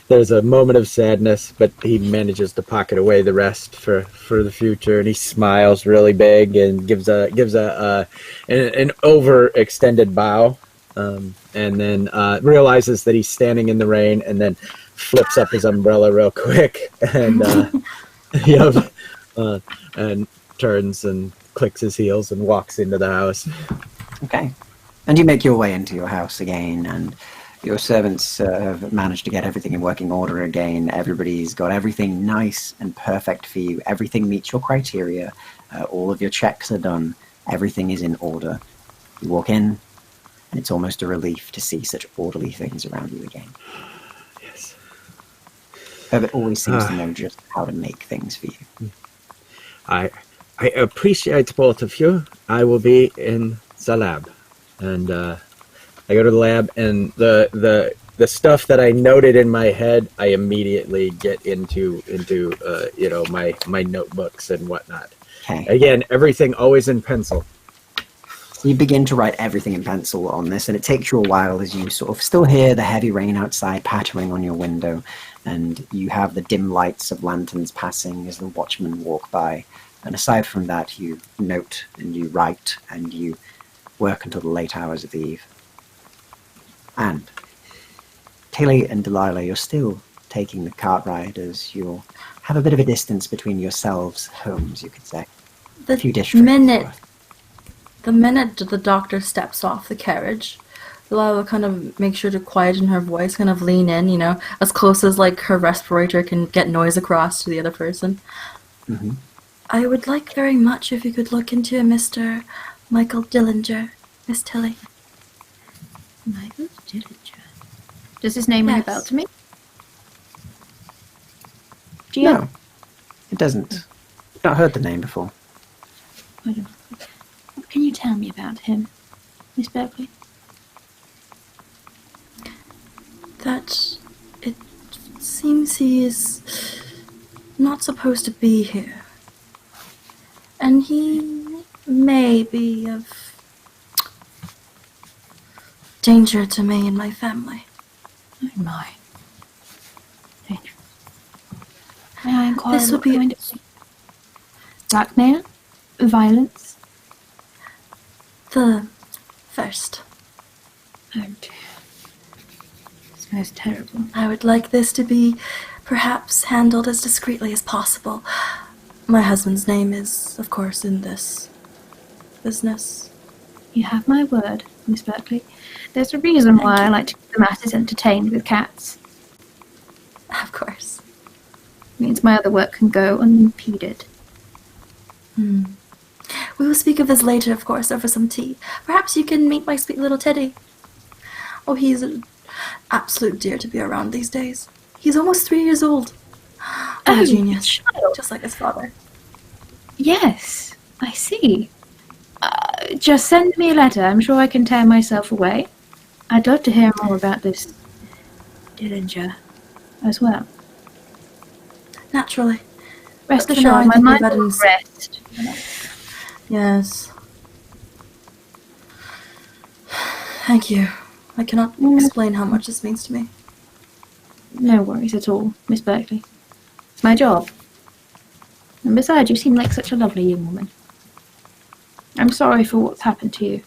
There's a moment of sadness, but he manages to pocket away the rest for the future, and he smiles really big and gives an overextended bow, and then realizes that he's standing in the rain, and then flips up his umbrella real quick, and and turns and clicks his heels and walks into the house. Okay. And you make your way into your house again, and your servants have managed to get everything in working order again. Everybody's got everything nice and perfect for you. Everything meets your criteria. All of your checks are done. Everything is in order. You walk in, and it's almost a relief to see such orderly things around you again. Yes. Herbert always seems to know just how to make things for you. I appreciate both of you. I will be in the lab, and I go to the lab, and the stuff that I noted in my head, I immediately get into my notebooks and whatnot. Okay. Again, everything always in pencil. You begin to write everything in pencil on this, and it takes you a while as you sort of still hear the heavy rain outside pattering on your window, and you have the dim lights of lanterns passing as the watchmen walk by. And aside from that, you note and you write and you work until the late hours of the eve. And Kaylee and Delilah, you're still taking the cart ride as you'll have a bit of a distance between yourselves' homes, you could say. A few districts worth. The minute the doctor steps off the carriage, Delilah will kind of make sure to quieten her voice, kind of lean in, as close as like her respirator can get noise across to the other person. Mm-hmm. I would like very much if you could look into Mr. Michael Dillinger, Miss Tilly. Michael Dillinger. Does his name ring a Yes. bell to me? No, it doesn't. I've not heard the name before. I don't know. What can you tell me about him, Miss Berkeley? That it seems he is not supposed to be here. And he may be of danger to me and my family. Oh my. Dangerous. May I inquire This what would be- kind of blackmail? Violence? The first. Oh dear. It's most terrible. I would like this to be perhaps handled as discreetly as possible. My husband's name is, of course, in this business. You have my word, Miss Berkeley. There's a reason why I like to keep the masses entertained with cats. Of course. It means my other work can go unimpeded. We will speak of this later, of course, over some tea. Perhaps you can meet my sweet little Teddy. Oh, he's an absolute dear to be around these days. He's almost 3 years old. Oh, genius. Child. Just like his father. Yes, I see. Just send me a letter. I'm sure I can tear myself away. I'd love to hear more about this Dillinger as well. Naturally. Rest But for now, I assured, my think mind we've had will ins- rest. Yes. Thank you. I cannot explain how much this means to me. No worries at all, Miss Berkeley. It's my job. And besides, you seem like such a lovely young woman. I'm sorry for what's happened to you.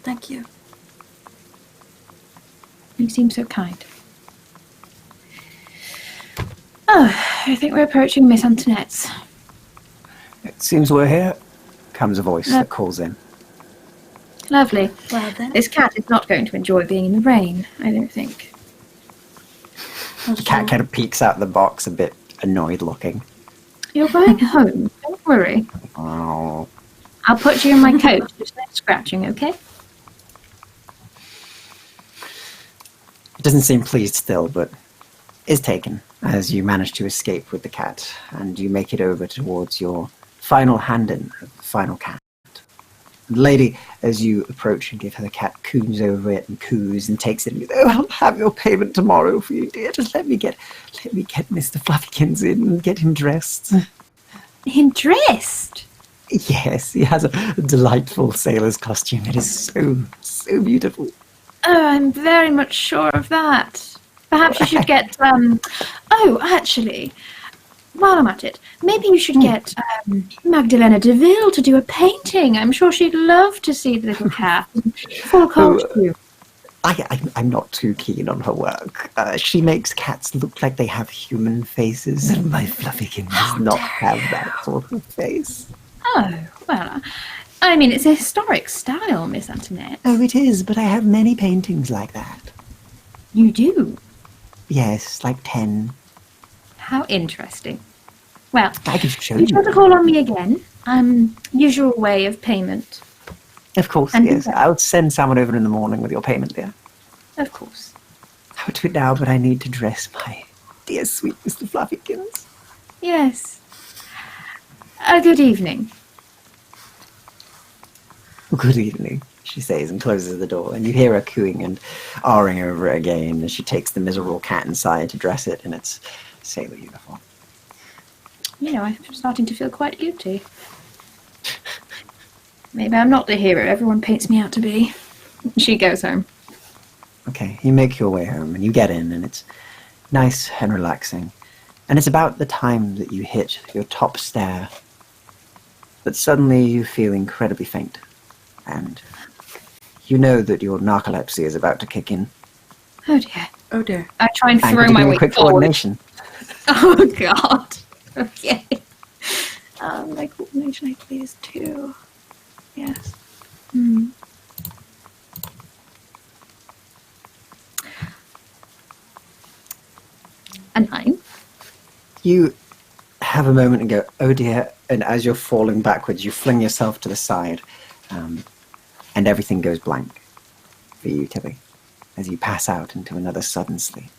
Thank you. You seem so kind. Oh, I think we're approaching Miss Antoinette's. It seems we're here, comes a voice that calls in. Lovely. Well then. This cat is not going to enjoy being in the rain, I don't think. The cat kind of peeks out the box, a bit annoyed looking. You're going home. Don't worry. Oh. I'll put you in my coat. Just no scratching, okay? It doesn't seem pleased still, but is taken as you manage to escape with the cat, and you make it over towards your final hand-in of the final cat. The lady, as you approach and give her the cat, coons over it and coos and takes it and goes, "Oh, I'll have your payment tomorrow for you, dear. Just let me get Mr. Fluffykins in and get him dressed." Him dressed? Yes, he has a delightful sailor's costume. It is so beautiful. Oh, I'm very much sure of that. Perhaps you should get, oh, actually, while I'm at it, maybe you should get Magdalena deVille to do a painting. I'm sure she'd love to see the little cat. Full costume. I'm not too keen on her work. She makes cats look like they have human faces, and my Fluffykin does not have that sort of face. Oh, well, I mean, it's a historic style, Miss Antoinette. Oh, it is, but I have many paintings like that. You do? Yes, like 10. How interesting. Well, I can show be you. sure to call on me again. Usual way of payment. Of course, And yes. I'll send someone over in the morning with your payment, dear. Of course. I would do it now, but I need to dress my dear sweet Mr. Fluffykins. Yes. A good evening. Good evening, she says, and closes the door, and you hear her cooing and ahhing over it again as she takes the miserable cat inside to dress it in its sailor uniform. You know, I'm starting to feel quite guilty. Maybe I'm not the hero everyone paints me out to be. She goes home. Okay, you make your way home, and you get in, and it's nice and relaxing. And it's about the time that you hit your top stair that suddenly you feel incredibly faint. And you know that your narcolepsy is about to kick in. Oh dear. Oh dear. I try and I'm throw going to my do a weight quick forward. coordination. Oh god. Okay. My coordination I believe is 2. Yes. A 9. You have a moment and go, "Oh dear," and as you're falling backwards, you fling yourself to the side, and everything goes blank for you, Tilly, as you pass out into another sudden sleep.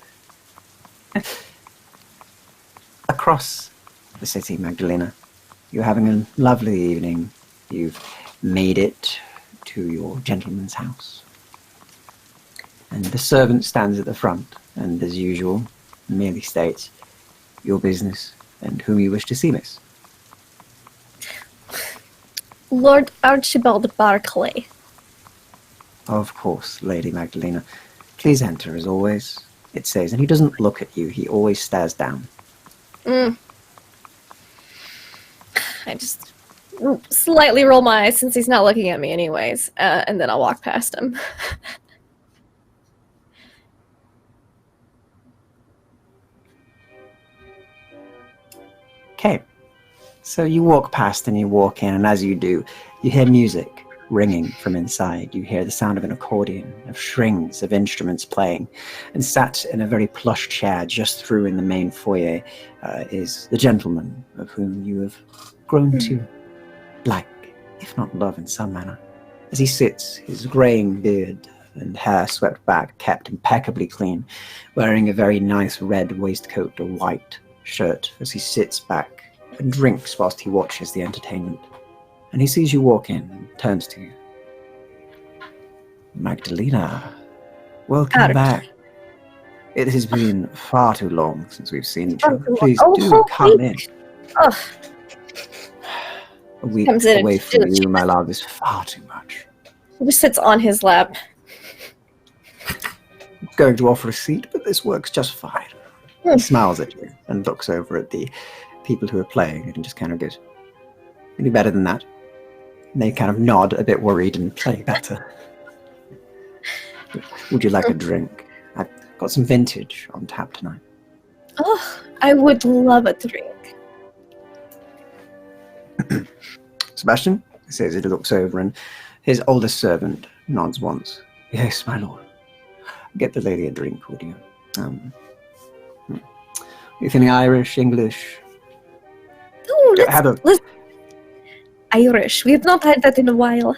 Across the city, Magdalena, you're having a lovely evening. You've made it to your gentleman's house. And the servant stands at the front, and as usual, merely states your business and whom you wish to see, miss. Lord Archibald Barclay. Of course, Lady Magdalena. Please enter, as always, it says, and he doesn't look at you, he always stares down. I just slightly roll my eyes since he's not looking at me anyways, and then I'll walk past him. Okay, so you walk past and you walk in, and as you do, you hear music ringing from inside. You hear the sound of an accordion, of strings, of instruments playing, and sat in a very plush chair just through in the main foyer is the gentleman of whom you have grown to like, if not love in some manner. As he sits, his greying beard and hair swept back, kept impeccably clean, wearing a very nice red waistcoat or white shirt as he sits back and drinks whilst he watches the entertainment. And he sees you walk in and turns to you. Magdalena, welcome back. It has been far too long since we've seen each other. Please do come in. Oh, A week Comes in away and from just- you, my love, is far too much. he just sits on his lap. I'm going to offer a seat, but this works just fine. He smiles at you and looks over at the people who are playing and just kind of goes, "Any better than that?" And they kind of nod, a bit worried, and play better. Would you like a drink? I've got some vintage on tap tonight. Oh, I would love a drink. Sebastian, he says, he looks over, and his oldest servant nods once. Yes, my lord. Get the lady a drink, would you? You feeling Irish, English? Oh, Have let's Irish. We have not had that in a while.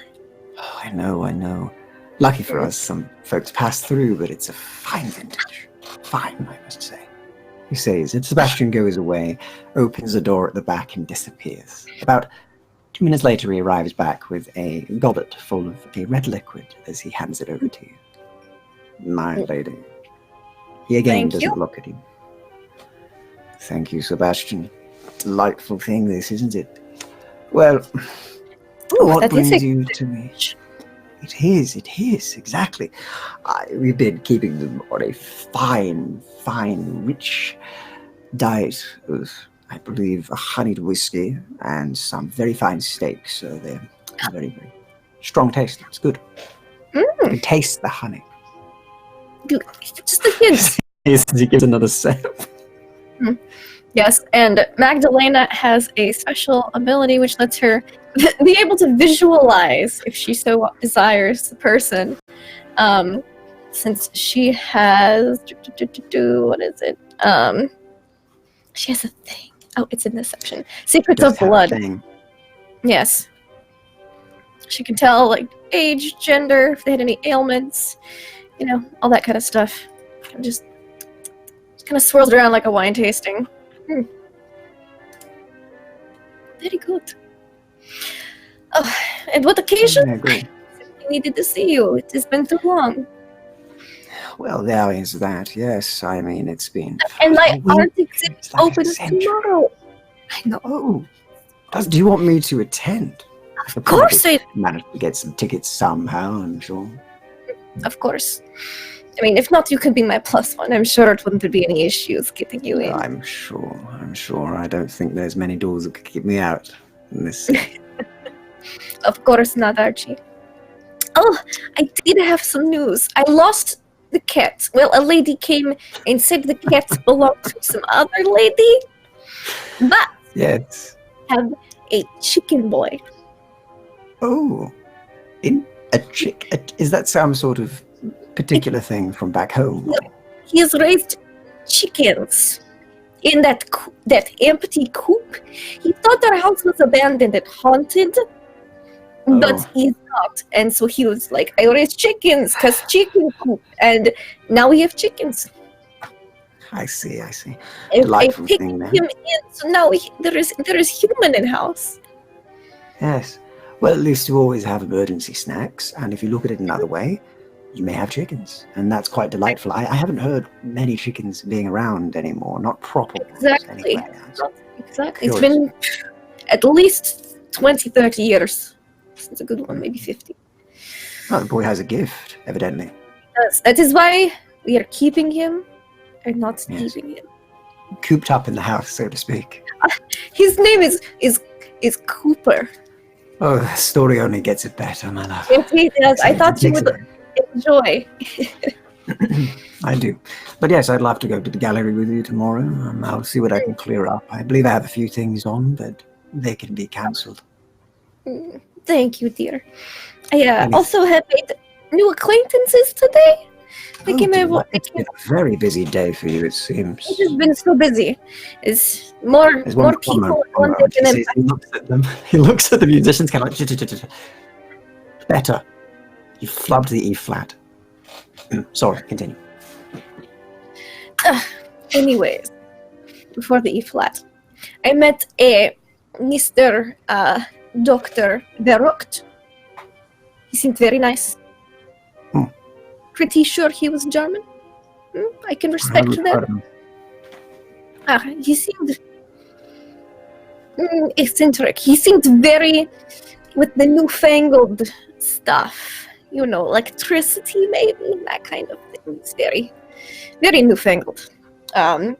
Oh, I know. Lucky for us, some folks pass through, but it's a fine vintage. Fine, I must say. He says, and Sebastian goes away, opens the door at the back, and disappears. About 2 minutes later, he arrives back with a goblet full of a red liquid as he hands it over to you. My lady. He again doesn't look at you. Thank you, Sebastian. Delightful thing, this, isn't it? Well, what brings you to me? It is, exactly. We've been keeping them on a fine, rich diet of, I believe, a honeyed whiskey and some very fine steaks. So they're very, very strong taste. It's good. You can taste the honey. Good. Just a hint. He gives another sip. Yes, and Magdalena has a special ability which lets her be able to visualize, if she so desires, the person. Since she has... What is it? She has a thing. Oh, it's in this section. Secrets of Blood. Yes. She can tell, like, age, gender, if they had any ailments, you know, all that kind of stuff. And just kind of swirls around like a wine tasting. Very good. Oh, and what occasion? I needed to see you. It has been too long. Well, there is that, yes. I mean, it's been... And my art exhibit opens tomorrow. I know. Do you want me to attend? Of course I managed to get some tickets somehow, I'm sure. Of course. I mean, if not, you could be my +1. I'm sure it wouldn't be any issues getting you in. I'm sure. I don't think there's many doors that could keep me out in this. Of course not, Archie. Oh, I did have some news. I lost the cat. Well, a lady came and said the cat belonged to some other lady. But yes, have a chicken boy. Oh, is that some sort of particular thing from back home? He has raised chickens in that empty coop. He thought our house was abandoned and haunted, but he's not. And so he was like, I raised chickens because chicken coop. And now we have chickens. I see. Delightful I picked him in, so now there is human in house. Yes. Well, at least you always have emergency snacks, and if you look at it another way, you may have chickens, and that's quite delightful. I haven't heard many chickens being around anymore, not proper ones. Exactly. Anyway, Exactly. It's been at least 20, 30 years since a good one, maybe 50. Oh, the boy has a gift, evidently. Yes, that is why we are keeping him and not keeping him. Cooped up in the house, so to speak. His name is Cooper. Oh, the story only gets it better, my love. Indeed, yes. I thought you would enjoy. I do. But yes, I'd love to go to the gallery with you tomorrow. I'll see what I can clear up. I believe I have a few things on, but they can be cancelled. Thank you, dear. I also have made new acquaintances today. It's been a very busy day for you, it seems. It has been so busy. It's more people. He looks at the musicians, kind of like, better. You flubbed the E flat. Sorry, continue. Anyways, before the E flat, I met a Mr. Dr. Verrucht. He seemed very nice. Pretty sure he was German. I can respect that. He seemed eccentric. He seemed very with the newfangled stuff. You know, electricity maybe, that kind of thing. It's very, very newfangled. And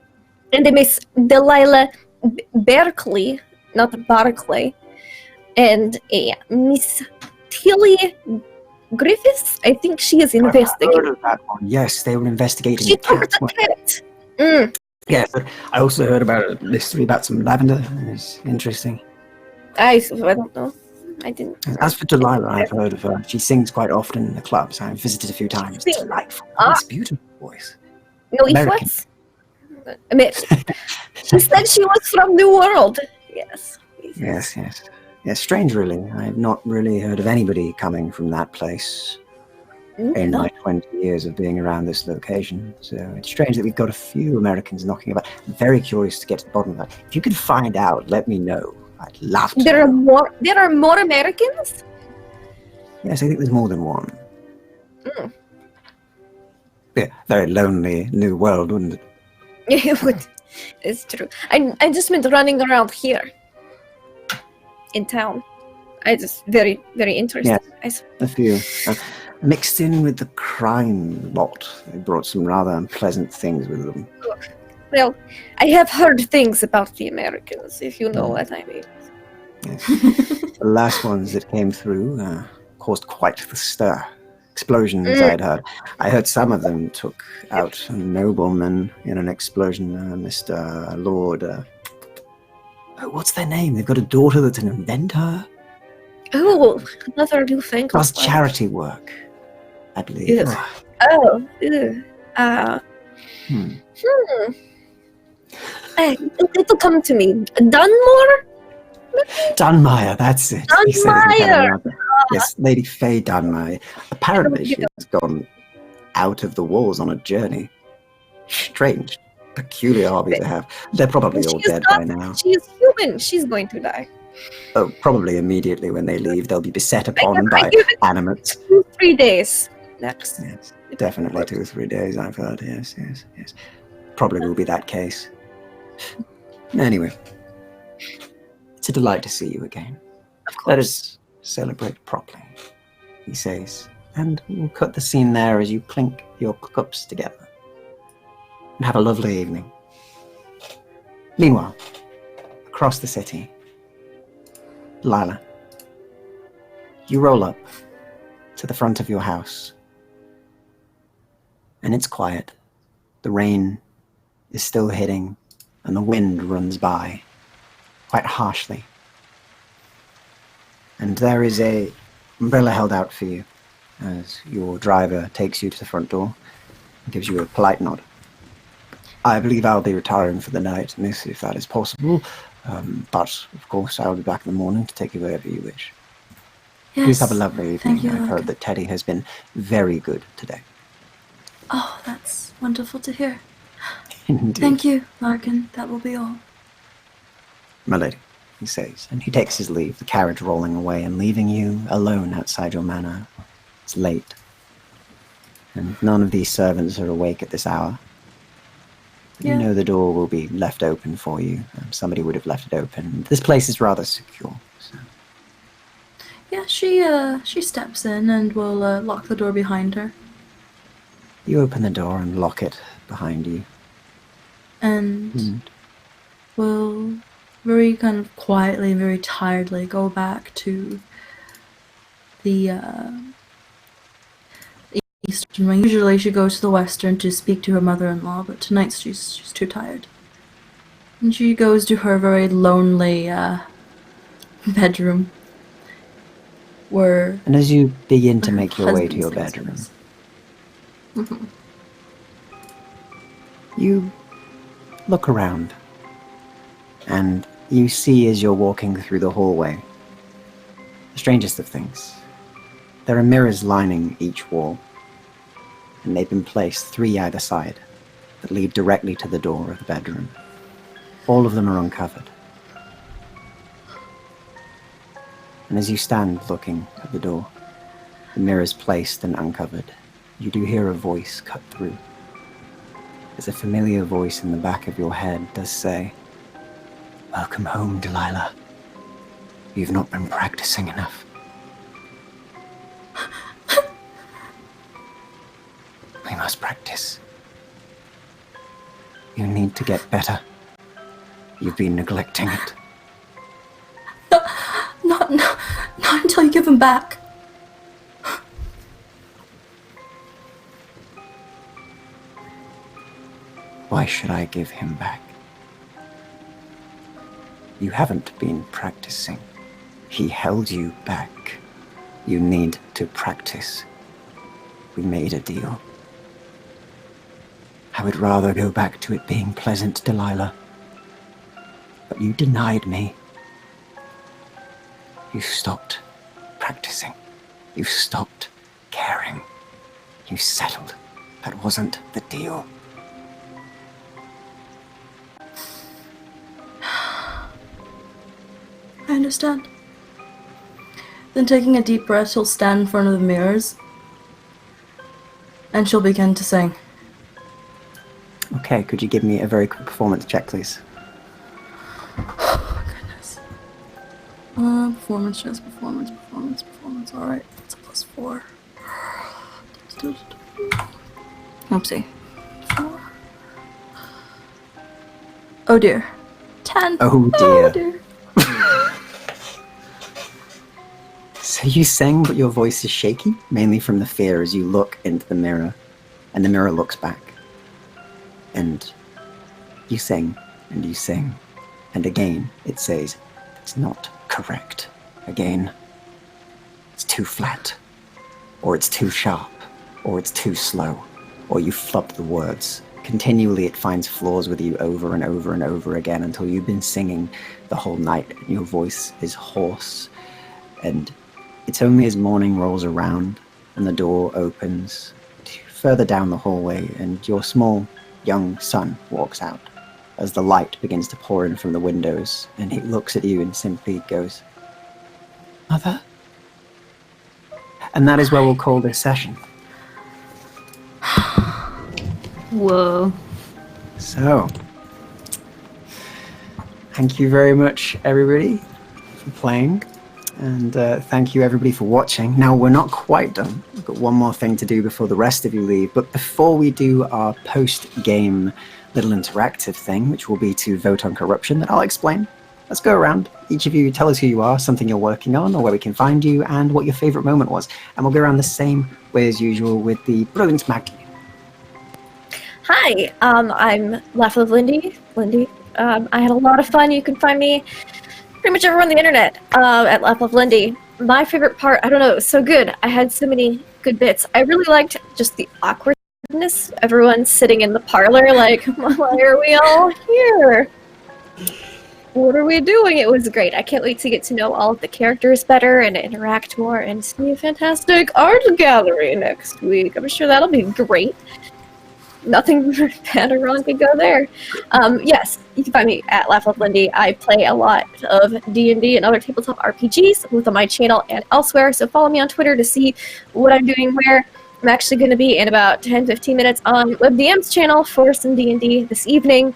a Miss Delilah Berkeley, not Barclay, and a Miss Tilly Griffiths? I think she is I've heard investigating. of that one. Yes, they were investigating She the took cat. the cat. Mm. Yes, but I also heard about a mystery about some lavender. It's interesting. I don't know. I didn't. As for Delilah, I've heard of her. She sings quite often in the clubs. I've visited a few times. Sing. Delightful. Ah. Nice, beautiful voice. No, if American. what? She said she was from the world. Yes. Yes. Yes, strange, really. I've not really heard of anybody coming from that place in No. my 20 years of being around this location. So it's strange that we've got a few Americans knocking about. I'm very curious to get to the bottom of that. If you could find out, let me know. I'd love to. There are more Americans? Yes, I think there's more than one. Mm. Yeah, very lonely new world, wouldn't it? It would. It's true. I just meant running around here in town. I just very, very interested. A few. Mixed in with the crime lot. They brought some rather unpleasant things with them. Well, I have heard things about the Americans, if you know what I mean. Yes. The last ones that came through caused quite the stir. Explosions, I'd heard. I heard some of them took out a nobleman in an explosion, Mr. Lord. What's their name? They've got a daughter that's an inventor. Oh, another new thing. Does charity work, I believe. Yes. Oh, ew. It'll come to me. Dunmore? Dunmire, that's it. He said it in Dunmire! Canada. Yes, Lady Faye Dunmire. Apparently she has gone out of the walls on a journey. Strange, peculiar hobby to have. They're probably all dead by now. She's human. She's going to die. Oh, probably immediately when they leave, they'll be beset upon by give it animates. 2-3 days. Next. Yes, definitely 2 or 3 days, I've heard. Yes. Probably will be that case. Anyway, it's a delight to see you again. Let us celebrate properly, he says, and we'll cut the scene there as you clink your cups together. And have a lovely evening. Meanwhile, across the city, Lila, you roll up to the front of your house, and it's quiet. The rain is still hitting, and the wind runs by quite harshly. And there is a umbrella held out for you as your driver takes you to the front door and gives you a polite nod. I believe I'll be retiring for the night, miss, if that is possible. But, of course, I'll be back in the morning to take you wherever you wish. Yes. Please have a lovely evening. Thank you, I've heard Larkin. that Teddy has been very good today. Oh, that's wonderful to hear. Indeed. Thank you, Larkin. That will be all. My lady, he says, and he takes his leave, the carriage rolling away and leaving you alone outside your manor. It's late, and none of these servants are awake at this hour. But Yeah. you know the door will be left open for you. Somebody would have left it open. This place is rather secure. So. Yeah, she steps in and will lock the door behind her. You open the door and lock it behind you. And will very kind of quietly, very tiredly go back to the eastern wing. Usually she goes to the western to speak to her mother-in-law, but tonight she's too tired. And she goes to her very lonely bedroom where And as you begin to her make your way to husband your stays bedroom, with us. you look around, and you see as you're walking through the hallway the strangest of things. There are mirrors lining each wall, and they've been placed 3 either side that lead directly to the door of the bedroom. All of them are uncovered. And as you stand looking at the door, the mirrors placed and uncovered, you do hear a voice cut through. As a familiar voice in the back of your head does say, "Welcome home, Delilah. You've not been practicing enough." We must practice. You need to get better. You've been neglecting it. Not until you give him back. Why should I give him back? You haven't been practicing. He held you back. You need to practice. We made a deal. I would rather go back to it being pleasant, Delilah. But you denied me. You stopped practicing. You stopped caring. You settled. That wasn't the deal. I understand. Then taking a deep breath, she'll stand in front of the mirrors and she'll begin to sing. Okay, could you give me a very quick performance check, please? Oh, goodness. Performance checks, performance. Alright, it's a +4. Oopsie. 4. Oh dear. 10. Oh dear. Oh dear. So you sing, but your voice is shaky, mainly from the fear as you look into the mirror, and the mirror looks back. And you sing, and again it says, it's not correct. Again, it's too flat, or it's too sharp, or it's too slow, or you flub the words. Continually it finds flaws with you over and over and over again until you've been singing the whole night, and your voice is hoarse. And it's only as morning rolls around and the door opens further down the hallway and your small young son walks out as the light begins to pour in from the windows, and he looks at you and simply goes, "Mother?" And that is where we'll call this session. Whoa. So, thank you very much, everybody, for playing. And thank you, everybody, for watching. Now, we're not quite done. We've got one more thing to do before the rest of you leave. But before we do our post-game little interactive thing, which will be to vote on corruption, that I'll explain. Let's go around. Each of you tell us who you are, something you're working on, or where we can find you, and what your favorite moment was. And we'll go around the same way as usual with the brilliant Maggie. Hi, I'm Laugh of Lindy. I had a lot of fun. You can find me pretty much everywhere on the internet at Laugh of Lindy. My favorite part, I don't know, it was so good. I had so many good bits. I really liked just the awkwardness. Everyone sitting in the parlor like, why are we all here? What are we doing? It was great. I can't wait to get to know all of the characters better and interact more and see a fantastic art gallery next week. I'm sure that'll be great. Nothing bad or wrong could go there. Yes, you can find me at Laugh of Lindy. I play a lot of D&D and other tabletop RPGs, both on my channel and elsewhere, so follow me on Twitter to see what I'm doing where. I'm actually going to be in about 10-15 minutes on WebDM's channel for some D&D this evening.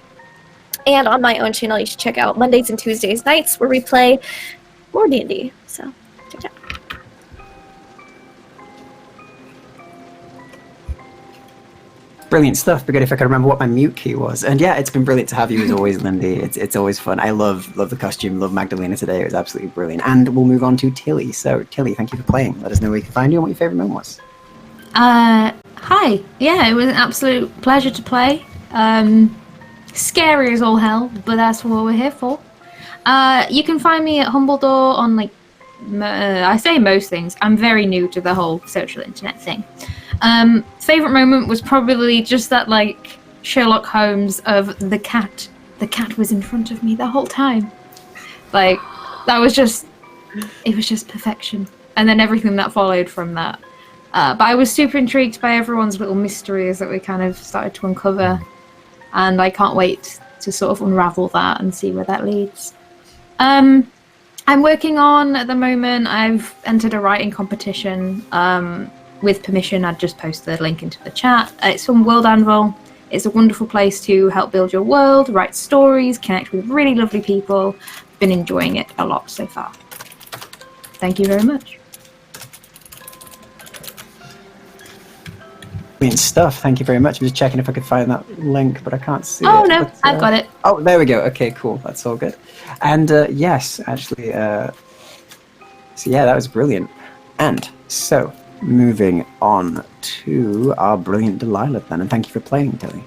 And on my own channel, you should check out Mondays and Tuesdays nights where we play more D&D. So, check it out. Brilliant stuff. Be good if I could remember what my mute key was. And yeah, it's been brilliant to have you as always, Lindy. It's always fun. I love the costume. Love Magdalena today. It was absolutely brilliant. And we'll move on to Tilly. So Tilly, thank you for playing. Let us know where you can find you and what your favorite moment was. Hi. Yeah, it was an absolute pleasure to play. Scary as all hell, but that's what we're here for. You can find me at Humbledore on I say most things. I'm very new to the whole social internet thing. Favorite moment was probably just that Sherlock Holmes of the cat. The cat was in front of me the whole time. It was just perfection. And then everything that followed from that. But I was super intrigued by everyone's little mysteries that we kind of started to uncover. And I can't wait to sort of unravel that and see where that leads. I'm working on, at the moment, I've entered a writing competition. With permission, I'd just post the link into the chat. It's from World Anvil. It's a wonderful place to help build your world, write stories, connect with really lovely people. Been enjoying it a lot so far. Thank you very much. Brilliant stuff. Thank you very much. I'm just checking if I could find that link, but I can't see it. Oh, no, but, I've got it. Oh, there we go. Okay, cool. That's all good. And yes, actually, so yeah, that was brilliant. And so, moving on to our brilliant Delilah then, and thank you for playing, Tilly.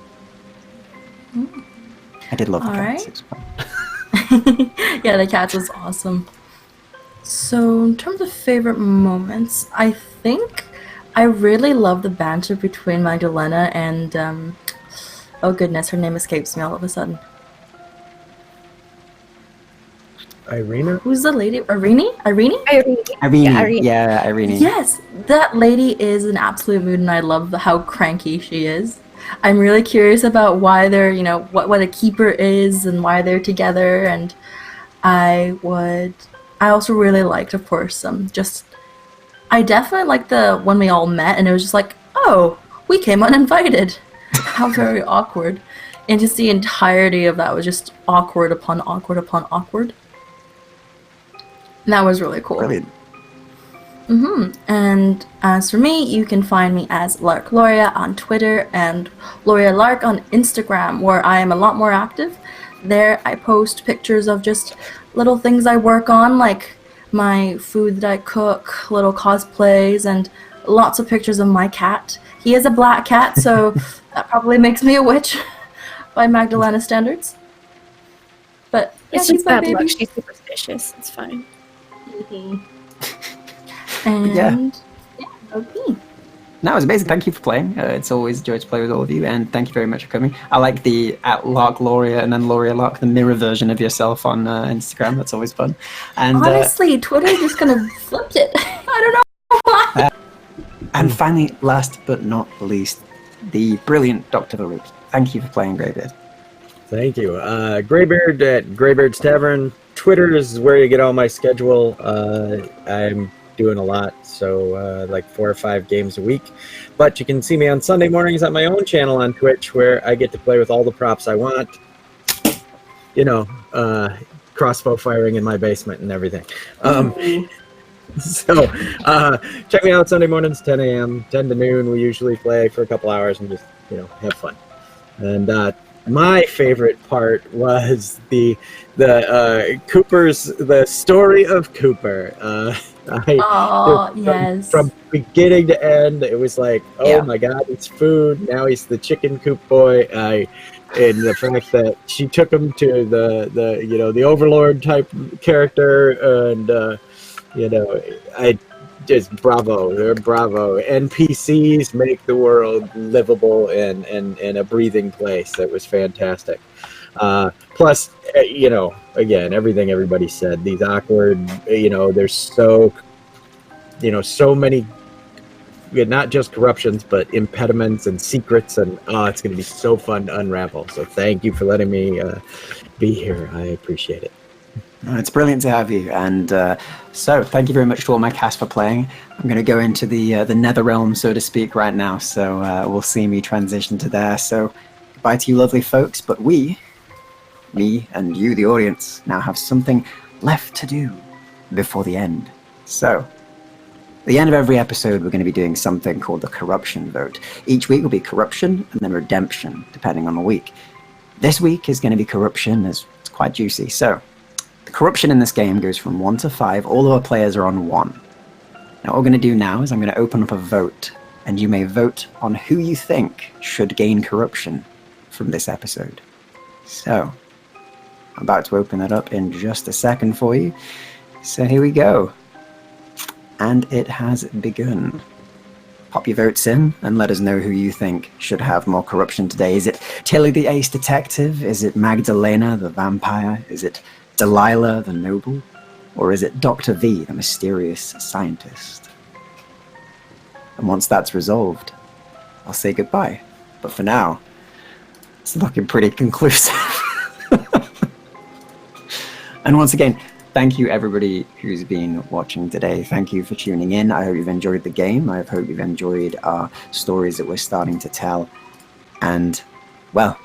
I did love the All cats. right. It was fun. Yeah, the cats was awesome. So, in terms of favorite moments, I think I really love the banter between Magdalena and, oh goodness, her name escapes me all of a sudden. Irina? Who's the lady? Irene? Irene. Yeah, Irene. Yeah, Irene. Yes, that lady is an absolute mood, and I love how cranky she is. I'm really curious about why they're, what a keeper is and why they're together, and I also really liked, of course, I definitely liked the when we all met, and it was just like, oh, we came uninvited. How very awkward. And just the entirety of that was just awkward upon awkward upon awkward. And that was really cool. Brilliant. And as for me, you can find me as Lark Loria on Twitter and Loria Lark on Instagram, where I am a lot more active. There I post pictures of just little things I work on, like my food that I cook, little cosplays, and lots of pictures of my cat. He is a black cat, so that probably makes me a witch by Magdalena standards. But yeah, It's she's just my bad luck. baby. She's superstitious. It's fine. And Yeah. that would be. No, it was amazing. Thank you for playing. It's always a joy to play with all of you, and thank you very much for coming. I like the at Lark Loria and then Loria Lark, the mirror version of yourself on Instagram. That's always fun. And Honestly, Twitter just kind of flipped it. I don't know why. and finally, last but not least, the brilliant Dr. Varuk. Thank you for playing Greybeard. Thank you. Greybeard at Greybeard's Tavern. Twitter is where you get all my schedule. I'm doing a lot, so like 4 or 5 games a week. But you can see me on Sunday mornings on my own channel on Twitch, where I get to play with all the props I want. Crossbow firing in my basement and everything. So check me out Sunday mornings, 10 a.m., 10 to noon. We usually play for a couple hours and just have fun. And my favorite part was the story of Cooper. Yes. From beginning to end, it was like, my God, it's food. Now he's the chicken coop boy. And the fact that she took him to the overlord type character, and I just bravo. They're bravo. NPCs make the world livable and a breathing place. That was fantastic. Plus, again, everything everybody said. These awkward, there's so many, not just corruptions, but impediments and secrets, and it's going to be so fun to unravel. So thank you for letting me be here. I appreciate it. It's brilliant to have you, and so thank you very much to all my cast for playing. I'm going to go into the nether realm, so to speak, right now, so we'll see me transition to there. So goodbye to you lovely folks, but me and you, the audience, now have something left to do before the end. So at the end of every episode, we're going to be doing something called the corruption vote. Each week will be corruption and then redemption, depending on the week. This week is going to be corruption, as it's quite juicy. So the corruption in this game goes from 1 to 5. All of our players are on 1. Now what we're going to do now is I'm going to open up a vote, and you may vote on who you think should gain corruption from this episode. So I'm about to open that up in just a second for you. So here we go. And it has begun. Pop your votes in and let us know who you think should have more corruption today. Is it Tilly the Ace Detective? Is it Magdalena the Vampire? Is it Delilah the Noble? Or is it Dr. V, the mysterious scientist? And once that's resolved, I'll say goodbye. But for now, it's looking pretty conclusive. And once again, thank you everybody who's been watching today. Thank you for tuning in. I hope you've enjoyed the game. I hope you've enjoyed our stories that we're starting to tell. And, well,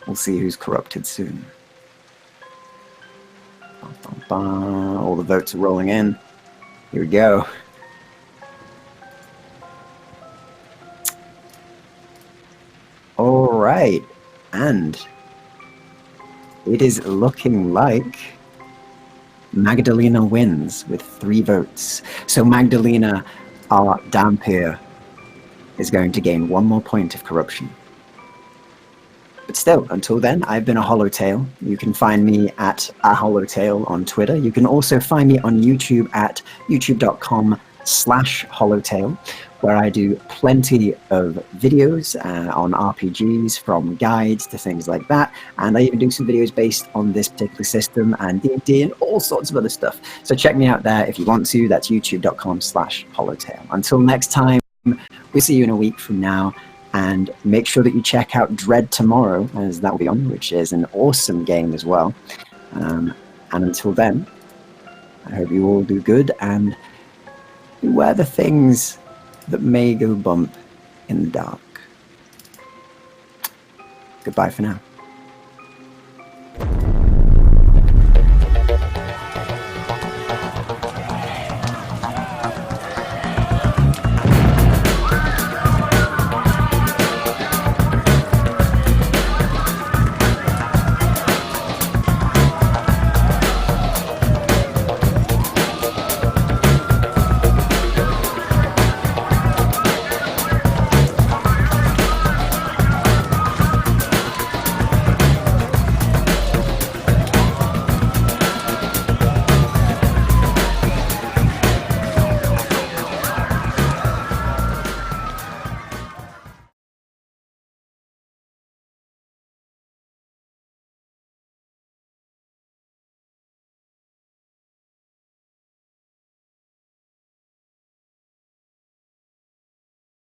we'll see who's corrupted soon. All the votes are rolling in. Here we go. All right. And it is looking like Magdalena wins with 3 votes. So Magdalena, our Dampier, is going to gain 1 more point of corruption. But still, until then, I've been a Hollowtail. You can find me at a Hollowtail on Twitter. You can also find me on YouTube at youtube.com/Hollowtail, where I do plenty of videos on RPGs, from guides to things like that. And I even do some videos based on this particular system and D&D and all sorts of other stuff. So check me out there if you want to. That's youtube.com/Hollowtail. Until next time, we'll see you in a week from now. And make sure that you check out Dread Tomorrow, as that will be on, which is an awesome game as well. And until then, I hope you all do good and beware the things that may go bump in the dark. Goodbye for now.